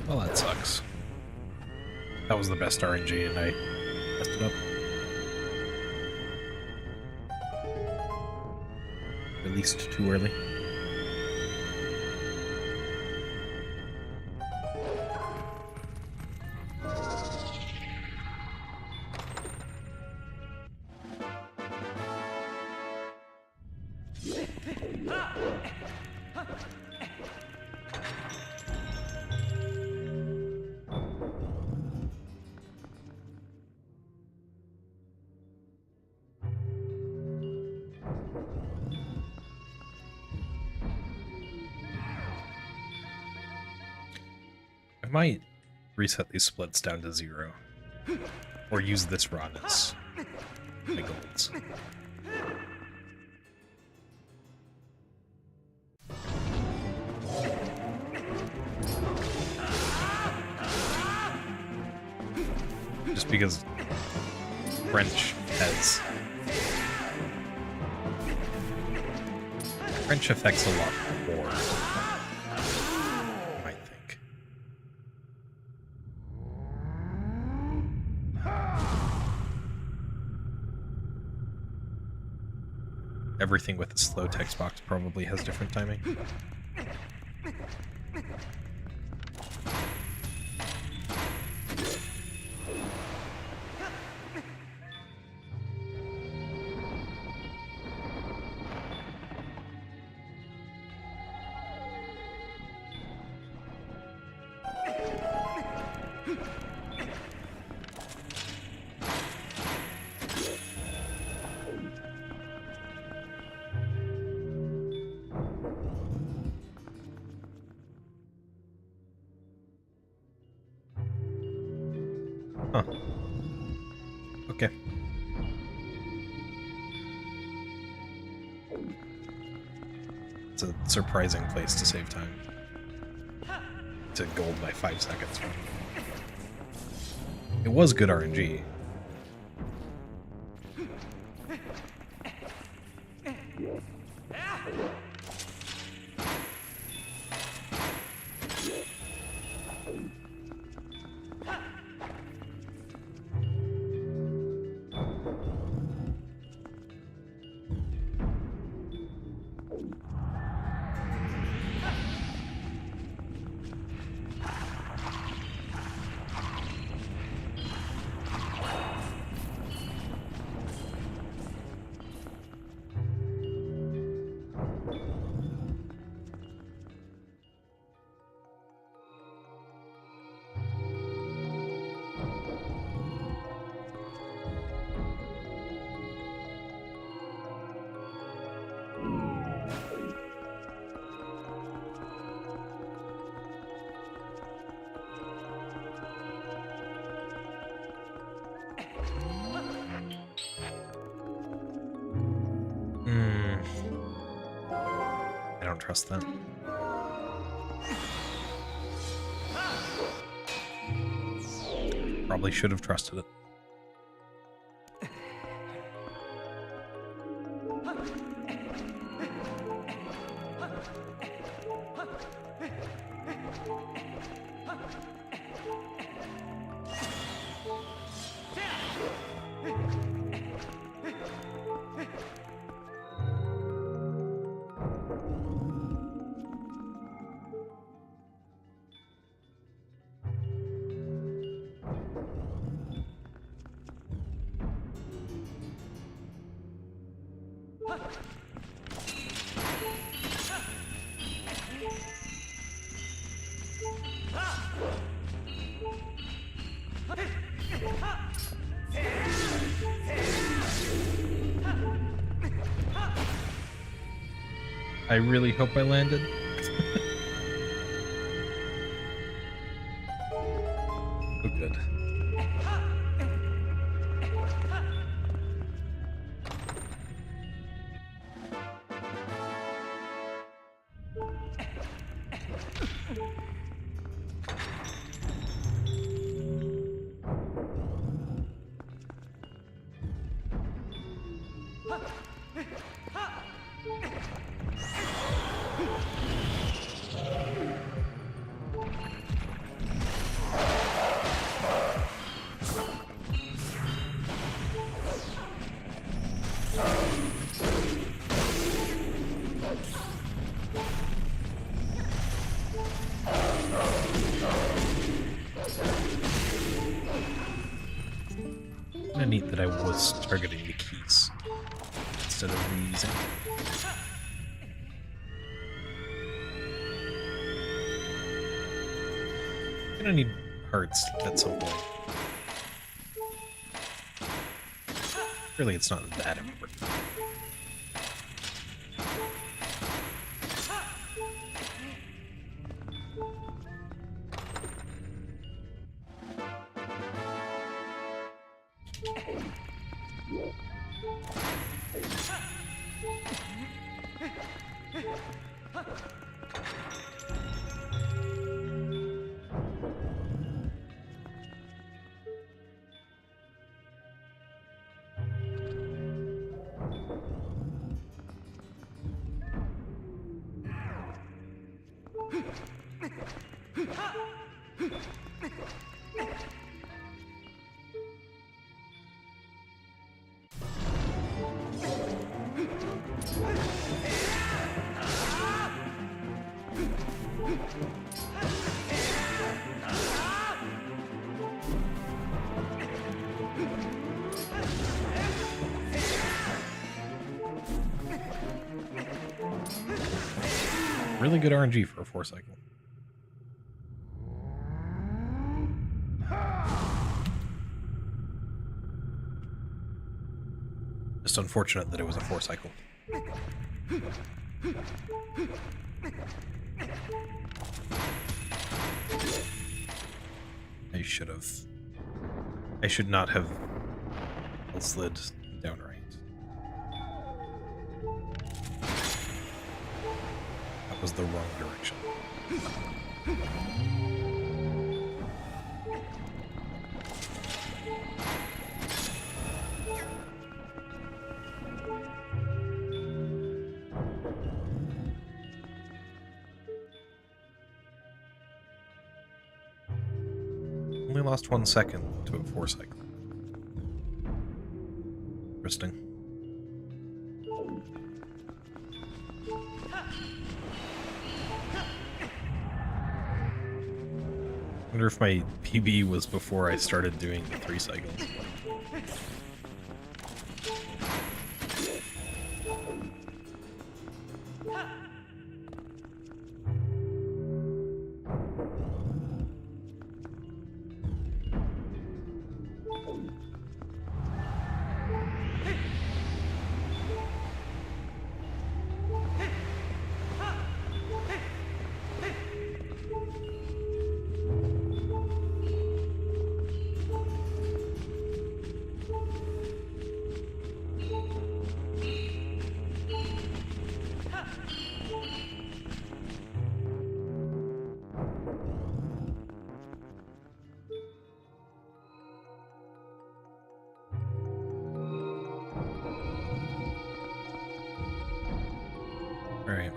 Well, that sucks. That was the best RNG and I messed it up. at least too early. I might reset these splits down to 0. Or use this run as my golds. Just because French affects a lot more, I might think. Everything with the slow text box probably has different timing. Huh. Okay. It's a surprising place to save time. To gold by 5 seconds. It was good RNG. I don't trust that. Probably should have trusted it. I really hope I landed. Oh, good. Kinda neat that I was targeting the keys instead of reusing. Gonna need hearts at some point. Really, it's not that important. Really good RNG for a 4-cycle. Just unfortunate that it was a 4-cycle. I should not have slid downright. That was the wrong direction. Only lost 1 second to a 4-cycle. Interesting. I wonder if my PB was before I started doing the 3 cycles. Alright.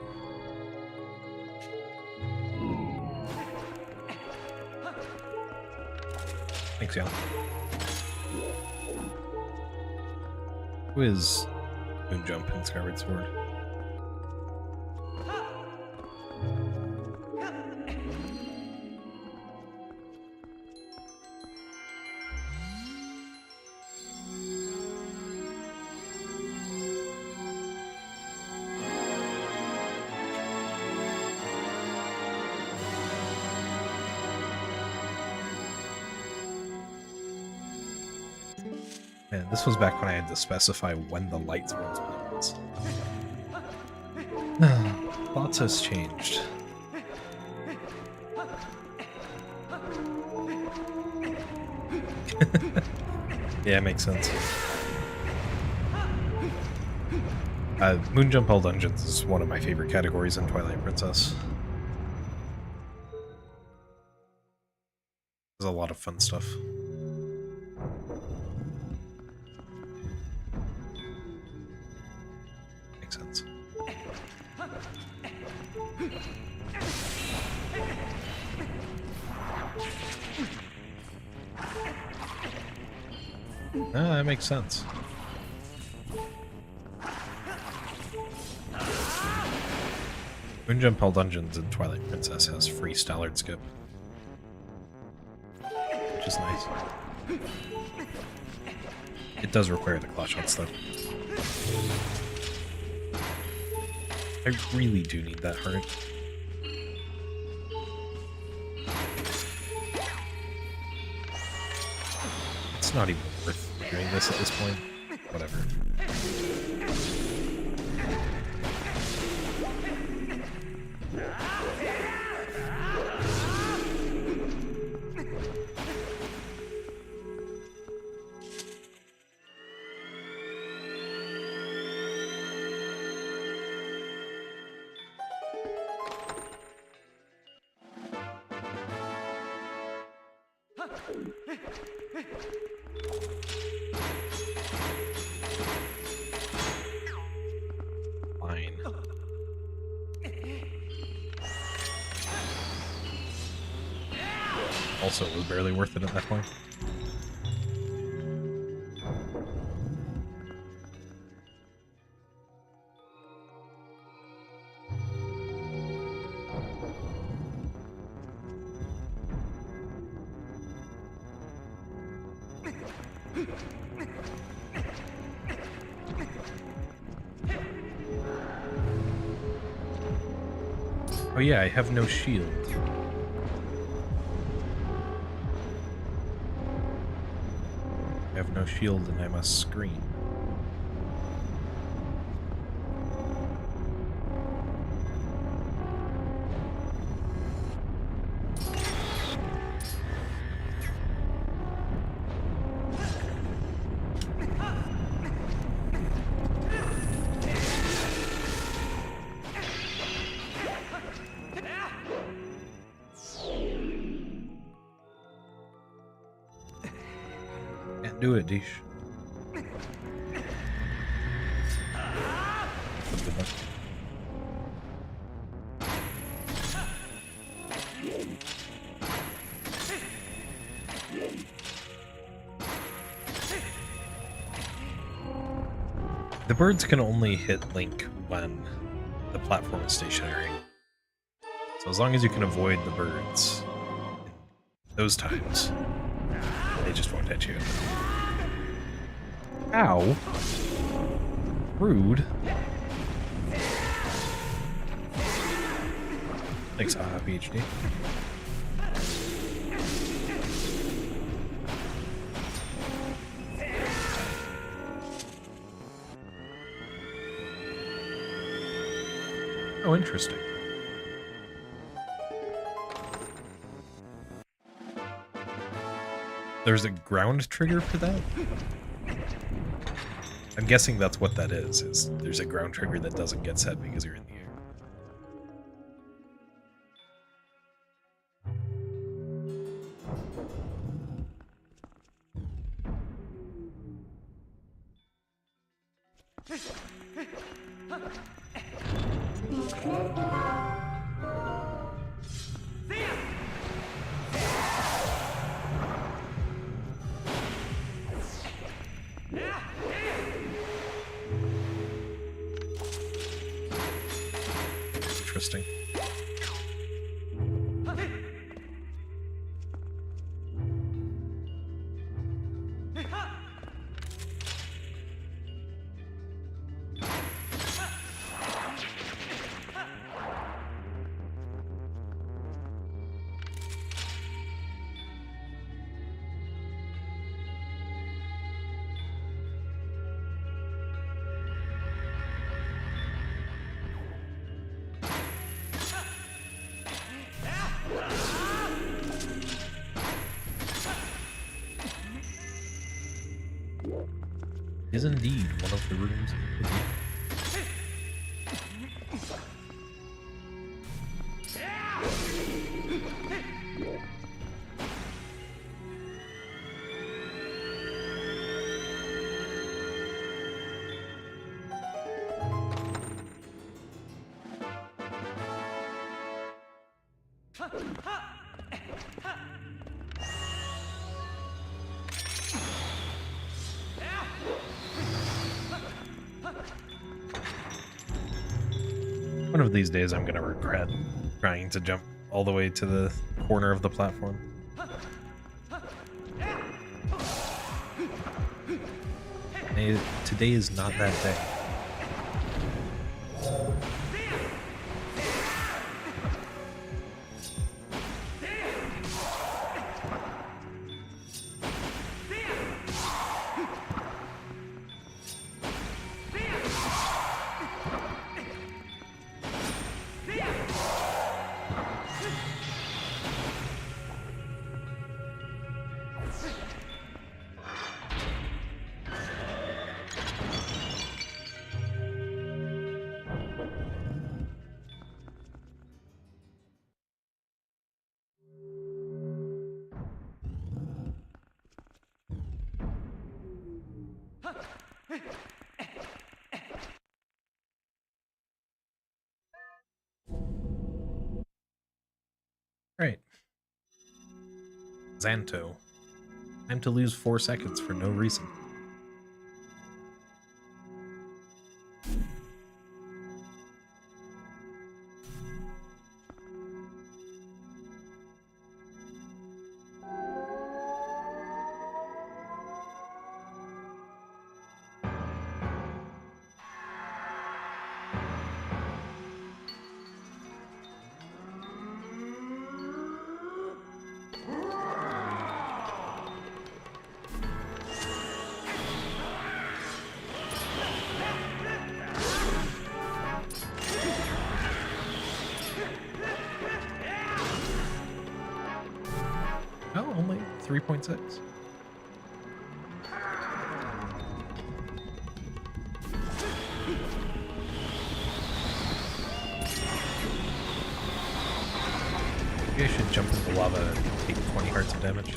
Thanks, y'all. Who is Moon Jump and Skyward Sword? Man, this was back when I had to specify when the lights were on. Lots has changed. Yeah, makes sense. Moonjump All Dungeons is one of my favorite categories in Twilight Princess. There's a lot of fun stuff. Makes sense. Ah, that makes sense. Moonjump All Dungeons in Twilight Princess has free Stallard skip, which is nice. It does require the claw shots, though. I really do need that heart. It's not even worth doing this at this point. Whatever. Fine. Also, it was barely worth it at that point. Oh yeah, I have no shield. I have no shield and I must scream. Can't do it, Deesh. Good luck. The birds can only hit Link when the platform is stationary. So as long as you can avoid the birds in those times, they just won't hit you. Ow. Rude. Thanks, haha, PhD. Oh, interesting. There's a ground trigger for that? I'm guessing that's what that is there's a ground trigger that doesn't get set because you're in the air. Interesting. Is indeed one of the rooms in the game. One of these days I'm gonna regret trying to jump all the way to the corner of the platform. Today is not that day. Right. Xanto. Time to lose 4 seconds for no reason. Oh, only 3.6. Maybe I should jump into lava and take 20 hearts of damage.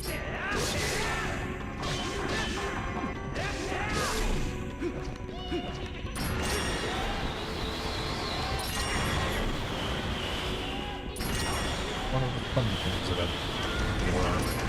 One of the fun things about more armor.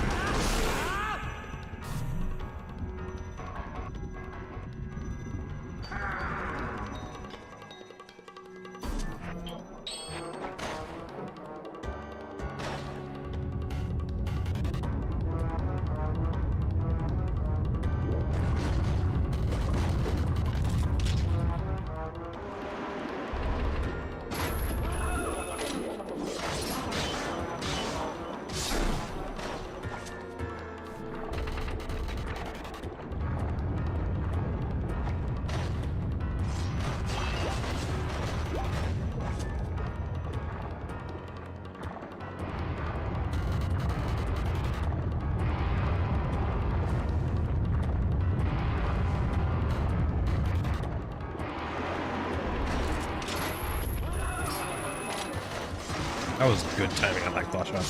That was good timing on that claw shot.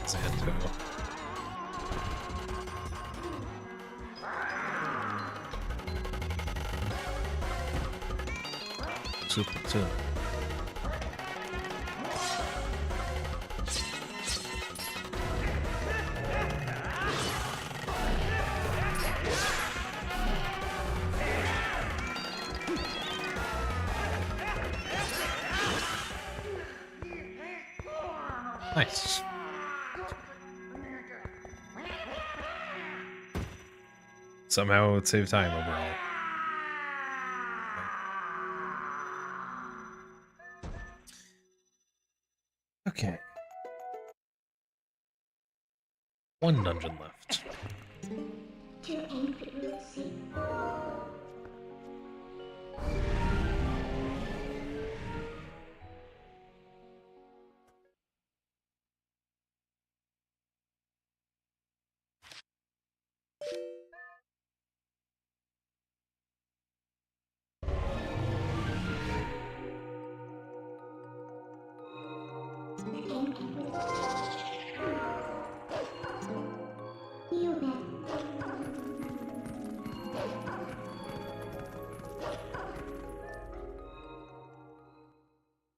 Xanto. Super soon. Nice. Somehow it saved time overall. Okay. One dungeon left. To aim for Lucy.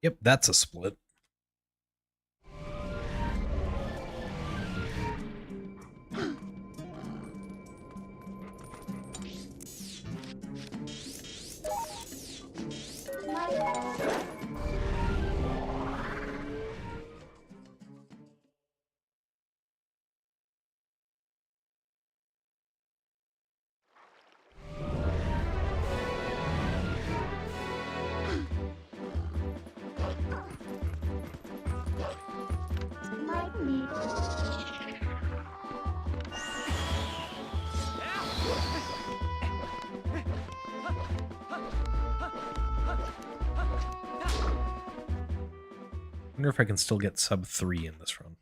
Yep, that's a split. Wonder if I can still get sub 3 in this run.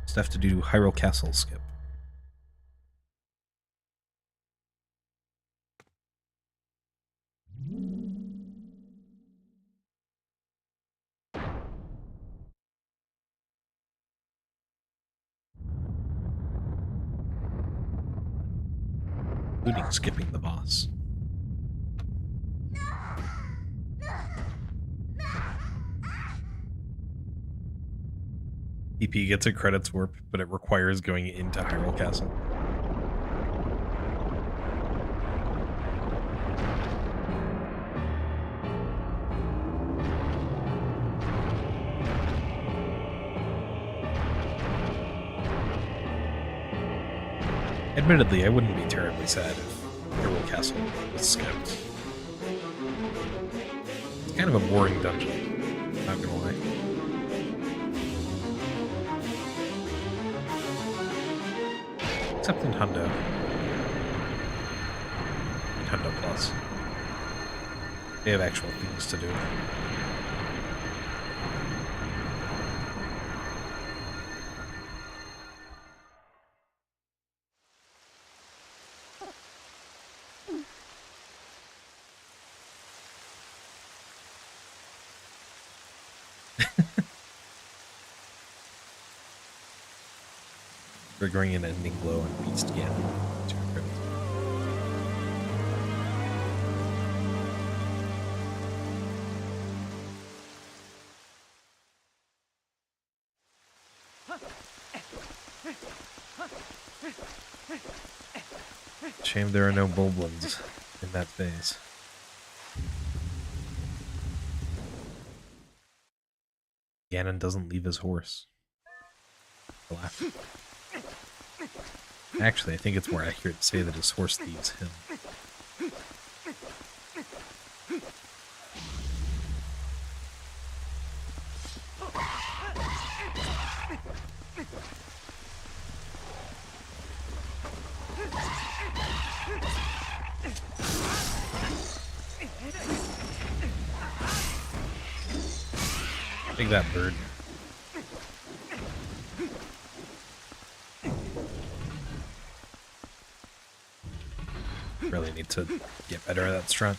Just have to do Hyrule Castle skip. Including skipping the boss. EP gets a credits warp, but it requires going into Hyrule Castle. Admittedly, I wouldn't be terribly sad if Hyrule Castle was skipped. It's kind of a boring dungeon, not gonna lie. Except in Hundo. And Hundo Plus. They have actual things to do. Triggering an ending blow on Beast again. To your credit. Shame there are no Bulblins in that phase. Ganon doesn't leave his horse. Laugh. Actually, I think it's more accurate to say that his horse leaves him. Take that, bird. Really need to get better at that strut.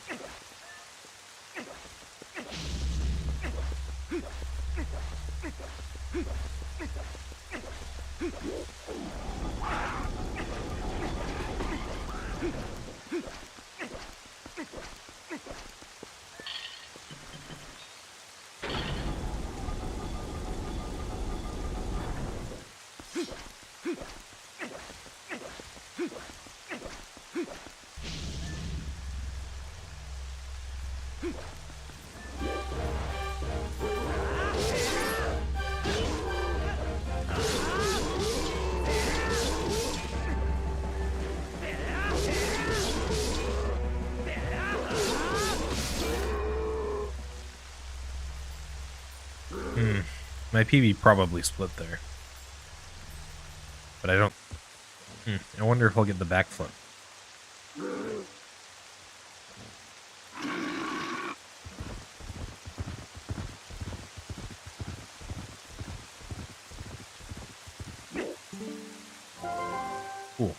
My PB probably split there. But I don't... I wonder if I'll get the backflip. Cool.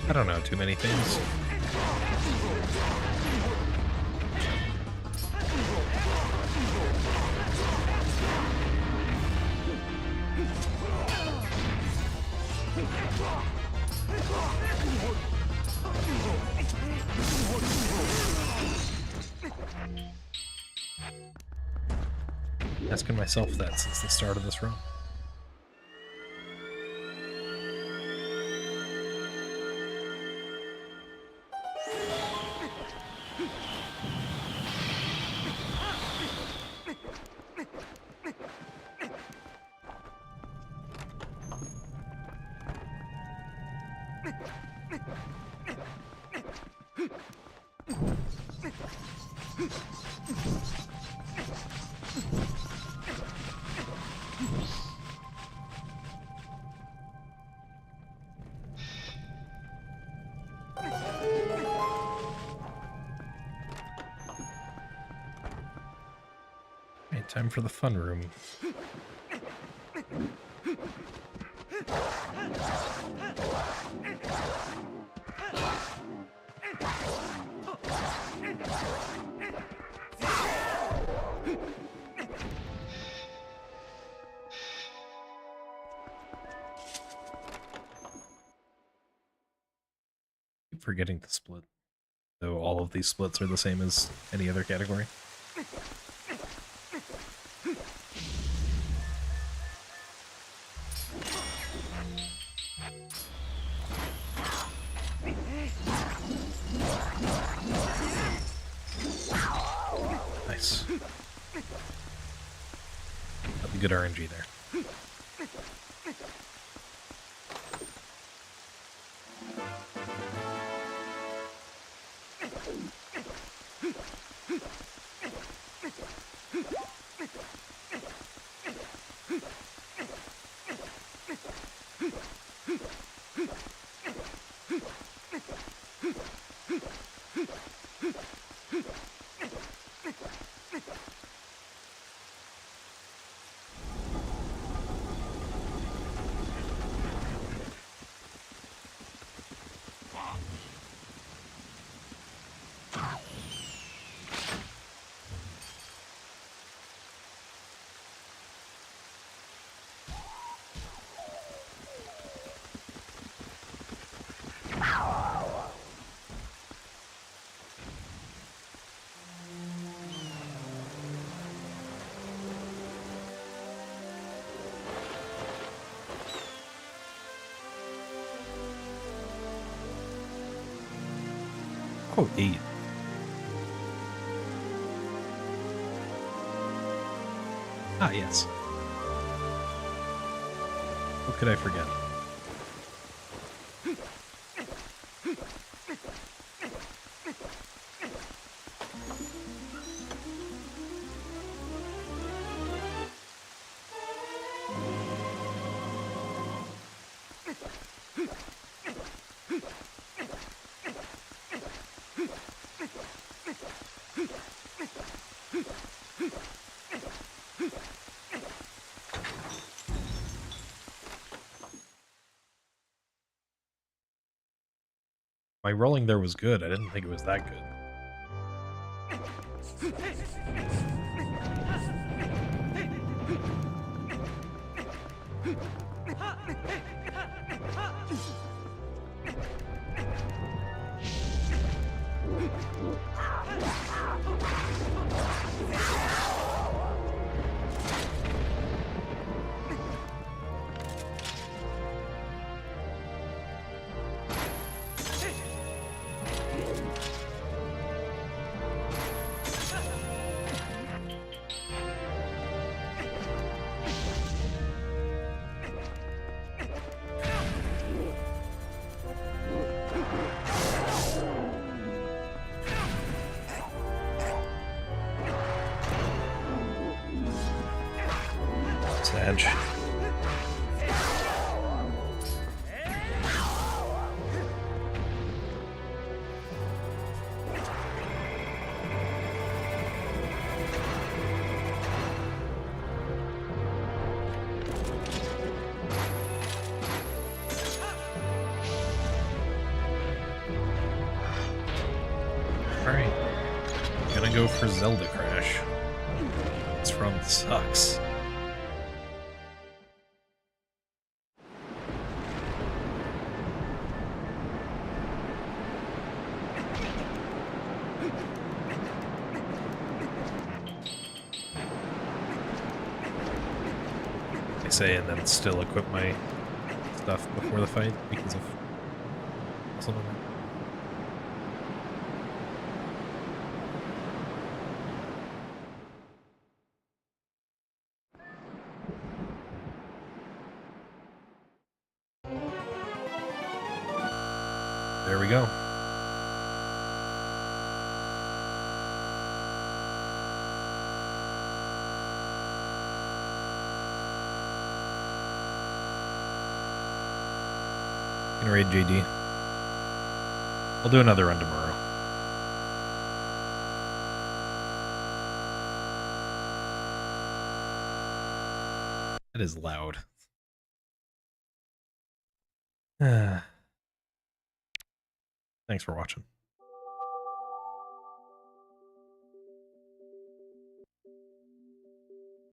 I don't know too many things. Asking myself that since the start of this run. Right, time for the fun room. Keep forgetting to split, though all of these splits are the same as any other category. Nice. That'll be good RNG there. Quote 8. Ah, yes. What could I forget? My rolling there was good. I didn't think it was that good. Edge. Alright. Gonna go for Zelda Crash. This run sucks. Say and then still equip my stuff before the fight because of something. There we go. Raid JD. I'll do another run tomorrow. That is loud. Thanks for watching.